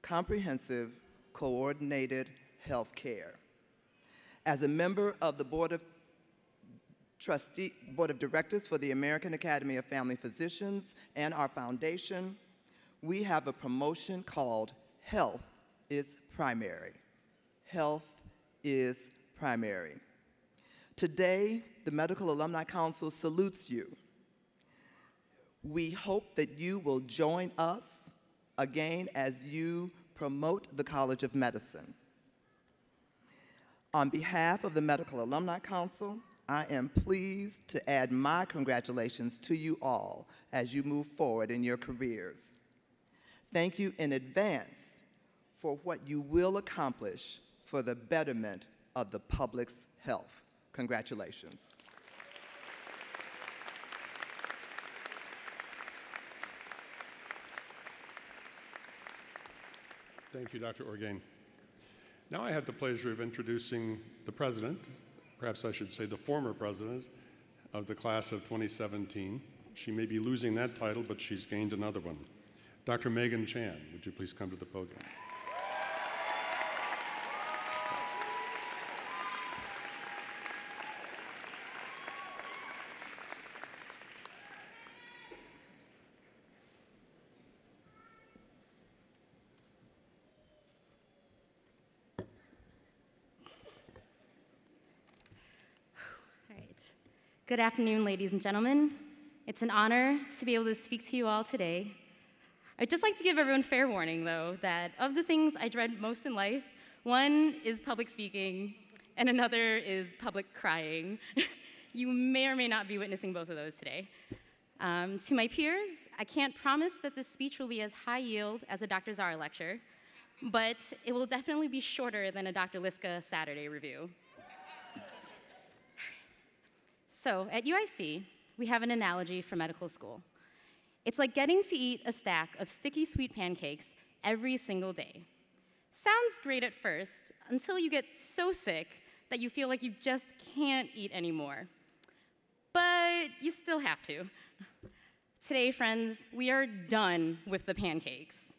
comprehensive, coordinated health care. As a member of the Board of Directors for the American Academy of Family Physicians and our foundation, we have a promotion called Health is Primary. Health is Primary. Today, the Medical Alumni Council salutes you. We hope that you will join us again as you promote the College of Medicine. On behalf of the Medical Alumni Council, I am pleased to add my congratulations to you all as you move forward in your careers. Thank you in advance for what you will accomplish for the betterment of the public's health. Congratulations. Thank you, Dr. Orgain. Now I have the pleasure of introducing the president, perhaps I should say the former president of the class of 2017. She may be losing that title, but she's gained another one. Dr. Megan Chan, would you please come to the podium? Good afternoon, ladies and gentlemen. It's an honor to be able to speak to you all today. I'd just like to give everyone fair warning, though, that of the things I dread most in life, one is public speaking, and another is public crying. You may or may not be witnessing both of those today. To my peers, I can't promise that this speech will be as high yield as a Dr. Zara lecture, but it will definitely be shorter than a Dr. Liska Saturday review. So at UIC, we have an analogy for medical school. It's like getting to eat a stack of sticky sweet pancakes every single day. Sounds great at first, until you get so sick that you feel like you just can't eat anymore. But you still have to. Today, friends, we are done with the pancakes.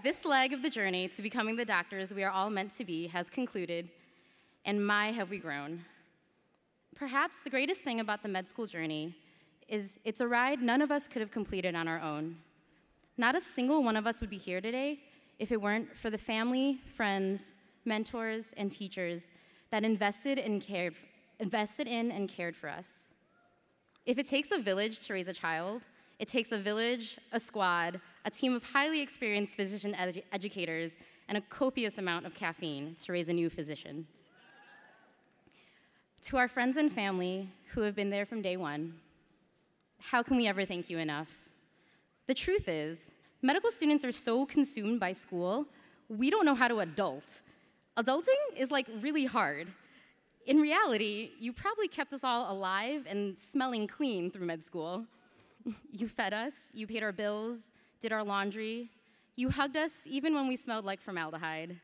This leg of the journey to becoming the doctors we are all meant to be has concluded, and my, have we grown. Perhaps the greatest thing about the med school journey is it's a ride none of us could have completed on our own. Not a single one of us would be here today if it weren't for the family, friends, mentors, and teachers that invested in and cared for us. If it takes a village to raise a child, it takes a village, a squad, a team of highly experienced physician educators, and a copious amount of caffeine to raise a new physician. To our friends and family who have been there from day one, how can we ever thank you enough? The truth is, medical students are so consumed by school, we don't know how to adult. Adulting is like really hard. In reality, you probably kept us all alive and smelling clean through med school. You fed us, you paid our bills, did our laundry. You hugged us even when we smelled like formaldehyde.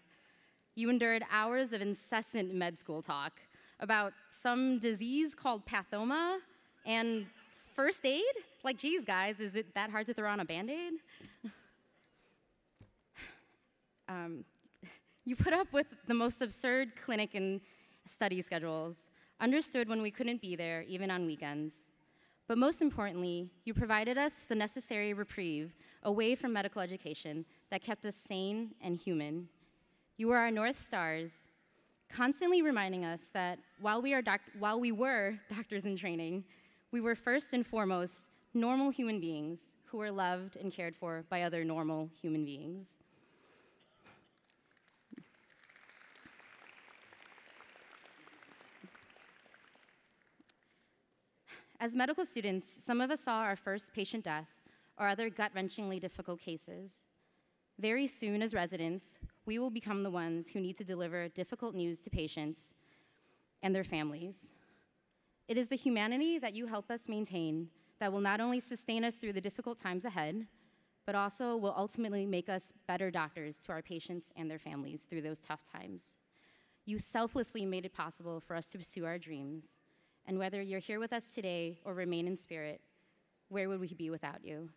You endured hours of incessant med school talk about some disease called pathoma and first aid? Like, geez, guys, is it that hard to throw on a Band-Aid? You put up with the most absurd clinic and study schedules, understood when we couldn't be there, even on weekends. But most importantly, you provided us the necessary reprieve away from medical education that kept us sane and human. You were our North Stars, constantly reminding us that while we were doctors in training, we were first and foremost normal human beings who were loved and cared for by other normal human beings. As medical students, some of us saw our first patient death or other gut-wrenchingly difficult cases. Very soon, as residents, we will become the ones who need to deliver difficult news to patients and their families. It is the humanity that you help us maintain that will not only sustain us through the difficult times ahead, but also will ultimately make us better doctors to our patients and their families through those tough times. You selflessly made it possible for us to pursue our dreams. And whether you're here with us today or remain in spirit, where would we be without you?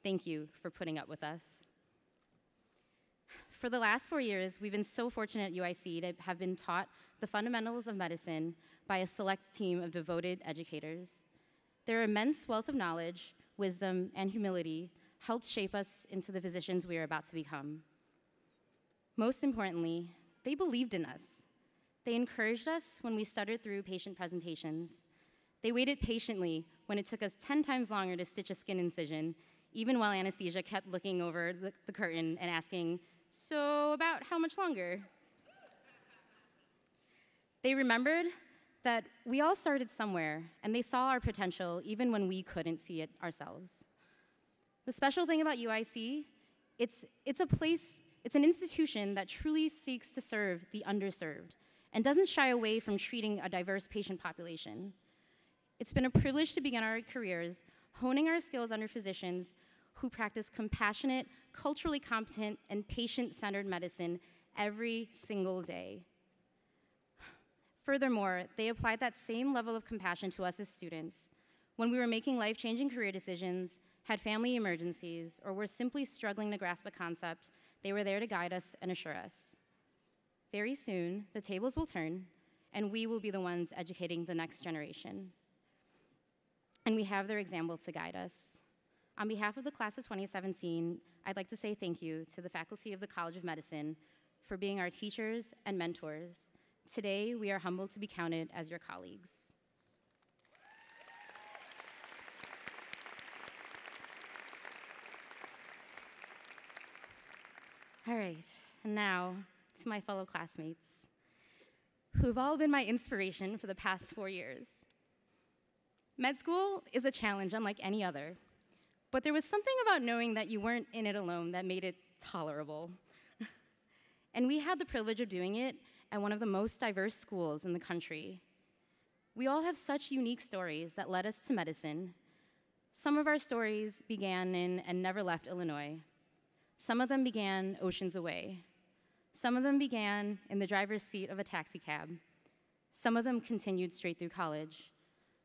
Thank you for putting up with us. For the last 4 years, we've been so fortunate at UIC to have been taught the fundamentals of medicine by a select team of devoted educators. Their immense wealth of knowledge, wisdom, and humility helped shape us into the physicians we are about to become. Most importantly, they believed in us. They encouraged us when we stuttered through patient presentations. They waited patiently when it took us 10 times longer to stitch a skin incision, even while anesthesia kept looking over the curtain and asking, "So about how much longer?" They remembered that we all started somewhere, and they saw our potential even when we couldn't see it ourselves. The special thing about UIC, it's an institution that truly seeks to serve the underserved and doesn't shy away from treating a diverse patient population. It's been a privilege to begin our careers honing our skills under physicians who practice compassionate, culturally competent, and patient-centered medicine every single day. Furthermore, they applied that same level of compassion to us as students when we were making life-changing career decisions, had family emergencies, or were simply struggling to grasp a concept. They were there to guide us and assure us. Very soon, the tables will turn, and we will be the ones educating the next generation. And we have their example to guide us. On behalf of the class of 2017, I'd like to say thank you to the faculty of the College of Medicine for being our teachers and mentors. Today, we are humbled to be counted as your colleagues. All right, and now, to my fellow classmates, who've all been my inspiration for the past 4 years. Med school is a challenge unlike any other, but there was something about knowing that you weren't in it alone that made it tolerable. And we had the privilege of doing it at one of the most diverse schools in the country. We all have such unique stories that led us to medicine. Some of our stories began in and never left Illinois. Some of them began oceans away. Some of them began in the driver's seat of a taxi cab. Some of them continued straight through college.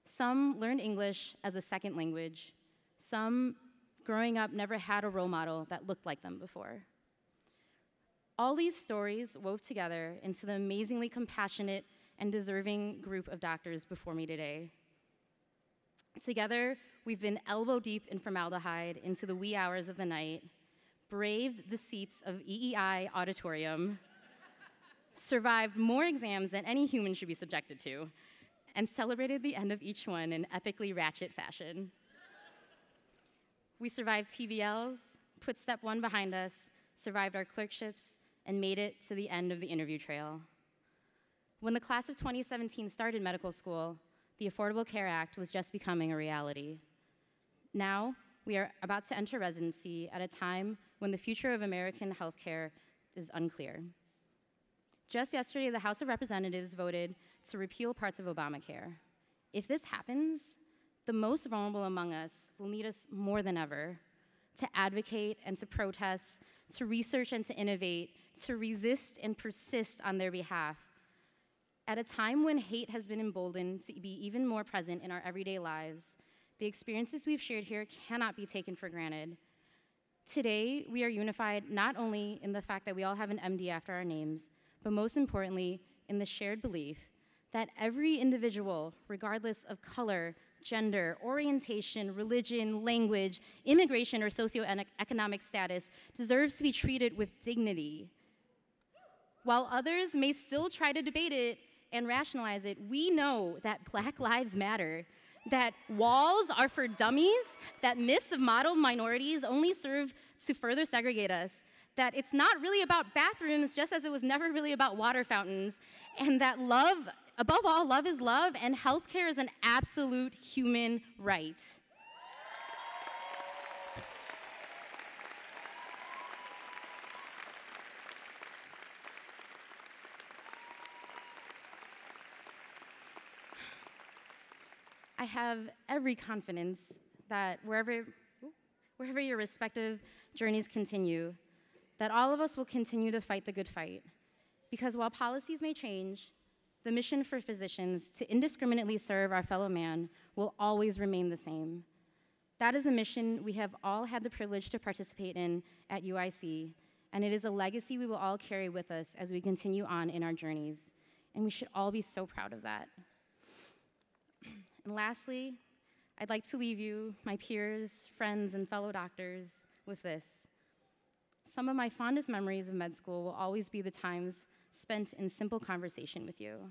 Some learned English as a second language. Some, growing up, never had a role model that looked like them before. All these stories wove together into the amazingly compassionate and deserving group of doctors before me today. Together, we've been elbow deep in formaldehyde into the wee hours of the night, braved the seats of EEI auditorium, survived more exams than any human should be subjected to, and celebrated the end of each one in epically ratchet fashion. We survived TBLs, put step one behind us, survived our clerkships, and made it to the end of the interview trail. When the class of 2017 started medical school, the Affordable Care Act was just becoming a reality. Now, we are about to enter residency at a time when the future of American healthcare is unclear. Just yesterday, the House of Representatives voted to repeal parts of Obamacare. If this happens, the most vulnerable among us will need us more than ever to advocate and to protest, to research and to innovate, to resist and persist on their behalf. At a time when hate has been emboldened to be even more present in our everyday lives, the experiences we've shared here cannot be taken for granted. Today, we are unified not only in the fact that we all have an MD after our names, but most importantly, in the shared belief that every individual, regardless of color, gender, orientation, religion, language, immigration, or socioeconomic status, deserves to be treated with dignity. While others may still try to debate it and rationalize it, we know that Black lives matter, that walls are for dummies, that myths of modeled minorities only serve to further segregate us, that it's not really about bathrooms, just as it was never really about water fountains, and that love, above all, love is love, and healthcare is an absolute human right. I have every confidence that wherever your respective journeys continue, that all of us will continue to fight the good fight. Because while policies may change, the mission for physicians to indiscriminately serve our fellow man will always remain the same. That is a mission we have all had the privilege to participate in at UIC, and it is a legacy we will all carry with us as we continue on in our journeys. And we should all be so proud of that. And lastly, I'd like to leave you, my peers, friends, and fellow doctors, with this. Some of my fondest memories of med school will always be the times spent in simple conversation with you,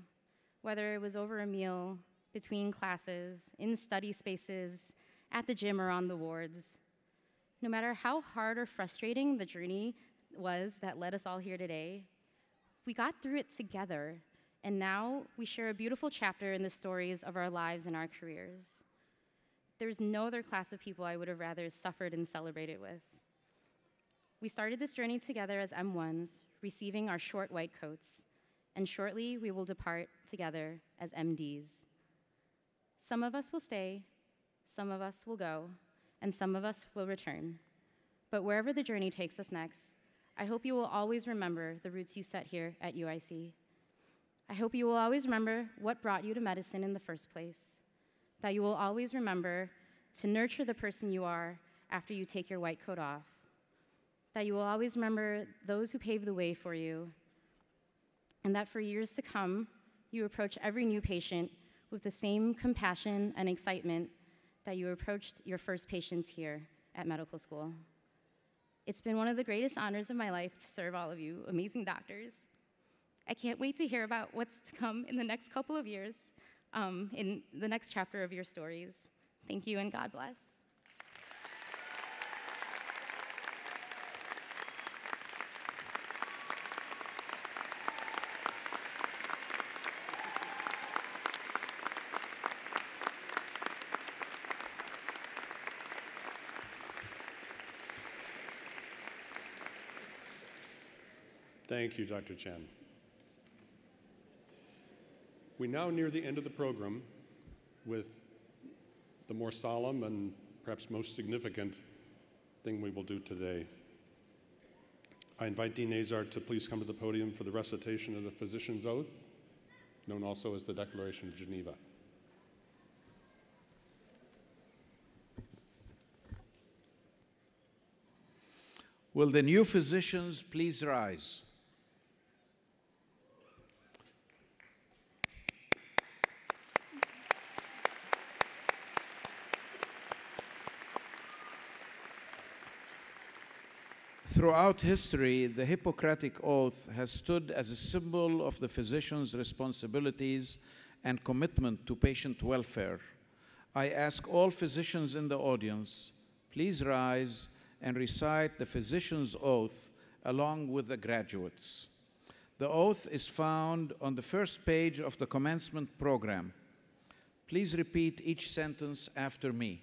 whether it was over a meal, between classes, in study spaces, at the gym, or on the wards. No matter how hard or frustrating the journey was that led us all here today, we got through it together. And now we share a beautiful chapter in the stories of our lives and our careers. There's no other class of people I would have rather suffered and celebrated with. We started this journey together as M1s, receiving our short white coats, and shortly we will depart together as MDs. Some of us will stay, some of us will go, and some of us will return. But wherever the journey takes us next, I hope you will always remember the roots you set here at UIC. I hope you will always remember what brought you to medicine in the first place, that you will always remember to nurture the person you are after you take your white coat off, that you will always remember those who paved the way for you, and that for years to come, you approach every new patient with the same compassion and excitement that you approached your first patients here at medical school. It's been one of the greatest honors of my life to serve all of you amazing doctors. I can't wait to hear about what's to come in the next couple of years, in the next chapter of your stories. Thank you and God bless. Thank you, Dr. Chen. We now near the end of the program with the more solemn and perhaps most significant thing we will do today. I invite Dean Azar to please come to the podium for the recitation of the physician's oath, known also as the Declaration of Geneva. Will the new physicians please rise? Throughout history, the Hippocratic Oath has stood as a symbol of the physician's responsibilities and commitment to patient welfare. I ask all physicians in the audience, please rise and recite the physician's oath along with the graduates. The oath is found on the first page of the commencement program. Please repeat each sentence after me.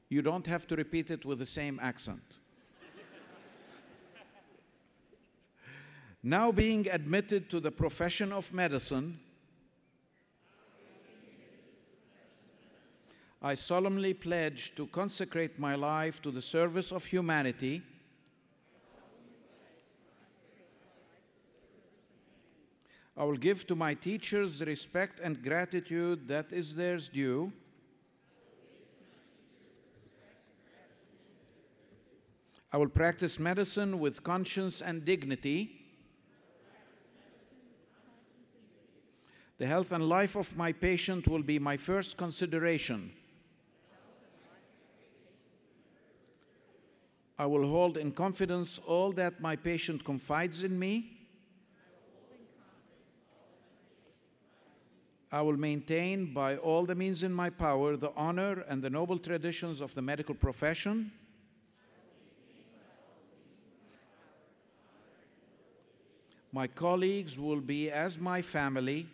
You don't have to repeat it with the same accent. Now being admitted to the profession of medicine, I solemnly pledge to consecrate my life to the service of humanity, I will give to my teachers the respect and gratitude that is theirs due, I will practice medicine with conscience and dignity. The health and life of my patient will be my first consideration. I will hold in confidence all that my patient confides in me. I will maintain by all the means in my power the honor and the noble traditions of the medical profession. My colleagues will be as my family.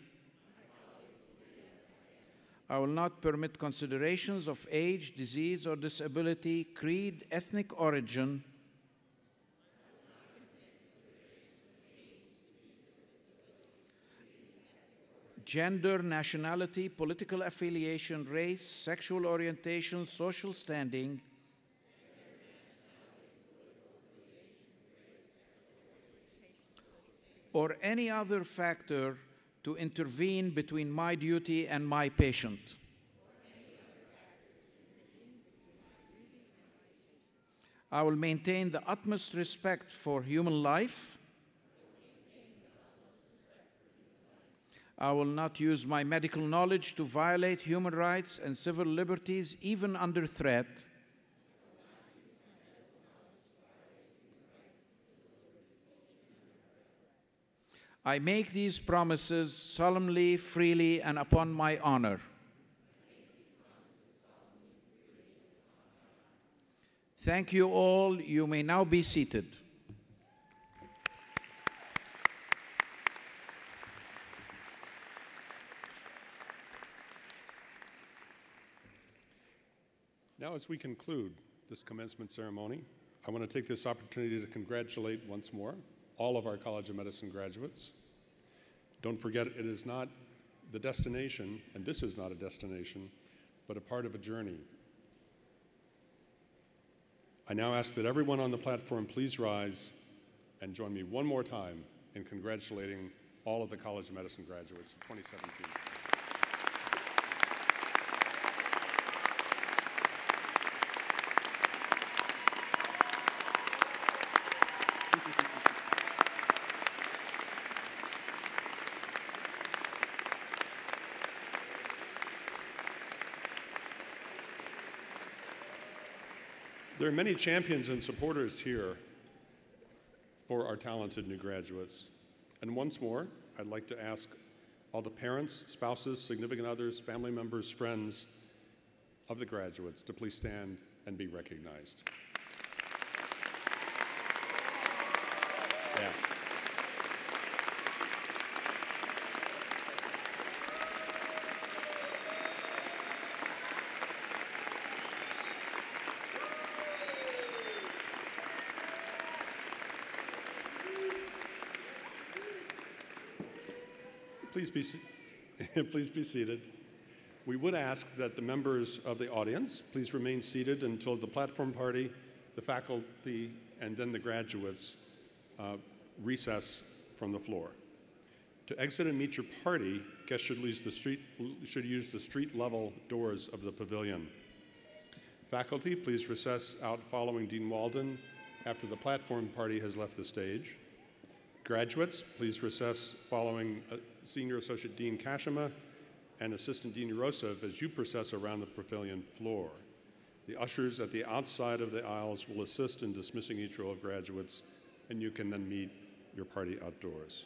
I will not permit considerations of age, disease, or disability, creed, ethnic origin, gender, nationality, political affiliation, race, sexual orientation, social standing, or any other factor to intervene between my duty and my patient. I will maintain the utmost respect for human life. I will not use my medical knowledge to violate human rights and civil liberties, even under threat. I make these promises solemnly, freely, and upon my honor. Thank you all. You may now be seated. Now, as we conclude this commencement ceremony, I want to take this opportunity to congratulate once more all of our College of Medicine graduates. Don't forget, it is not the destination, and this is not a destination, but a part of a journey. I now ask that everyone on the platform please rise and join me one more time in congratulating all of the College of Medicine graduates of 2017. There are many champions and supporters here for our talented new graduates. And once more, I'd like to ask all the parents, spouses, significant others, family members, friends of the graduates to please stand and be recognized. Yeah. Please be seated. We would ask that the members of the audience please remain seated until the platform party, the faculty, and then the graduates recess from the floor. To exit and meet your party, guests should use the street-level doors of the pavilion. Faculty, please recess out following Dean Walden after the platform party has left the stage. Graduates, please recess following Senior Associate Dean Kashima and Assistant Dean Urosov as you process around the pavilion floor. The ushers at the outside of the aisles will assist in dismissing each row of graduates, and you can then meet your party outdoors.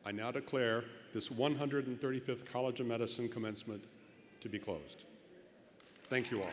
I now declare this 135th College of Medicine commencement to be closed. Thank you all.